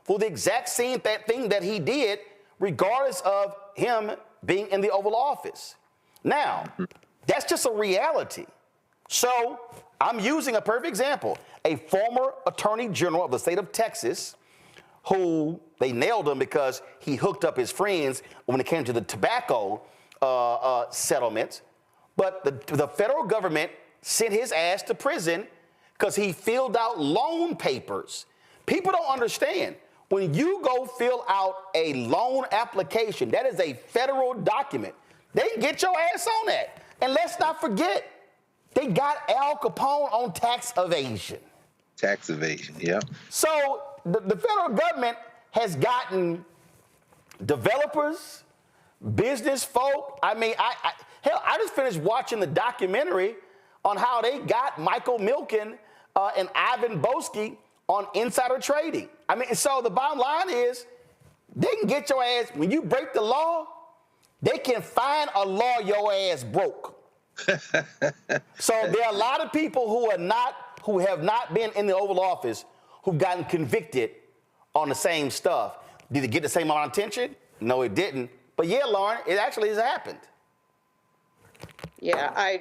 for the exact same thing that he did, regardless of him being in the Oval Office. Now, that's just a reality. So I'm using a perfect example. A former Attorney General of the state of Texas who they nailed him because he hooked up his friends when it came to the tobacco settlements. But the federal government sent his ass to prison because he filled out loan papers. People don't understand. When you go fill out a loan application, that is a federal document. They can get your ass on that. And let's not forget, they got Al Capone on tax evasion. Tax evasion, yeah. So the federal government has gotten developers, business folk. I mean, I just finished watching the documentary on how they got Michael Milken and Ivan Boesky on insider trading. I mean, so the bottom line is they can get your ass, when you break the law, they can find a law your ass broke. So there are a lot of people who have not been in the Oval Office who've gotten convicted on the same stuff. Did it get the same amount of attention? No, it didn't. But yeah, Lauren, it actually has happened. Yeah,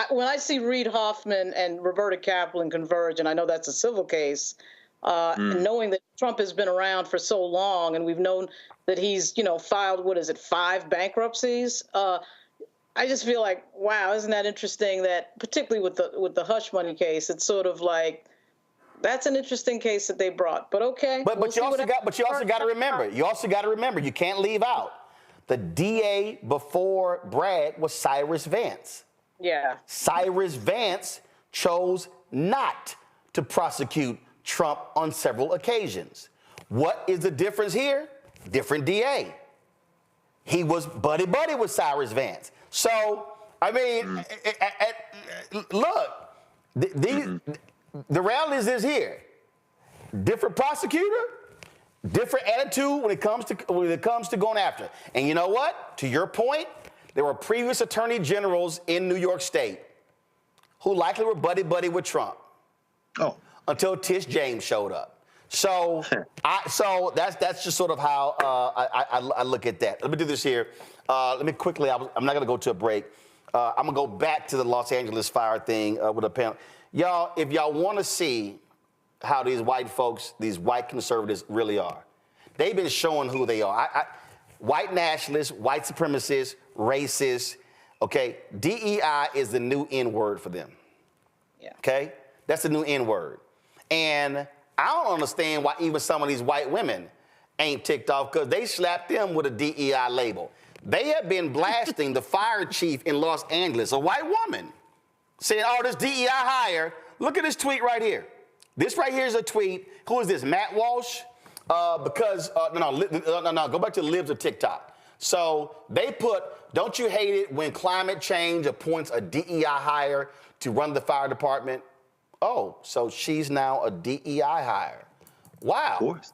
when I see Reid Hoffman and Roberta Kaplan converge, and I know that's a civil case, and knowing that Trump has been around for so long, and we've known that he's, filed, 5 bankruptcies? I just feel like, wow, isn't that interesting that, particularly with the hush money case, it's sort of like, that's an interesting case that they brought. But okay. But you also got to remember, you can't leave out the DA before Bragg was Cyrus Vance. Yeah. Cyrus Vance chose not to prosecute Trump on several occasions. What is the difference here? Different DA. He was buddy-buddy with Cyrus Vance. So, I mean, look, the reality is here. Different prosecutor, different attitude when it comes to going after it. And you know what? To your point, there were previous attorney generals in New York State who likely were buddy-buddy with Trump. Oh. Until Tish James showed up. So, that's just sort of how I look at that. Let me do this here. Let me quickly. I'm not going to go to a break. I'm going to go back to the Los Angeles fire thing with a panel. Y'all, if y'all want to see how these white folks, these white conservatives really are, they've been showing who they are. White nationalists, white supremacists, racists. Okay, DEI is the new N word for them. Yeah. Okay, that's the new N word, and I don't understand why even some of these white women ain't ticked off because they slapped them with a DEI label. They have been blasting the fire chief in Los Angeles, a white woman, saying, oh, this DEI hire. Look at this tweet right here. This right here is a tweet. Who is this, Matt Walsh? Go back to the libs of TikTok. So they put, don't you hate it when climate change appoints a DEI hire to run the fire department? Oh, so she's now a DEI hire. Wow. Of course.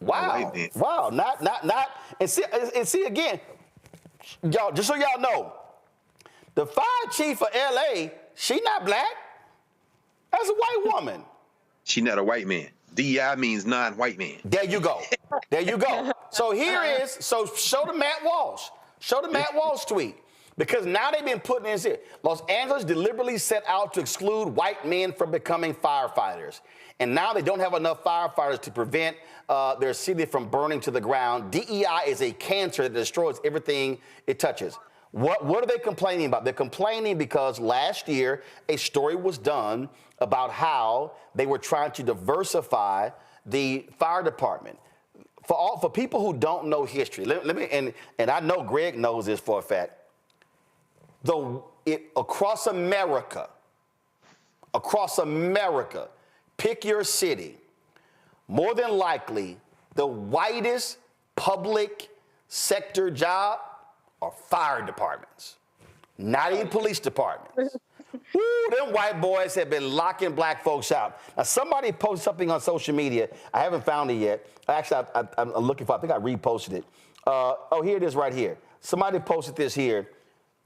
Wow. Wow. Not. And see again, y'all, just so y'all know, the fire chief of LA, she not black. That's a white woman. She not a white man. DEI means non-white man. There you go. There you go. So here is, show the Matt Walsh. Show the Matt Walsh tweet. Because now they've been putting this here. Los Angeles deliberately set out to exclude white men from becoming firefighters. And now they don't have enough firefighters to prevent their city from burning to the ground. DEI is a cancer that destroys everything it touches. What are they complaining about? They're complaining because last year a story was done about how they were trying to diversify the fire department. For people who don't know history, and I know Greg knows this for a fact. Across America, pick your city. More than likely, the whitest public sector job are fire departments, not even police departments. Woo, them white boys have been locking black folks out. Now, somebody posted something on social media. I haven't found it yet. Actually, I'm looking for it. I think I reposted it. Here it is right here. Somebody posted this here.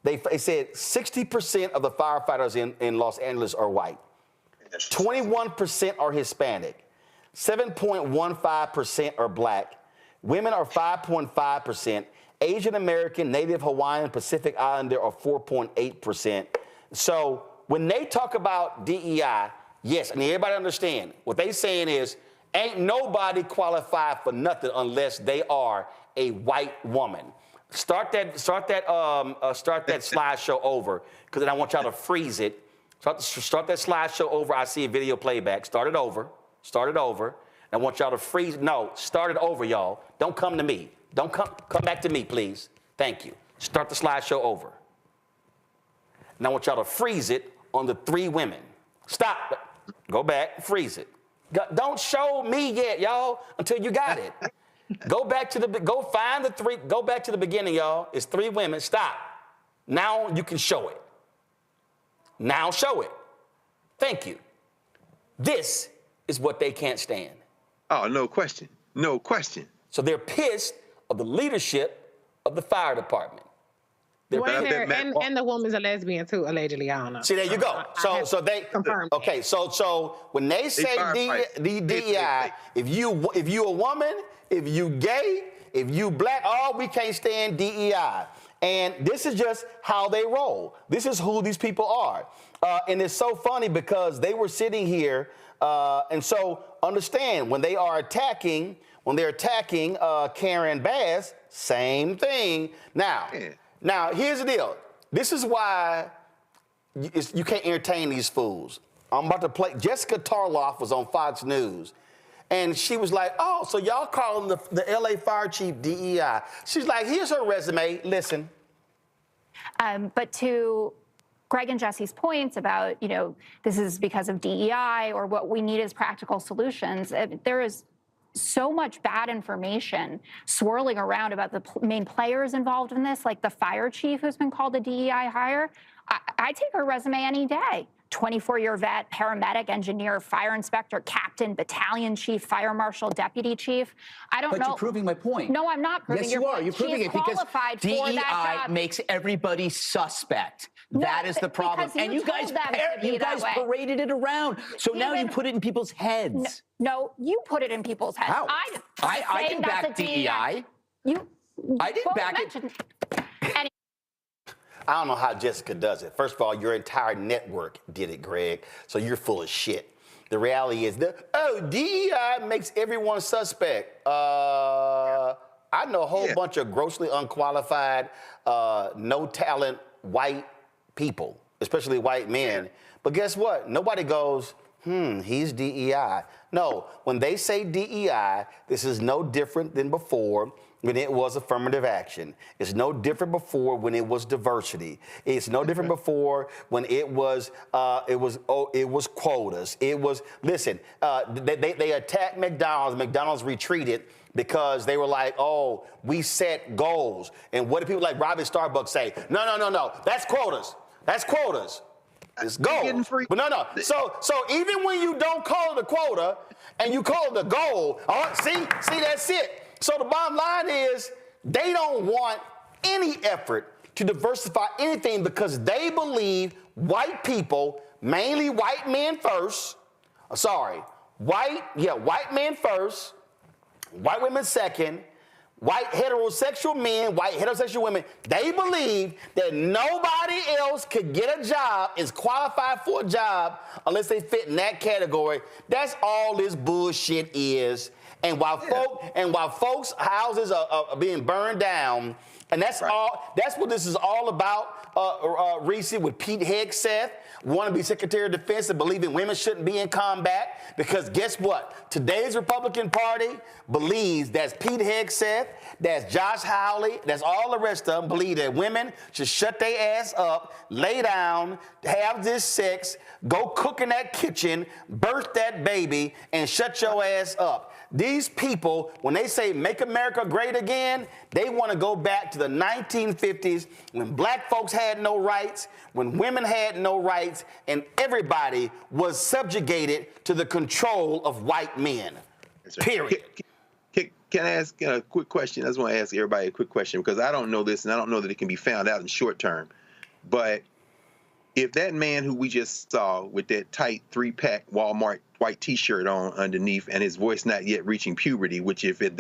They said 60% of the firefighters in Los Angeles are white. 21% are Hispanic. 7.15% are black. Women are 5.5%. Asian American, Native Hawaiian, Pacific Islander are 4.8%. So when they talk about DEI, yes, and everybody understand, what they're saying is Ain't nobody qualified for nothing unless they are a white woman. Start that slideshow over, because then I want y'all to freeze it. Start that slideshow over. I see a video playback. Start it over. I want y'all to freeze. No, start it over, y'all. Don't come to me. Don't come back to me, please. Thank you. Start the slideshow over. And I want y'all to freeze it on the 3 women. Stop. Go back. Freeze it. Don't show me yet, y'all, until you got it. Go back to find the 3. Go back to the beginning, y'all. It's 3 women. Stop. Now you can show it. Now show it. Thank you. This is what they can't stand. Oh, no question. No question. So they're pissed of the leadership of the fire department. And the woman's a lesbian too, allegedly. I don't know. See, there you go. So they confirmed. Okay, so when they say DEI, if you a woman, if you gay, if you black, we can't stand DEI. And this is just how they roll. This is who these people are. And it's so funny because they were sitting here, and so understand when they're attacking Karen Bass, same thing. Now, here's the deal. This is why you can't entertain these fools. I'm about to play. Jessica Tarloff was on Fox News, and she was like, oh, so y'all calling the LA fire chief DEI. She's like, here's her resume. Listen. But to Greg and Jesse's points about, this is because of DEI or what we need is practical solutions, there is so much bad information swirling around about the main players involved in this, like the fire chief who's been called a DEI hire. I take her resume any day. 24-year vet, paramedic, engineer, fire inspector, captain, battalion chief, fire marshal, deputy chief. I don't know. But you're proving my point. No, I'm not proving your point. Yes, you are. You're proving it because DEI makes everybody suspect. That is the problem. And you guys paraded it around. So now you put it in people's heads. No, you put it in people's heads. How? I didn't back DEI. I didn't back it. I don't know how Jessica does it. First of all, your entire network did it, Greg. So you're full of shit. The reality is DEI makes everyone suspect. I know a whole bunch of grossly unqualified, no talent white people, especially white men. But guess what? Nobody goes, he's DEI. No, when they say DEI, this is no different than before when it was affirmative action. It's no different before when it was diversity. It's no different before when it was quotas. It was, listen, they attacked McDonald's. McDonald's retreated because they were like, oh, we set goals. And what do people like Robin Starbucks say? No, that's quotas. That's quotas. It's goals. But no. So even when you don't call it a quota and you call it a goal, see, that's it. So the bottom line is they don't want any effort to diversify anything because they believe white people, mainly white men first, white men first, white women second, white heterosexual men, white heterosexual women, they believe that nobody else could get a job, is qualified for a job, unless they fit in that category. That's all this bullshit is. And while folks' houses are being burned down, and that's what this is all about, Reese, with Pete Hegseth, wannabe Secretary of Defense and believing women shouldn't be in combat, because guess what? Today's Republican Party believes that's Pete Hegseth, that's Josh Hawley, that's all the rest of them believe that women should shut their ass up, lay down, have this sex, go cook in that kitchen, birth that baby, and shut your ass up. These people, when they say make America great again, they want to go back to the 1950s when black folks had no rights, when women had no rights, and everybody was subjugated to the control of white men. Period. Can I ask a quick question? I just want to ask everybody a quick question because I don't know this, and I don't know that it can be found out in short term. But if that man who we just saw with that tight 3-pack Walmart white T-shirt on underneath and his voice not yet reaching puberty, which if that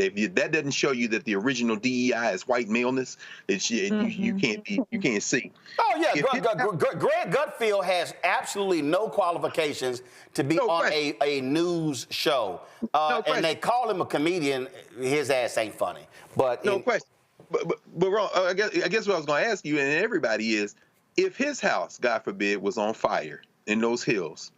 doesn't show you that the original DEI is white maleness, you can't see. Oh yeah, Greg Gutfield has absolutely no qualifications to be on a news show, and they call him a comedian. His ass ain't funny. But no question. But wrong. I guess what I was going to ask you and everybody is, if his house, God forbid, was on fire in those hills,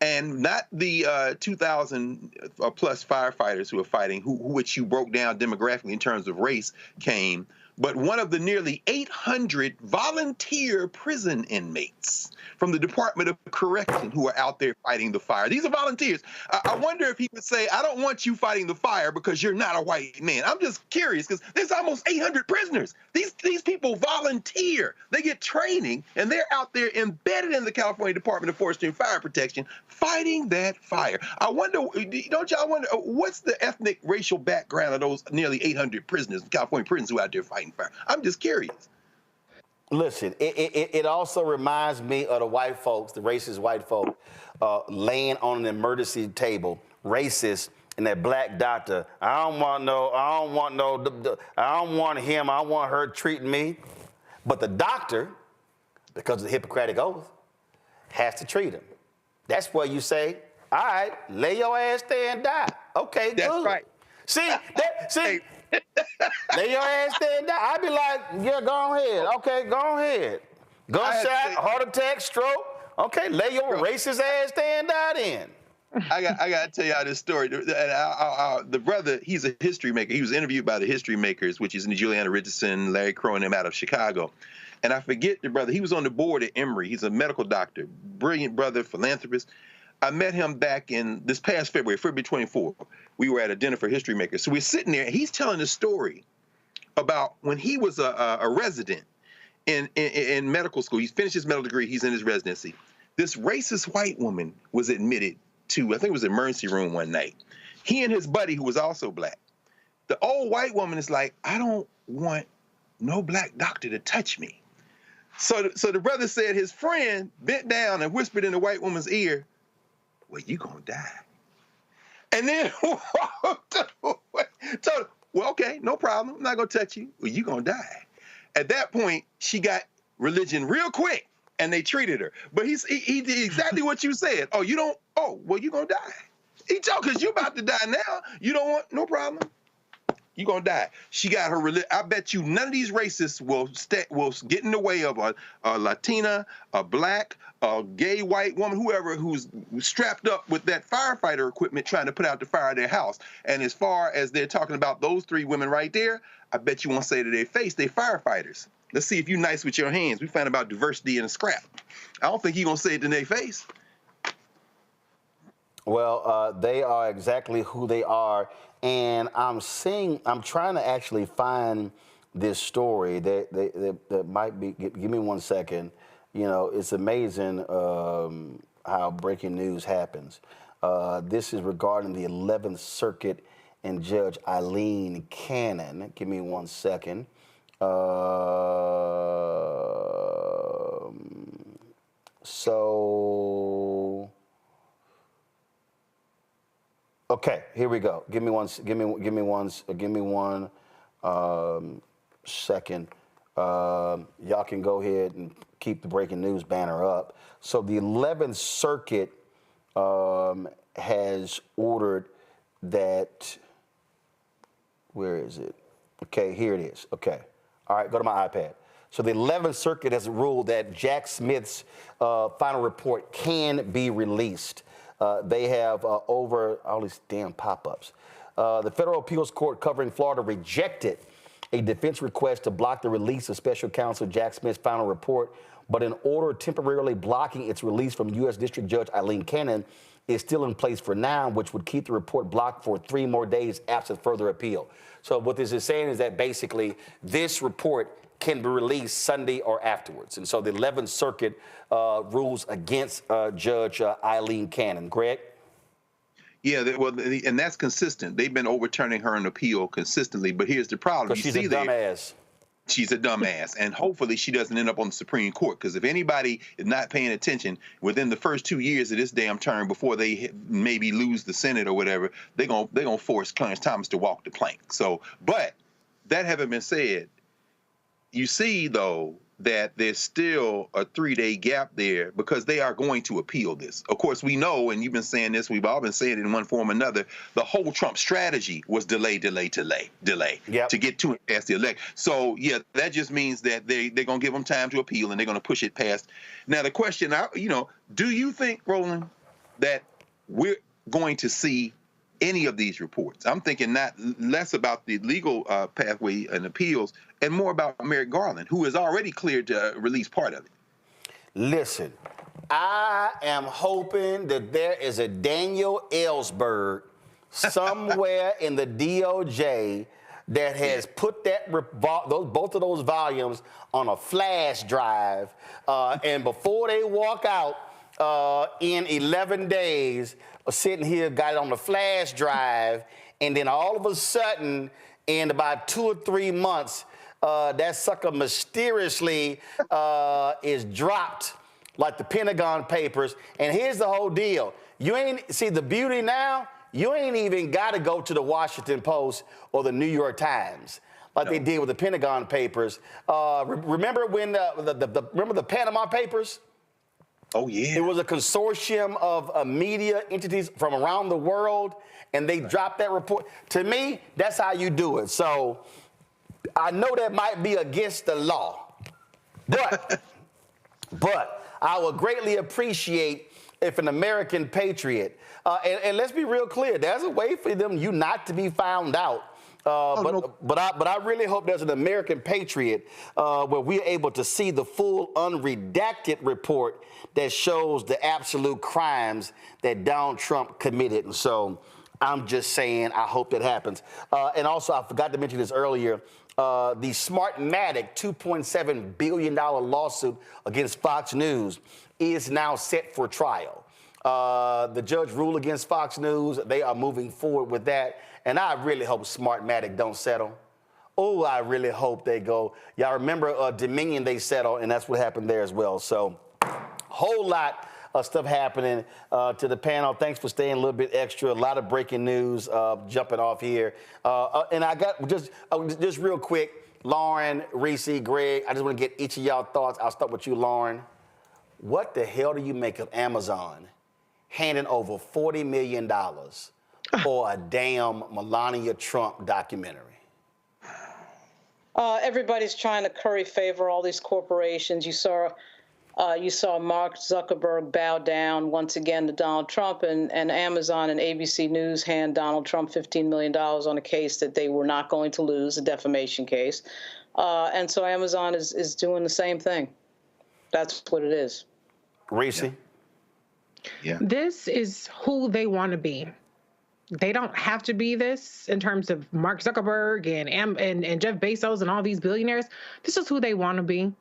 and not the 2,000 plus firefighters who are fighting, which you broke down demographically in terms of race, came, but one of the nearly 800 volunteer prison inmates from the Department of Correction who are out there fighting the fire. These are volunteers. I wonder if he would say, I don't want you fighting the fire because you're not a white man. I'm just curious because there's almost 800 prisoners. These people volunteer. They get training, and they're out there embedded in the California Department of Forestry and Fire Protection fighting that fire. I wonder, don't y'all wonder, what's the ethnic racial background of those nearly 800 prisoners, California prisoners who are out there fighting fire? I'm just curious. Listen, it also reminds me of the white folks, the racist white folk, laying on an emergency table, racist, and that black doctor. I don't want him. I want her treating me. But the doctor, because of the Hippocratic Oath, has to treat him. That's where you say, all right, lay your ass there and die. Okay, good. That's right. See. Lay your ass there and die. I'd be like, yeah, go ahead. Okay, go ahead. Gunshot, heart attack, stroke. Okay, lay your racist ass there and die then. I got to tell y'all this story. The brother, he's a history maker. He was interviewed by the History Makers, which is Juliana Richardson, Larry Crow, and them out of Chicago. And I forget the brother. He was on the board at Emory. He's a medical doctor, brilliant brother, philanthropist. I met him back in this past February 24th. We were at a dinner for History Makers. So we're sitting there, and he's telling a story about when he was a resident in medical school. He's finished his medical degree. He's in his residency. This racist white woman was admitted to, I think it was an emergency room one night. He and his buddy, who was also black. The old white woman is like, I don't want no black doctor to touch me. So the brother said his friend bent down and whispered in the white woman's ear, well, you gonna die. And then told her, well, okay, no problem. I'm not gonna touch you. Well, you gonna die. At that point, she got religion real quick, and they treated her. But he did exactly what you said. Oh, you don't. Oh, well, you gonna die. He told, because you about to die now. You don't want, no problem. You gonna die. She got her religion. I bet you none of these racists will get in the way of a Latina, a black, a gay white woman, whoever who's strapped up with that firefighter equipment trying to put out the fire of their house. And as far as they're talking about those three women right there, I bet you won't say to their face, they firefighters. Let's see if you're nice with your hands. We found about diversity in a scrap. I don't think you're gonna say it to their face. Well, they are exactly who they are. And I'm trying to actually find this story that might be, give me 1 second. You know, it's amazing how breaking news happens. This is regarding the 11th Circuit and Judge Eileen Cannon. Give me 1 second. Okay, here we go. Give me one second. Y'all can go ahead and keep the breaking news banner up. So the 11th Circuit has ordered that. Where is it? Okay, here it is. Okay. All right, go to my iPad. So the 11th Circuit has ruled that Jack Smith's final report can be released. They have over all these damn pop-ups. The federal appeals court covering Florida rejected a defense request to block the release of special counsel Jack Smith's final report, but an order temporarily blocking its release from U.S. District Judge Eileen Cannon is still in place for now, which would keep the report blocked for 3 more days absent further appeal. So what this is saying is that basically this report can be released Sunday or afterwards. And so the 11th Circuit rules against Judge Eileen Cannon. Greg? Yeah, and that's consistent. They've been overturning her in appeal consistently, but here's the problem. Because she's a dumbass. She's a dumbass, and hopefully she doesn't end up on the Supreme Court, because if anybody is not paying attention within the first 2 years of this damn term before they maybe lose the Senate or whatever, they're gonna force Clarence Thomas to walk the plank. So, but that having been said, you see, though, that there's still a 3-day gap there because they are going to appeal this. Of course, we know, and you've been saying this, we've all been saying it in one form or another, the whole Trump strategy was delay to get to it past the election. So, yeah, that just means that they're going to give them time to appeal, and they're going to push it past. Now, the question, do you think, Roland, that we're going to see any of these reports? I'm thinking less about the legal pathway and appeals and more about Merrick Garland, who is already cleared to release part of it. Listen, I am hoping that there is a Daniel Ellsberg somewhere in the DOJ that has put both of those volumes on a flash drive, and before they walk out in 11 days, sitting here, got it on the flash drive, and then all of a sudden, in about 2 or 3 months, that sucker mysteriously is dropped like the Pentagon Papers. And here's the whole deal. You ain't, see the beauty now, you ain't even got to go to the Washington Post or the New York Times like they did with the Pentagon Papers. Remember when remember the Panama Papers? Oh, yeah. It was a consortium of media entities from around the world, and they dropped that report. To me, that's how you do it. So I know that might be against the law, but I would greatly appreciate if an American patriot, and let's be real clear, there's a way for you not to be found out. But I really hope there's an American patriot where we're able to see the full unredacted report that shows the absolute crimes that Donald Trump committed. And so I'm just saying I hope that happens. And also, I forgot to mention this earlier, the Smartmatic $2.7 billion lawsuit against Fox News is now set for trial. The judge ruled against Fox News. They are moving forward with that. And I really hope Smartmatic don't settle. Oh, I really hope they go. Y'all remember Dominion, they settled, and that's what happened there as well. So whole lot of stuff happening to the panel. Thanks for staying a little bit extra. A lot of breaking news jumping off here. And I got just real quick, Lauren, Reese, Greg, I just want to get each of y'all thoughts. I'll start with you, Lauren. What the hell do you make of Amazon handing over $40 million for a damn Melania Trump documentary? Everybody's trying to curry favor all these corporations. You saw Mark Zuckerberg bow down once again to Donald Trump, and Amazon and ABC News hand Donald Trump $15 million on a case that they were not going to lose, a defamation case. And so Amazon is doing the same thing. That's what it is. Reese? Yeah. This is who they want to be. They don't have to be this in terms of Mark Zuckerberg and Jeff Bezos and all these billionaires. This is who they want to be.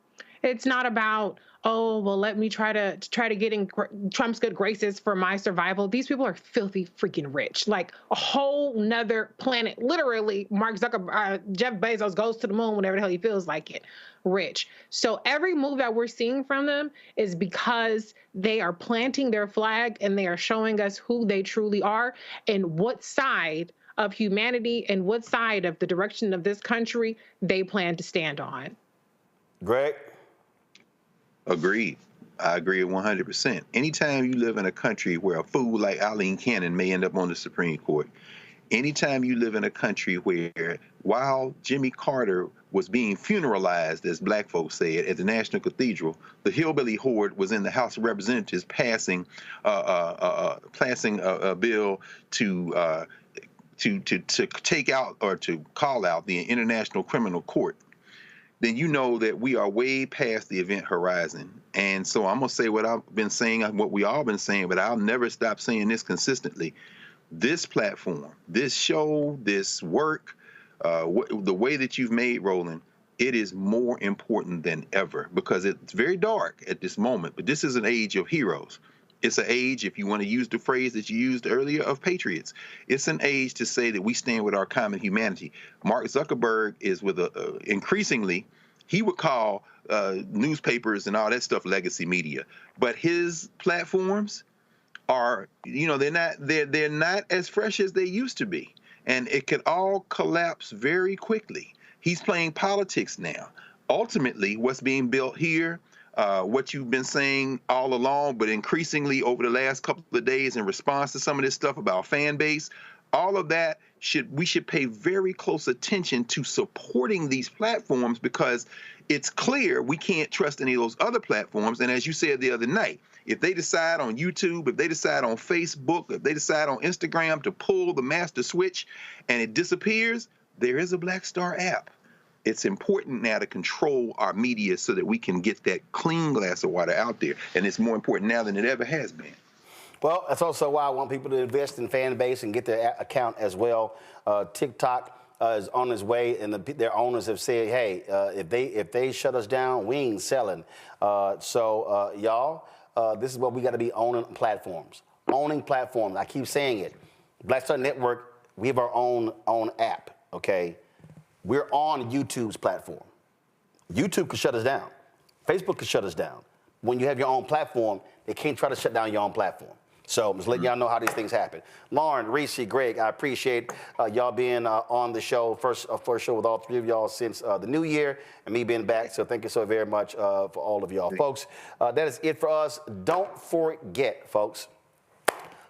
It's not about, oh, well, let me try to get in Trump's good graces for my survival. These people are filthy freaking rich, like a whole nother planet. Literally, Mark Zuckerberg, Jeff Bezos goes to the moon whenever the hell he feels like it. Rich. So every move that we're seeing from them is because they are planting their flag and they are showing us who they truly are and what side of humanity and what side of the direction of this country they plan to stand on. Greg? Agreed. I agree 100%. Anytime you live in a country where a fool like Eileen Cannon may end up on the Supreme Court, anytime you live in a country where, while Jimmy Carter was being funeralized, as black folks say it, at the National Cathedral, the hillbilly horde was in the House of Representatives passing a bill to take out or to call out the International Criminal Court, then you know that we are way past the event horizon. And so I'm going to say what I've been saying, what we all been saying, but I'll never stop saying this consistently. This platform, this show, this work, the way that you've made, Roland, it is more important than ever because it's very dark at this moment, but this is an age of heroes. It's an age, if you want to use the phrase that you used earlier, of patriots. It's an age to say that we stand with our common humanity. Mark Zuckerberg is with increasingly he would call newspapers and all that stuff legacy media. But his platforms are, they're not as fresh as they used to be. And it could all collapse very quickly. He's playing politics now. Ultimately, what's being built here, what you've been saying all along, but increasingly over the last couple of days in response to some of this stuff about fan base, all of that we should pay very close attention to supporting these platforms, because it's clear we can't trust any of those other platforms. And as you said the other night, if they decide on YouTube, if they decide on Facebook, if they decide on Instagram to pull the master switch and it disappears, there is a Black Star app. It's important now to control our media so that we can get that clean glass of water out there. And it's more important now than it ever has been. Well, that's also why I want people to invest in fan base and get their account as well. TikTok is on its way, and their owners have said, hey, if they shut us down, we ain't selling. Y'all, this is what we got to be owning platforms. Owning platforms. I keep saying it. Black Star Network, we have our own app, okay? We're on YouTube's platform. YouTube could shut us down. Facebook could shut us down. When you have your own platform, they can't try to shut down your own platform. So I'm just letting y'all know how these things happen. Lauren, Reese, Greg, I appreciate y'all being on the show, first show with all three of y'all since the new year, and me being back. So thank you so very much for all of y'all. Folks, that is it for us. Don't forget, folks,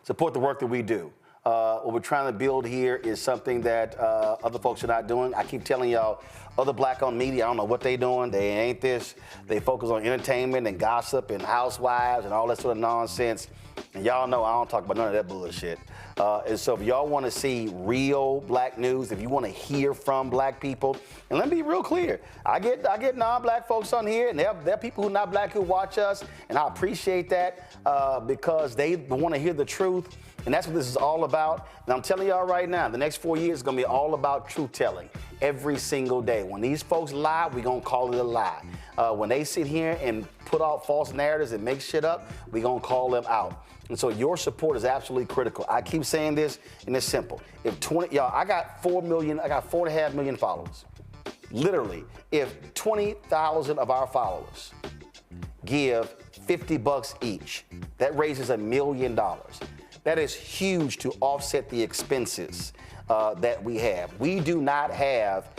support the work that we do. What we're trying to build here is something that other folks are not doing. I keep telling y'all, other Black-owned media, I don't know what they're doing. They ain't this. They focus on entertainment and gossip and housewives and all that sort of nonsense. And y'all know I don't talk about none of that bullshit. And so if y'all want to see real Black news, if you want to hear from Black people, and let me be real clear, I get non-Black folks on here, and there are people who are not Black who watch us, and I appreciate that because they want to hear the truth. And that's what this is all about. And I'm telling y'all right now, the next 4 years is going to be all about truth-telling every single day. When these folks lie, we're going to call it a lie. When they sit here and put out false narratives and make shit up, we're going to call them out. And so your support is absolutely critical. I keep saying this, and it's simple. I got 4.5 million followers. Literally, if 20,000 of our followers give $50 each, that raises $1 million. That is huge to offset the expenses that we have. We do not have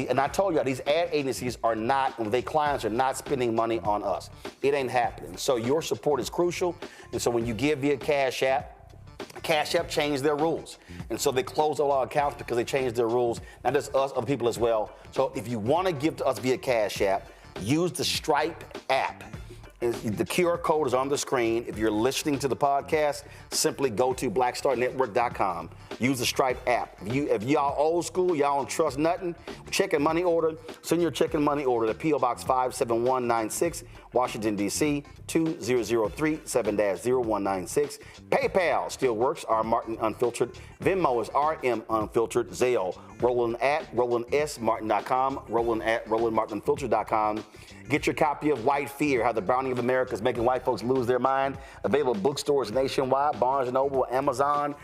and I told y'all, these ad agencies are not, and their clients are not spending money on us. It ain't happening. So your support is crucial. And so when you give via Cash App changed their rules. And so they closed all our accounts because they changed their rules. Not just us, other people as well. So if you want to give to us via Cash App, use the Stripe app. The QR code is on the screen. If you're listening to the podcast, simply go to blackstarnetwork.com. Use the Stripe app. If y'all old school, y'all don't trust nothing, check and money order. Send your check and money order to P.O. Box 57196, Washington, D.C., 2003 7-0196. PayPal still works, R. Martin Unfiltered. Venmo is RM Unfiltered. Zelle, Roland at RolandSMartin.com, Roland at RolandMartinUnfiltered.com. Get your copy of White Fear, How the Browning of America is Making White Folks Lose Their Mind. Available bookstores nationwide, Barnes & Noble, Amazon,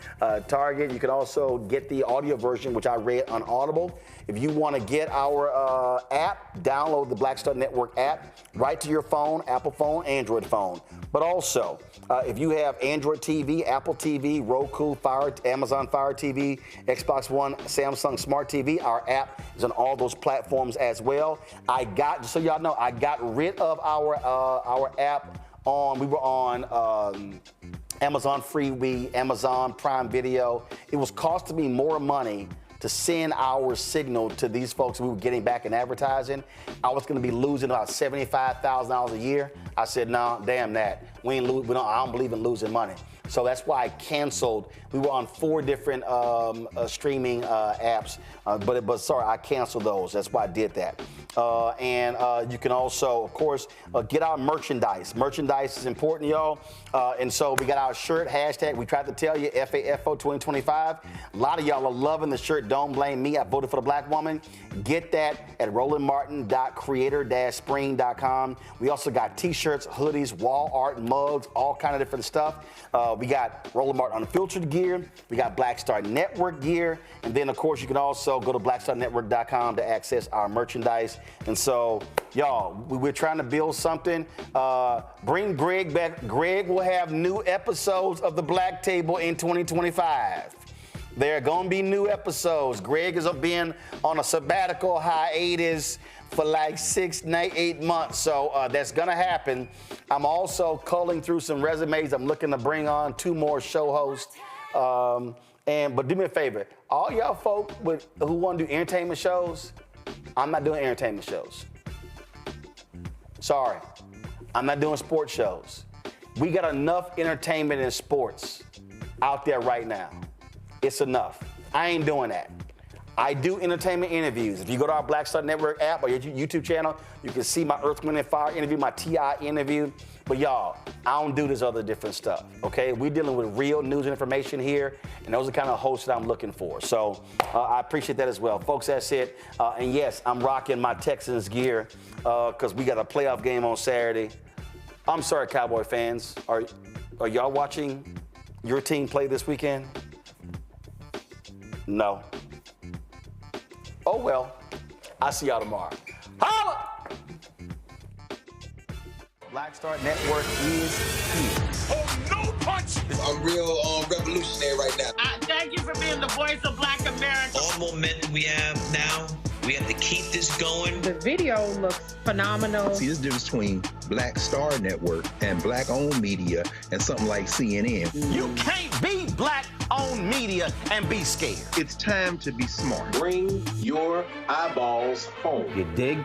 Target. You can also get the audio version, which I read on Audible. If you want to get our app, download the Black Star Network app right to your phone, Apple phone, Android phone. But also, if you have Android TV, Apple TV, Roku, Amazon Fire TV, Xbox One, Samsung Smart TV, our app is on all those platforms as well. Just so y'all know, I got rid of our app we were on Amazon Freeway, Amazon Prime Video. It was costing me more money to send our signal to these folks we were getting back in advertising. I was going to be losing about $75,000 a year. I said, no, damn that. I don't believe in losing money. So that's why I canceled. We were on 4 different streaming apps, but sorry, I canceled those. That's why I did that. And you can also, of course, get our merchandise. Merchandise is important, y'all. And so we got our shirt, hashtag, we tried to tell you, FAFO 2025. A lot of y'all are loving the shirt. Don't blame me. I voted for the Black woman. Get that at rolandmartin.creator-spring.com. We also got t-shirts, hoodies, wall art, mugs, all kind of different stuff. We got Roland Martin Unfiltered gear. We got Black Star Network gear. And then, of course, you can also go to blackstarnetwork.com to access our merchandise. And so, y'all, we're trying to build something. Bring Greg back. Greg will have new episodes of The Black Table in 2025. There are going to be new episodes. Greg has been on a sabbatical hiatus for like 8 months, so that's going to happen. I'm also culling through some resumes. I'm looking to bring on 2 more show hosts. But do me a favor, all y'all folk who want to do entertainment shows, I'm not doing entertainment shows. Sorry, I'm not doing sports shows. We got enough entertainment and sports out there right now. It's enough. I ain't doing that. I do entertainment interviews. If you go to our Black Star Network app or your YouTube channel, you can see my Earth, Wind, and Fire interview, my T.I. interview. But y'all, I don't do this other different stuff, okay? We're dealing with real news and information here, and those are the kind of hosts that I'm looking for. So I appreciate that as well. Folks, that's it. And yes, I'm rocking my Texans gear because we got a playoff game on Saturday. I'm sorry, Cowboy fans. Are y'all watching your team play this weekend? No. Oh, well. I'll see y'all tomorrow. Holla! Black Star Network is here. Oh, no punch! I'm real revolutionary right now. Thank you for being the voice of Black America. All momentum we have now, we have to keep this going. The video looks phenomenal. See, this difference between Black Star Network and black-owned media and something like CNN. You can't be black-owned media and be scared. It's time to be smart. Bring your eyeballs home. You dig?